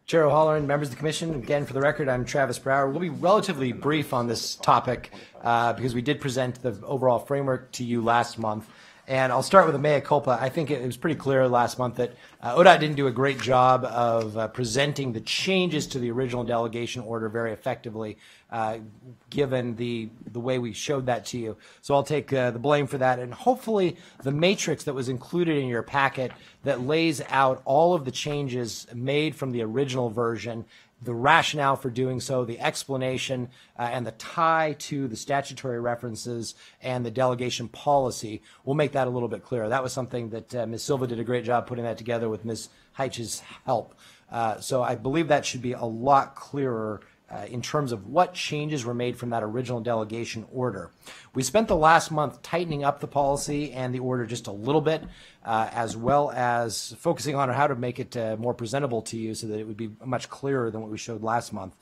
Chair O'Halloran, members of the commission, again, for the record, I'm Travis Brower. We'll be relatively brief on this topic because we did present the overall framework to you last month. And I'll start with a mea culpa. I think it was pretty clear last month that Odot didn't do a great job of presenting the changes to the original delegation order very effectively, given the way we showed that to you. So I'll take the blame for that. And hopefully the matrix that was included in your packet that lays out all of the changes made from the original version, the rationale for doing so, the explanation, and the tie to the statutory references and the delegation policy will make that a little bit clearer. That was something that Ms. Silva did a great job putting that together with Ms. Hyde's help. So I believe that should be a lot clearer in terms of what changes were made from that original delegation order. We spent the last month tightening up the policy and the order just a little bit, as well as focusing on how to make it more presentable to you so that it would be much clearer than what we showed last month.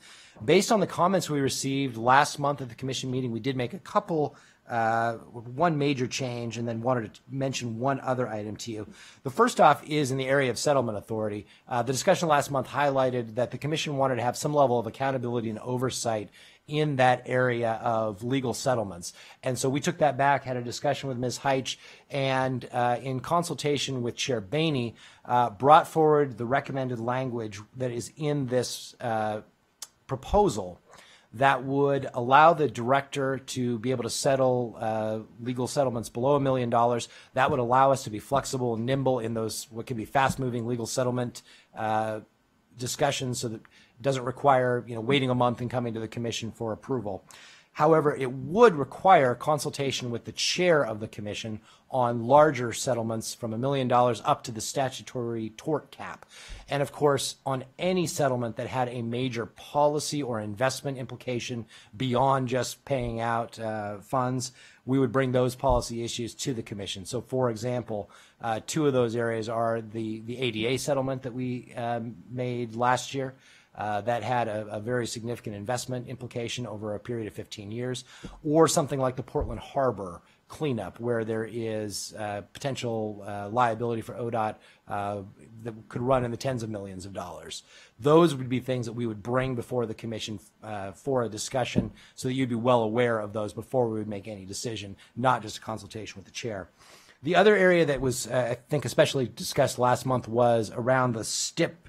Based on the comments we received last month at the commission meeting, we did make a couple one major change and then wanted to mention one other item to you. The first off is in the area of settlement authority. The discussion last month highlighted that the commission wanted to have some level of accountability and oversight in that area of legal settlements. And so we took that back, had a discussion with Ms. Hyde, and in consultation with Chair Boehne, brought forward the recommended language that is in this proposal that would allow the director to be able to settle legal settlements below $1 million. That would allow us to be flexible and nimble in those what can be fast-moving legal settlement discussions, so that it doesn't require waiting a month and coming to the commission for approval. However, it would require consultation with the chair of the commission on larger settlements from $1 million up to the statutory tort cap. And of course, on any settlement that had a major policy or investment implication beyond just paying out funds, we would bring those policy issues to the commission. So for example, two of those areas are the ADA settlement that we made last year. That had a very significant investment implication over a period of 15 years, or something like the Portland Harbor cleanup, where there is potential liability for Odot that could run in the tens of millions of dollars. Those would be things that we would bring before the commission for a discussion, so that you'd be well aware of those before we would make any decision, not just a consultation with the chair. The other area that was, I think, especially discussed last month was around the STIP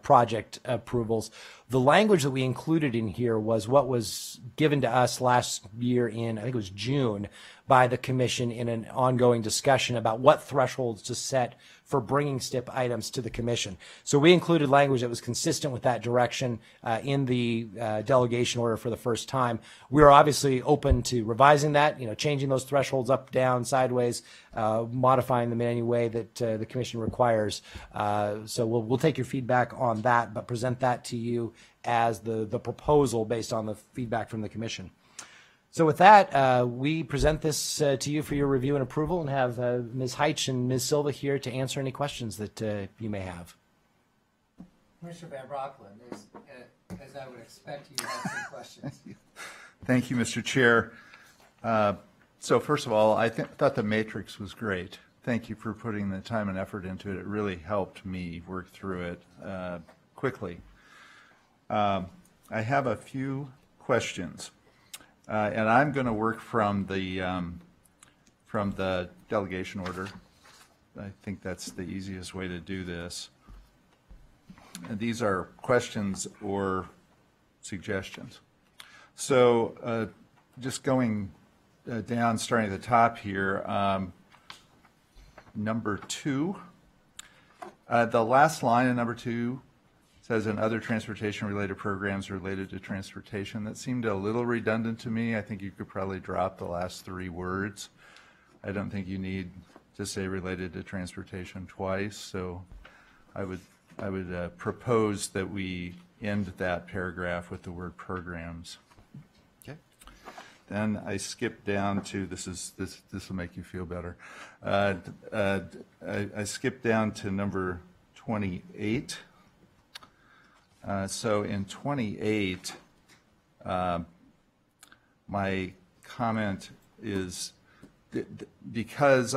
project approvals. The language that we included in here was what was given to us last year in, I think it was June, by the commission in an ongoing discussion about what thresholds to set for bringing STIP items to the commission. So we included language that was consistent with that direction in the delegation order for the first time. We are obviously open to revising that, changing those thresholds up, down, sideways, modifying them in any way that the commission requires. So we'll take your feedback on that, but present that to you as the proposal based on the feedback from the commission. So with that, we present this to you for your review and approval, and have Ms. Hyde and Ms. Silva here to answer any questions that you may have. Commissioner Van Brockland, as I would expect, you have some questions. Thank you, Mr. Chair. So first of all, I thought the matrix was great. Thank you for putting the time and effort into it. It really helped me work through it quickly. I have a few questions. And I'm going to work from the delegation order. I think that's the easiest way to do this. And these are questions or suggestions. So just going down, starting at the top here, number 2. The last line in number 2 says, and other transportation-related programs related to transportation. That seemed a little redundant to me. I think you could probably drop the last 3 words. I don't think you need to say related to transportation twice. So I would propose that we end that paragraph with the word programs. Okay. Then I skip down to this will make you feel better. I skip down to number 28. So in 28, my comment is because,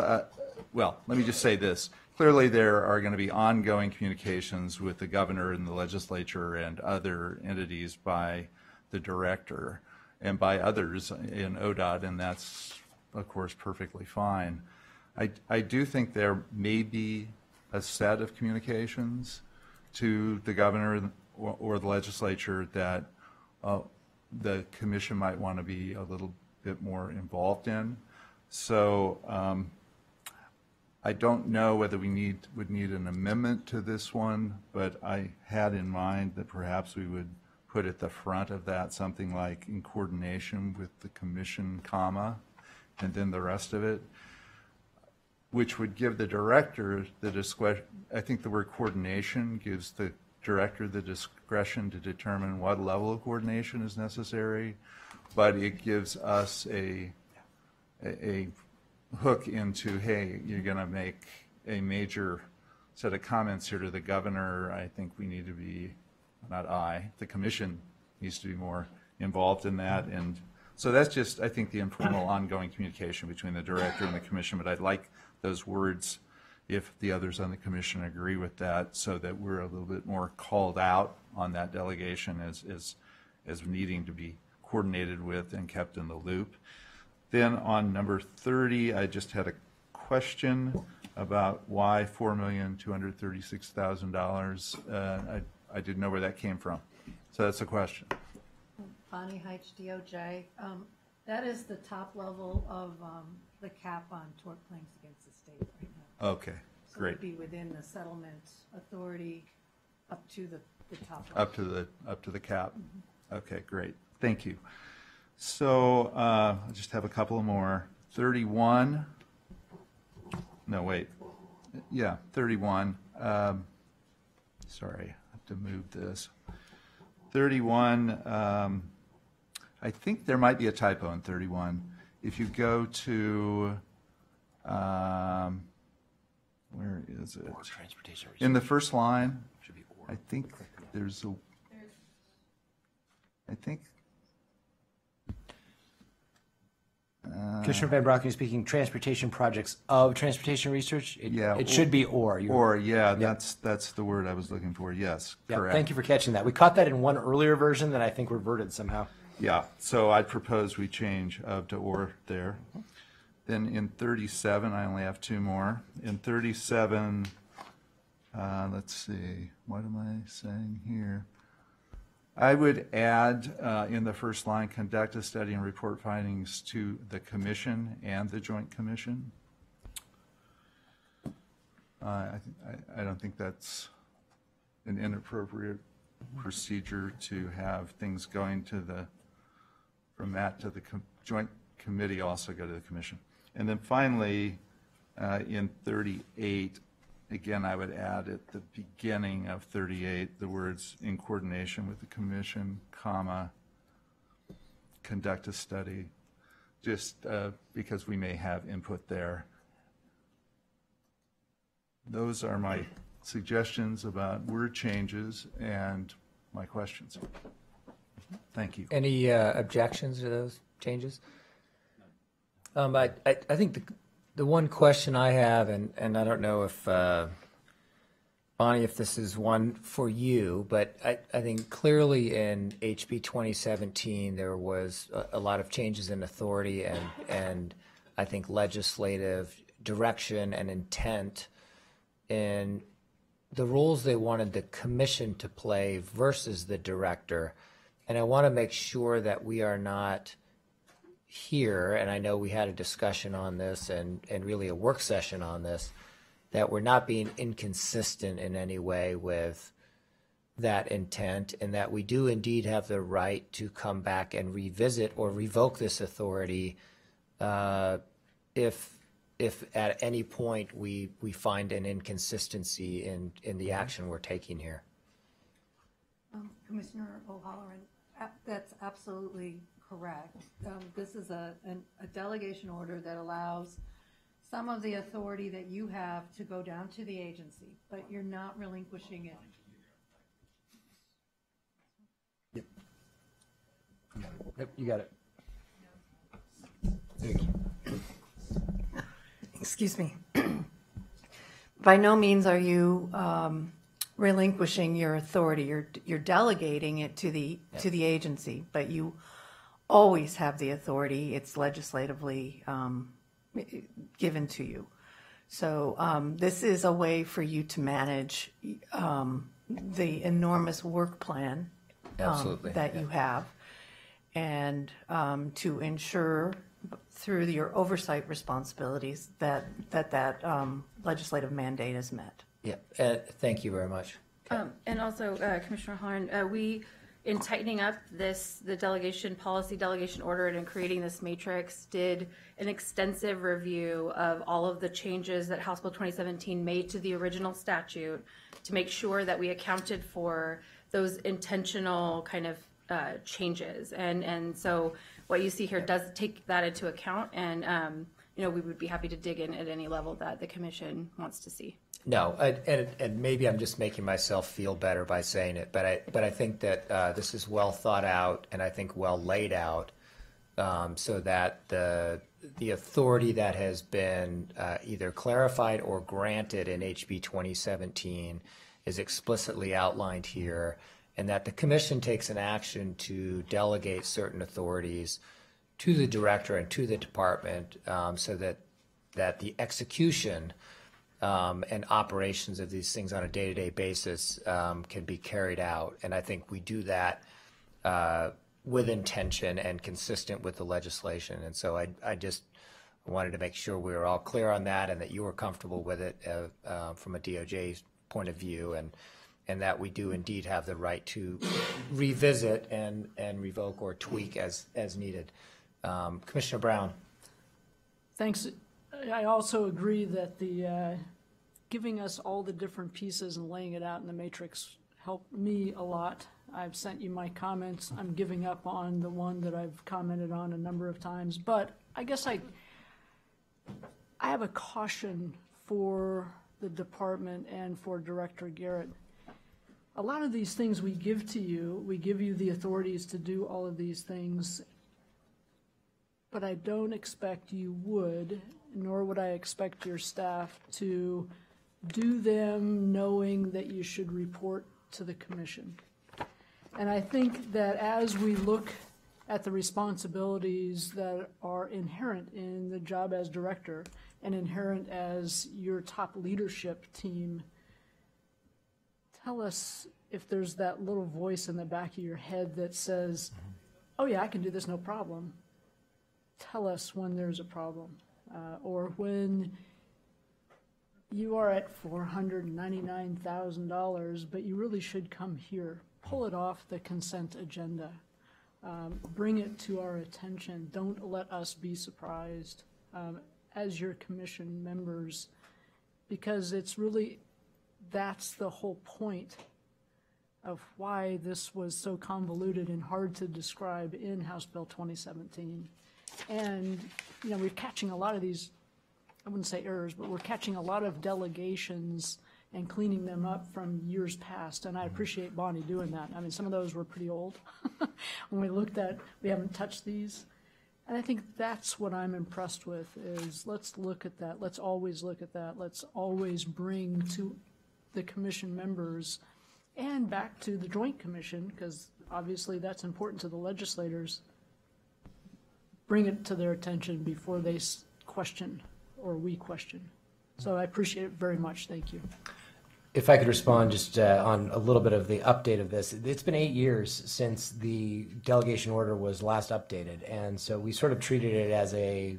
well, let me just say this. Clearly, there are going to be ongoing communications with the governor and the legislature and other entities by the director and by others in Odot, and that's, of course, perfectly fine. I do think there may be a set of communications to the governor or the legislature that the commission might want to be a little bit more involved in. So I don't know whether we would need an amendment to this one, but I had in mind that perhaps we would put at the front of that something like in coordination with the commission, comma, and then the rest of it, which would give the director the discretion. I think the word coordination gives the director the discretion to determine what level of coordination is necessary, but it gives us a hook into, hey, you're going to make a major set of comments here to the governor. I think we need to be, the commission needs to be more involved in that. And so that's just, I think, the informal ongoing communication between the director and the commission, but I'd like those words if the others on the commission agree with that, so that we're a little bit more called out on that delegation as needing to be coordinated with and kept in the loop. Then on number 30, I just had a question about why $4,236,000. I didn't know where that came from. So that's a question. Bonnie Heights, DOJ. That is the top level of the cap on tort claims against the state right now. Okay, So it great. would be within the settlement authority up to the top level. Up to the cap. Okay, great. Thank you. So I just have a couple more. 31. No, wait. Yeah, 31. Sorry, I have to move this. 31. I think there might be a typo in 31. If you go to, where is it? Transportation In the first line, I think there's a, I think. Commissioner Van Brocken speaking, transportation projects of transportation research. It should be or. Yeah, that's the word I was looking for. Yes, Yeah, correct. thank you for catching that. We caught that in one earlier version that I think reverted somehow. Yeah, so I propose we change of to or there. Then in 37, I only have two more. In 37, let's see, what am I saying here? I would add in the first line, conduct a study and report findings to the commission and the joint commission. I don't think that's an inappropriate procedure to have things going to the, from that to the joint committee also go to the commission. And then finally, in 38, again, I would add at the beginning of 38 the words in coordination with the commission, comma, conduct a study, just because we may have input there. Those are my suggestions about word changes and my questions. Thank you. Any objections to those changes? I think the one question I have, and I don't know if, Bonnie, if this is one for you, but I think clearly in HB 2017, there was a lot of changes in authority and I think legislative direction and intent in the roles they wanted the commission to play versus the director. And I want to make sure that we are not here, and I know we had a discussion on this and really a work session on this, that we're not being inconsistent in any way with that intent, and that we do indeed have the right to come back and revisit or revoke this authority if at any point we find an inconsistency in the action we're taking here. Commissioner O'Halloran, that's absolutely correct. This is a delegation order that allows some of the authority that you have to go down to the agency, but you're not relinquishing it. Yep, you got it. Excuse me. By no means are you relinquishing your authority. You're delegating it to the agency, but you always have the authority. It's legislatively given to you. So this is a way for you to manage the enormous work plan that you have, and to ensure through your oversight responsibilities that legislative mandate is met. Yeah, thank you very much. And also, Commissioner Harn, we, in tightening up the delegation policy, delegation order, and in creating this matrix, did an extensive review of all of the changes that House Bill 2017 made to the original statute to make sure that we accounted for those intentional kind of changes. And so what you see here does take that into account, and we would be happy to dig in at any level that the commission wants to see. No, and maybe I'm just making myself feel better by saying it, but I think that this is well thought out and I think well laid out, so that the authority that has been either clarified or granted in HB 2017 is explicitly outlined here, and that the commission takes an action to delegate certain authorities to the director and to the department, so that the execution and operations of these things on a day-to-day basis can be carried out. And I think we do that with intention and consistent with the legislation. And so I just wanted to make sure we were all clear on that and that you were comfortable with it from a DOJ point of view, and that we do indeed have the right to revisit and revoke or tweak as needed. Commissioner Brown. Thanks. I also agree that the giving us all the different pieces and laying it out in the matrix helped me a lot. I've sent you my comments. I'm giving up on the one that I've commented on a number of times, but I guess I have a caution for the department and for Director Garrett. A lot of these things we give to you, we give you the authorities to do all of these things, but I don't expect you would, nor would I expect your staff to do them knowing that you should report to the commission. And I think that as we look at the responsibilities that are inherent in the job as director and inherent as your top leadership team, tell us if there's that little voice in the back of your head that says, oh yeah, I can do this, no problem. Tell us when there's a problem, or when you are at $499,000, but you really should come here. Pull it off the consent agenda. Bring it to our attention. Don't let us be surprised as your commission members, because it's really, that's the whole point of why this was so convoluted and hard to describe in House Bill 2017. And, you know, we're catching a lot of these, I wouldn't say errors, but we're catching a lot of delegations and cleaning them up from years past. And I appreciate Bonnie doing that. I mean, some of those were pretty old. When we looked at, we haven't touched these. And I think that's what I'm impressed with is let's look at that. Let's always look at that. Let's always bring to the commission members and back to the Joint Commission, because obviously that's important to the legislators. Bring it to their attention before they question or we question. So I appreciate it very much. Thank you. If I could respond just on a little bit of the update of this. It's been 8 years since the delegation order was last updated, and so we sort of treated it as a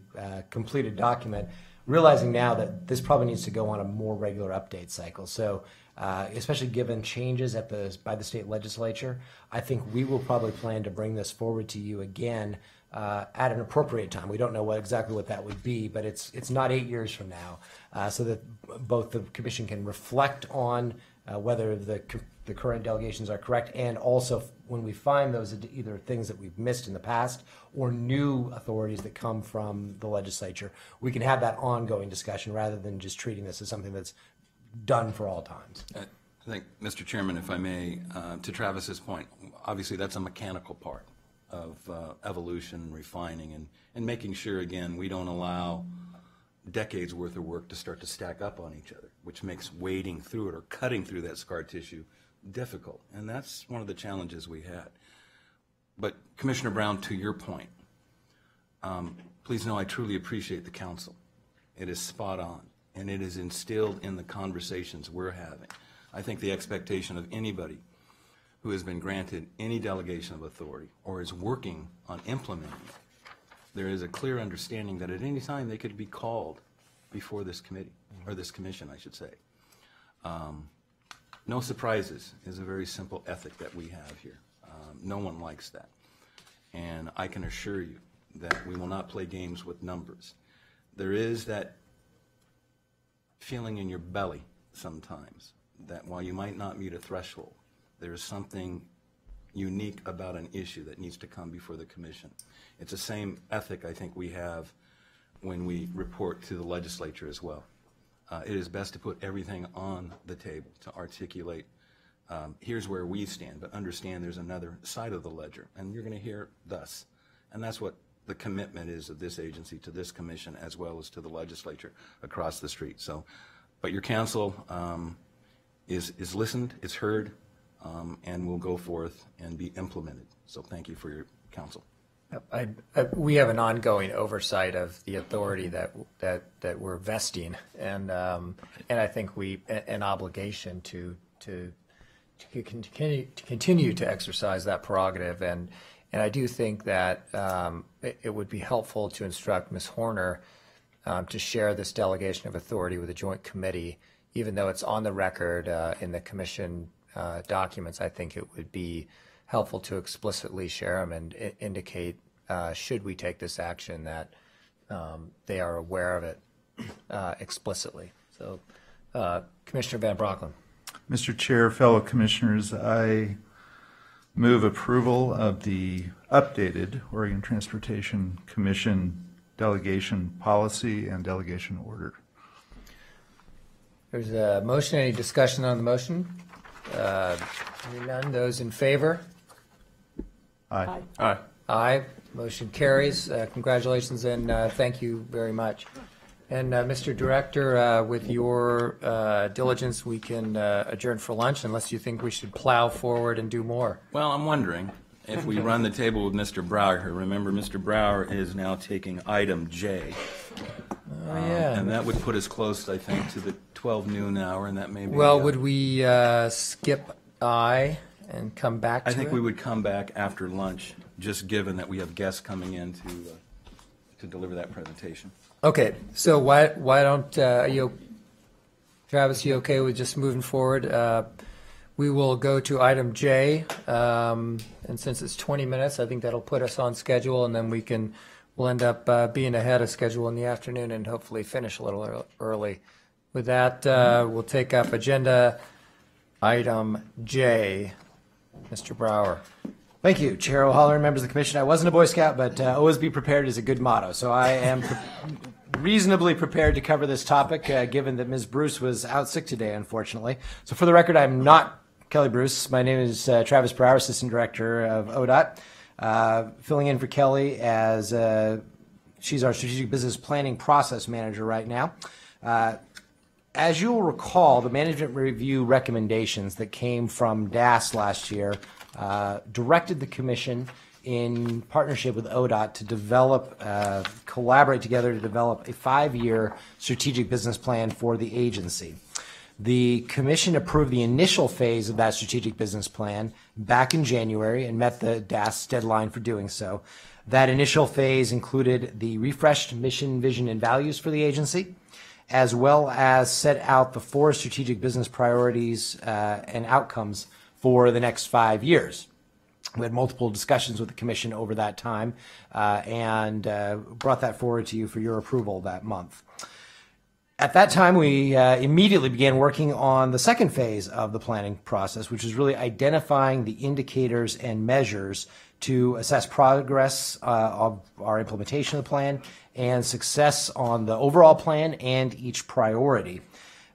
completed document, realizing now that this probably needs to go on a more regular update cycle. So especially given changes by the state legislature, I think we will probably plan to bring this forward to you again at an appropriate time. We don't know exactly what that would be, but it's not 8 years from now, so that both the commission can reflect on whether the current delegations are correct, and also when we find those either things that we've missed in the past or new authorities that come from the legislature, we can have that ongoing discussion rather than just treating this as something that's done for all times. I think, Mr. Chairman, if I may, to Travis's point, obviously that's a mechanical part of evolution, refining, and making sure, again, we don't allow decades worth of work to start to stack up on each other, which makes wading through it or cutting through that scar tissue difficult. And that's one of the challenges we had. But Commissioner Brown, to your point, please know I truly appreciate the council. It is spot on, and it is instilled in the conversations we're having. I think the expectation of anybody who has been granted any delegation of authority or is working on implementing it, there is a clear understanding that at any time they could be called before this committee, or this commission, I should say. No surprises is a very simple ethic that we have here. No one likes that. And I can assure you that we will not play games with numbers. There is that feeling in your belly sometimes that while you might not meet a threshold, there is something unique about an issue that needs to come before the commission. It's the same ethic I think we have when we report to the legislature as well. It is best to put everything on the table to articulate here's where we stand, but understand there's another side of the ledger, and you're going to hear thus. And that's what the commitment is of this agency to this commission as well as to the legislature across the street. So, but your counsel is listened, is heard, and will go forth and be implemented. So thank you for your counsel. We have an ongoing oversight of the authority that we're vesting, and I think an obligation to continue to exercise that prerogative, and And I do think that it would be helpful to instruct Ms. Horner to share this delegation of authority with the joint committee, even though it's on the record in the commission documents. I think it would be helpful to explicitly share them and indicate, should we take this action, that they are aware of it explicitly. So, Commissioner Van Broecklyn. Mr. Chair, fellow commissioners, I move approval of the updated Oregon Transportation Commission delegation policy and delegation order. There's a motion. Any discussion on the motion? Hearing none. Those in favor? Aye. Aye. Aye. Motion carries. Congratulations and thank you very much. And Mr. Director, with your diligence, we can adjourn for lunch unless you think we should plow forward and do more. Well, I'm wondering if we run the table with Mr. Brower here. Remember, Mr. Brower is now taking item J. Oh, yeah. And that would put us close, I think, to the 12 noon hour, and that may be... Well, would we skip I and come back to it? I think we would come back after lunch, just given that we have guests coming in to deliver that presentation. Okay, so why don't Travis, you okay with just moving forward? We will go to item J, and since it's 20 minutes, I think that'll put us on schedule, and then we'll end up being ahead of schedule in the afternoon and hopefully finish a little early. With that, we'll take up agenda item J. Mr. Brower. Thank you, Chair O'Halloran, members of the Commission. I wasn't a Boy Scout, but always be prepared is a good motto. So I am reasonably prepared to cover this topic, given that Ms. Bruce was out sick today, unfortunately. So for the record, I'm not Kelly Bruce. My name is Travis Brower, Assistant Director of Odot, filling in for Kelly as she's our Strategic Business Planning Process Manager right now. As you'll recall, the management review recommendations that came from DAS last year directed the Commission in partnership with Odot to develop, collaborate together to develop a 5-year strategic business plan for the agency. The Commission approved the initial phase of that strategic business plan back in January and met the DAS deadline for doing so. That initial phase included the refreshed mission, vision, and values for the agency, as well as set out the 4 strategic business priorities and outcomes for the next 5 years. We had multiple discussions with the Commission over that time and brought that forward to you for your approval that month. At that time, we immediately began working on the second phase of the planning process, which is really identifying the indicators and measures to assess progress of our implementation of the plan and success on the overall plan and each priority,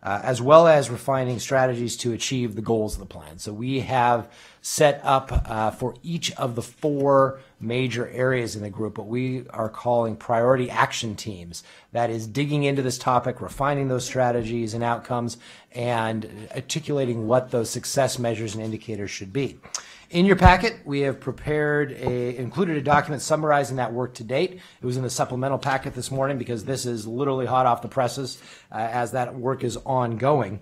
as well as refining strategies to achieve the goals of the plan. So we have set up for each of the 4 major areas in the group what we are calling priority action teams. That is digging into this topic, refining those strategies and outcomes, and articulating what those success measures and indicators should be. In your packet, we have included a document summarizing that work to date. It was in the supplemental packet this morning because this is literally hot off the presses as that work is ongoing.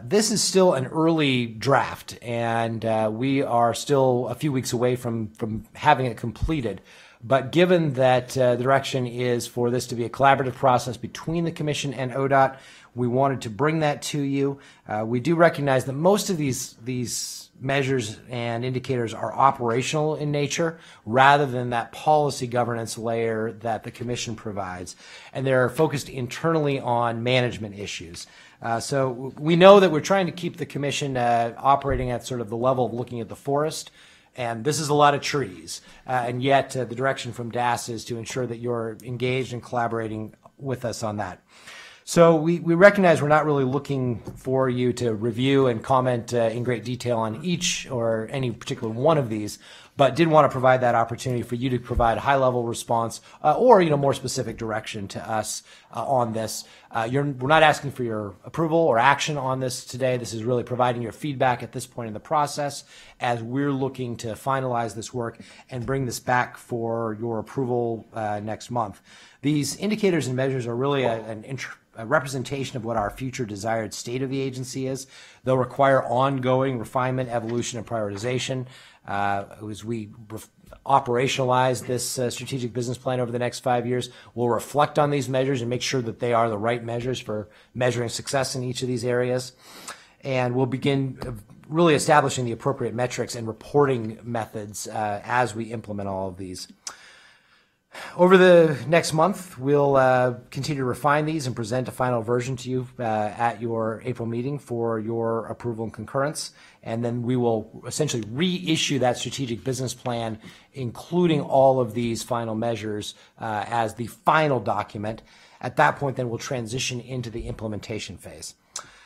This is still an early draft, and we are still a few weeks away from having it completed. But given that the direction is for this to be a collaborative process between the Commission and Odot, we wanted to bring that to you. We do recognize that most of these measures and indicators are operational in nature rather than that policy governance layer that the Commission provides. And they're focused internally on management issues. So we know that we're trying to keep the Commission operating at sort of the level of looking at the forest. And this is a lot of trees. And yet the direction from DAS is to ensure that you're engaged and collaborating with us on that. So we recognize we're not really looking for you to review and comment in great detail on each or any particular one of these, but did want to provide that opportunity for you to provide a high-level response or more specific direction to us on this. We're not asking for your approval or action on this today. This is really providing your feedback at this point in the process as we're looking to finalize this work and bring this back for your approval next month. These indicators and measures are really a representation of what our future desired state of the agency is. They'll require ongoing refinement, evolution, and prioritization as we operationalize this strategic business plan over the next 5 years. We'll reflect on these measures and make sure that they are the right measures for measuring success in each of these areas. And we'll begin really establishing the appropriate metrics and reporting methods as we implement all of these. Over the next month, we'll continue to refine these and present a final version to you at your April meeting for your approval and concurrence. And then we will essentially reissue that strategic business plan, including all of these final measures as the final document. At that point, then we'll transition into the implementation phase.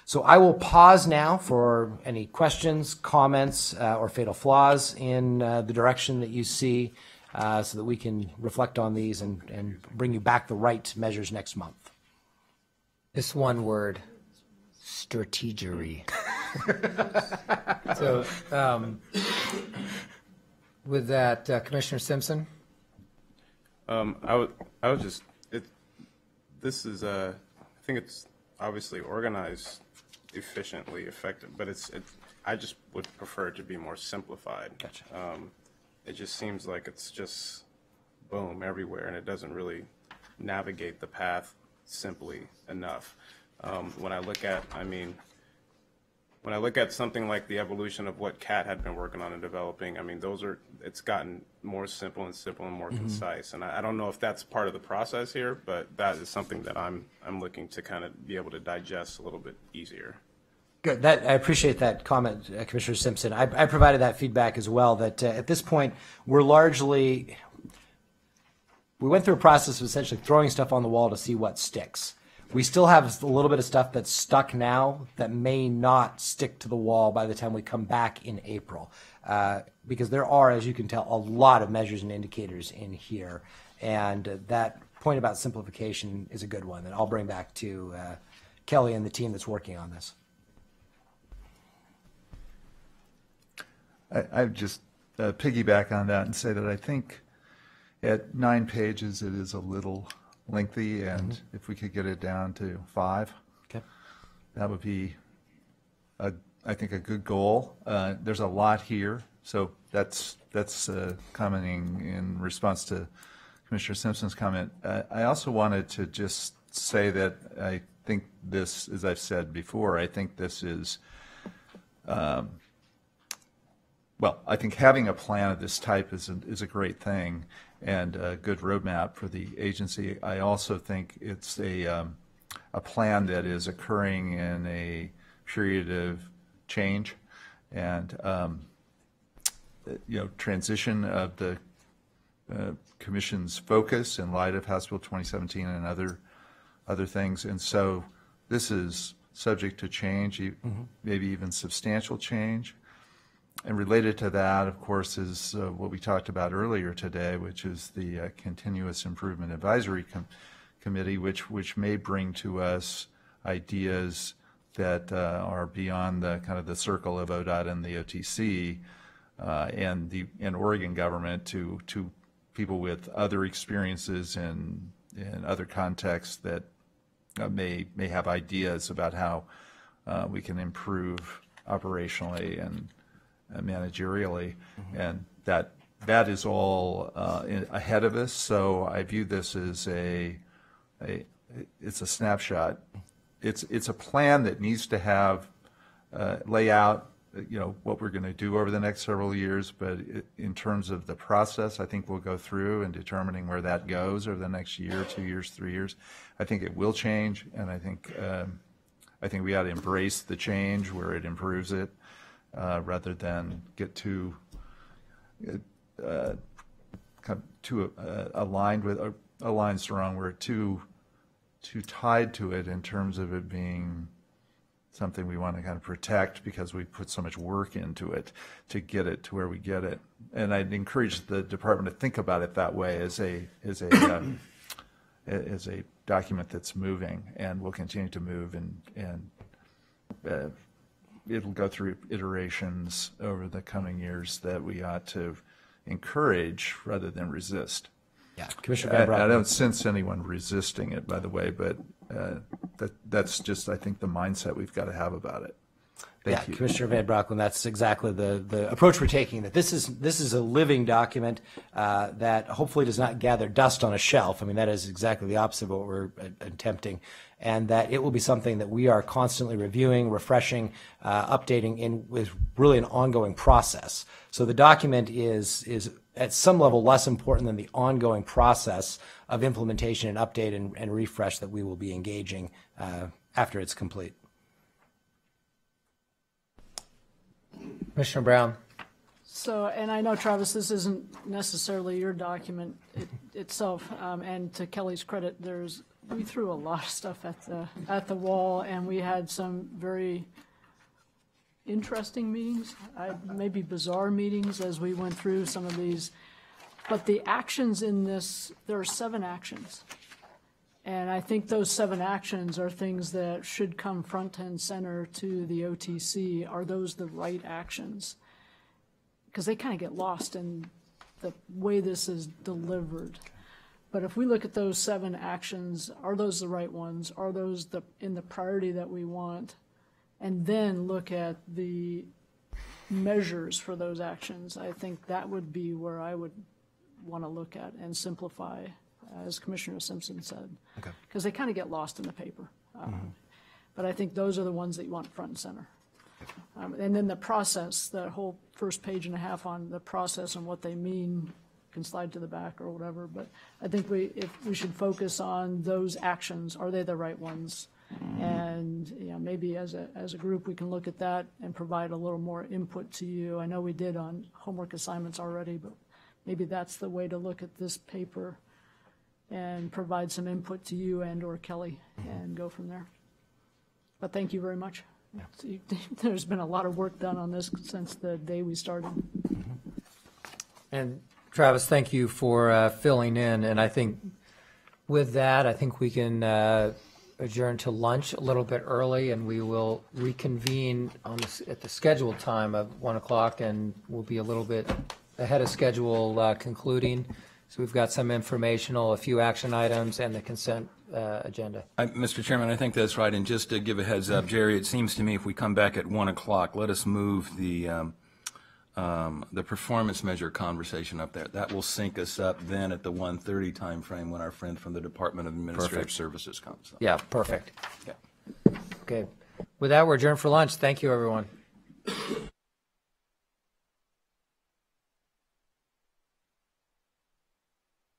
So I will pause now for any questions, comments, or fatal flaws in the direction that you see, so that we can reflect on these and bring you back the right measures next month. This one word, strategery. So with that, Commissioner Simpson? I would just, this is, I think it's obviously organized efficiently, effective, but I just would prefer it to be more simplified. Gotcha. It just seems like it's just boom everywhere, and it doesn't really navigate the path simply enough. When I look at something like the evolution of what Kat had been working on and developing, I mean, it's gotten more simple and simple and more concise. And I don't know if that's part of the process here, but that is something that I'm looking to kind of be able to digest a little bit easier. Good. I appreciate that comment, Commissioner Simpson. I provided that feedback as well, that at this point, we went through a process of essentially throwing stuff on the wall to see what sticks. We still have a little bit of stuff that's stuck now that may not stick to the wall by the time we come back in April. Because there are, as you can tell, a lot of measures and indicators in here. And that point about simplification is a good one that I'll bring back to Kelly and the team that's working on this. I just piggyback on that and say that I think at 9 pages it is a little lengthy, and if we could get it down to 5, okay, that would be, I think, a good goal. There's a lot here, so that's commenting in response to Commissioner Simpson's comment. I also wanted to just say that I think this, as I've said before, I think this is. Well, I think having a plan of this type is a great thing and a good roadmap for the agency. I also think it's a plan that is occurring in a period of change and transition of the Commission's focus in light of House Bill 2017 and other things. And so this is subject to change, maybe even substantial change. And related to that, of course, is what we talked about earlier today, which is the Continuous Improvement Advisory Committee, which may bring to us ideas that are beyond the kind of the circle of Odot and the OTC and Oregon government to people with other experiences in other contexts that may have ideas about how we can improve operationally and managerially, and that is all ahead of us. So I view this as it's a snapshot. It's a plan that needs to have lay out what we're going to do over the next several years. But in terms of the process, I think we'll go through and determining where that goes over the next year, 2 years, 3 years. I think it will change, and I think we ought to embrace the change where it improves it. Rather than get too aligned with, aligned's the wrong word, too tied to it in terms of it being something we want to kind of protect because we put so much work into it to get it to where we get it. And I'd encourage the department to think about it that way as a document that's moving and will continue to move and it'll go through iterations over the coming years that we ought to encourage rather than resist. Yeah, Commissioner Van I don't sense anyone resisting it, by the way, but that's just, I think, the mindset we've got to have about it. Thank you. Commissioner Van Broeckelen, that's exactly the approach we're taking, that this is a living document that hopefully does not gather dust on a shelf. I mean, that is exactly the opposite of what we're attempting, and that it will be something that we are constantly reviewing, refreshing, updating with really an ongoing process. So the document is at some level less important than the ongoing process of implementation and update and refresh that we will be engaging after it's complete. Commissioner Brown. So, and I know, Travis, this isn't necessarily your document itself, and to Kelly's credit, we threw a lot of stuff at the wall, and we had some very interesting meetings, maybe bizarre meetings as we went through some of these. But the actions in this, there are 7 actions. And I think those 7 actions are things that should come front and center to the OTC. Are those the right actions? Because they kind of get lost in the way this is delivered. But if we look at those 7 actions, are those the right ones? Are those in the priority that we want? And then look at the measures for those actions. I think that would be where I would want to look at and simplify, as Commissioner Simpson said, because they kind of get lost in the paper. But I think those are the ones that you want front and center. And then the process, the whole first page and a half on the process and what they mean can slide to the back or whatever. But I think we should focus on those actions. Are they the right ones? And maybe as a group we can look at that and provide a little more input to you. I know we did on homework assignments already, but maybe that's the way to look at this paper and provide some input to you and or Kelly and go from there. But thank you very much. Yeah. So there's been a lot of work done on this since the day we started. And Travis, thank you for filling in. And I think with that, I think we can adjourn to lunch a little bit early, and we will reconvene at the scheduled time of 1 o'clock, and we'll be a little bit ahead of schedule concluding. So we've got some informational, a few action items, and the consent agenda. Mr. Chairman, I think that's right. And just to give a heads up, Jerry, it seems to me if we come back at 1 o'clock, let us move the performance measure conversation up there. That will sync us up then at the 1:30 time frame when our friend from the Department of Administrative Services comes up. Yeah, perfect. Yeah. Okay. With that, we're adjourned for lunch. Thank you, everyone.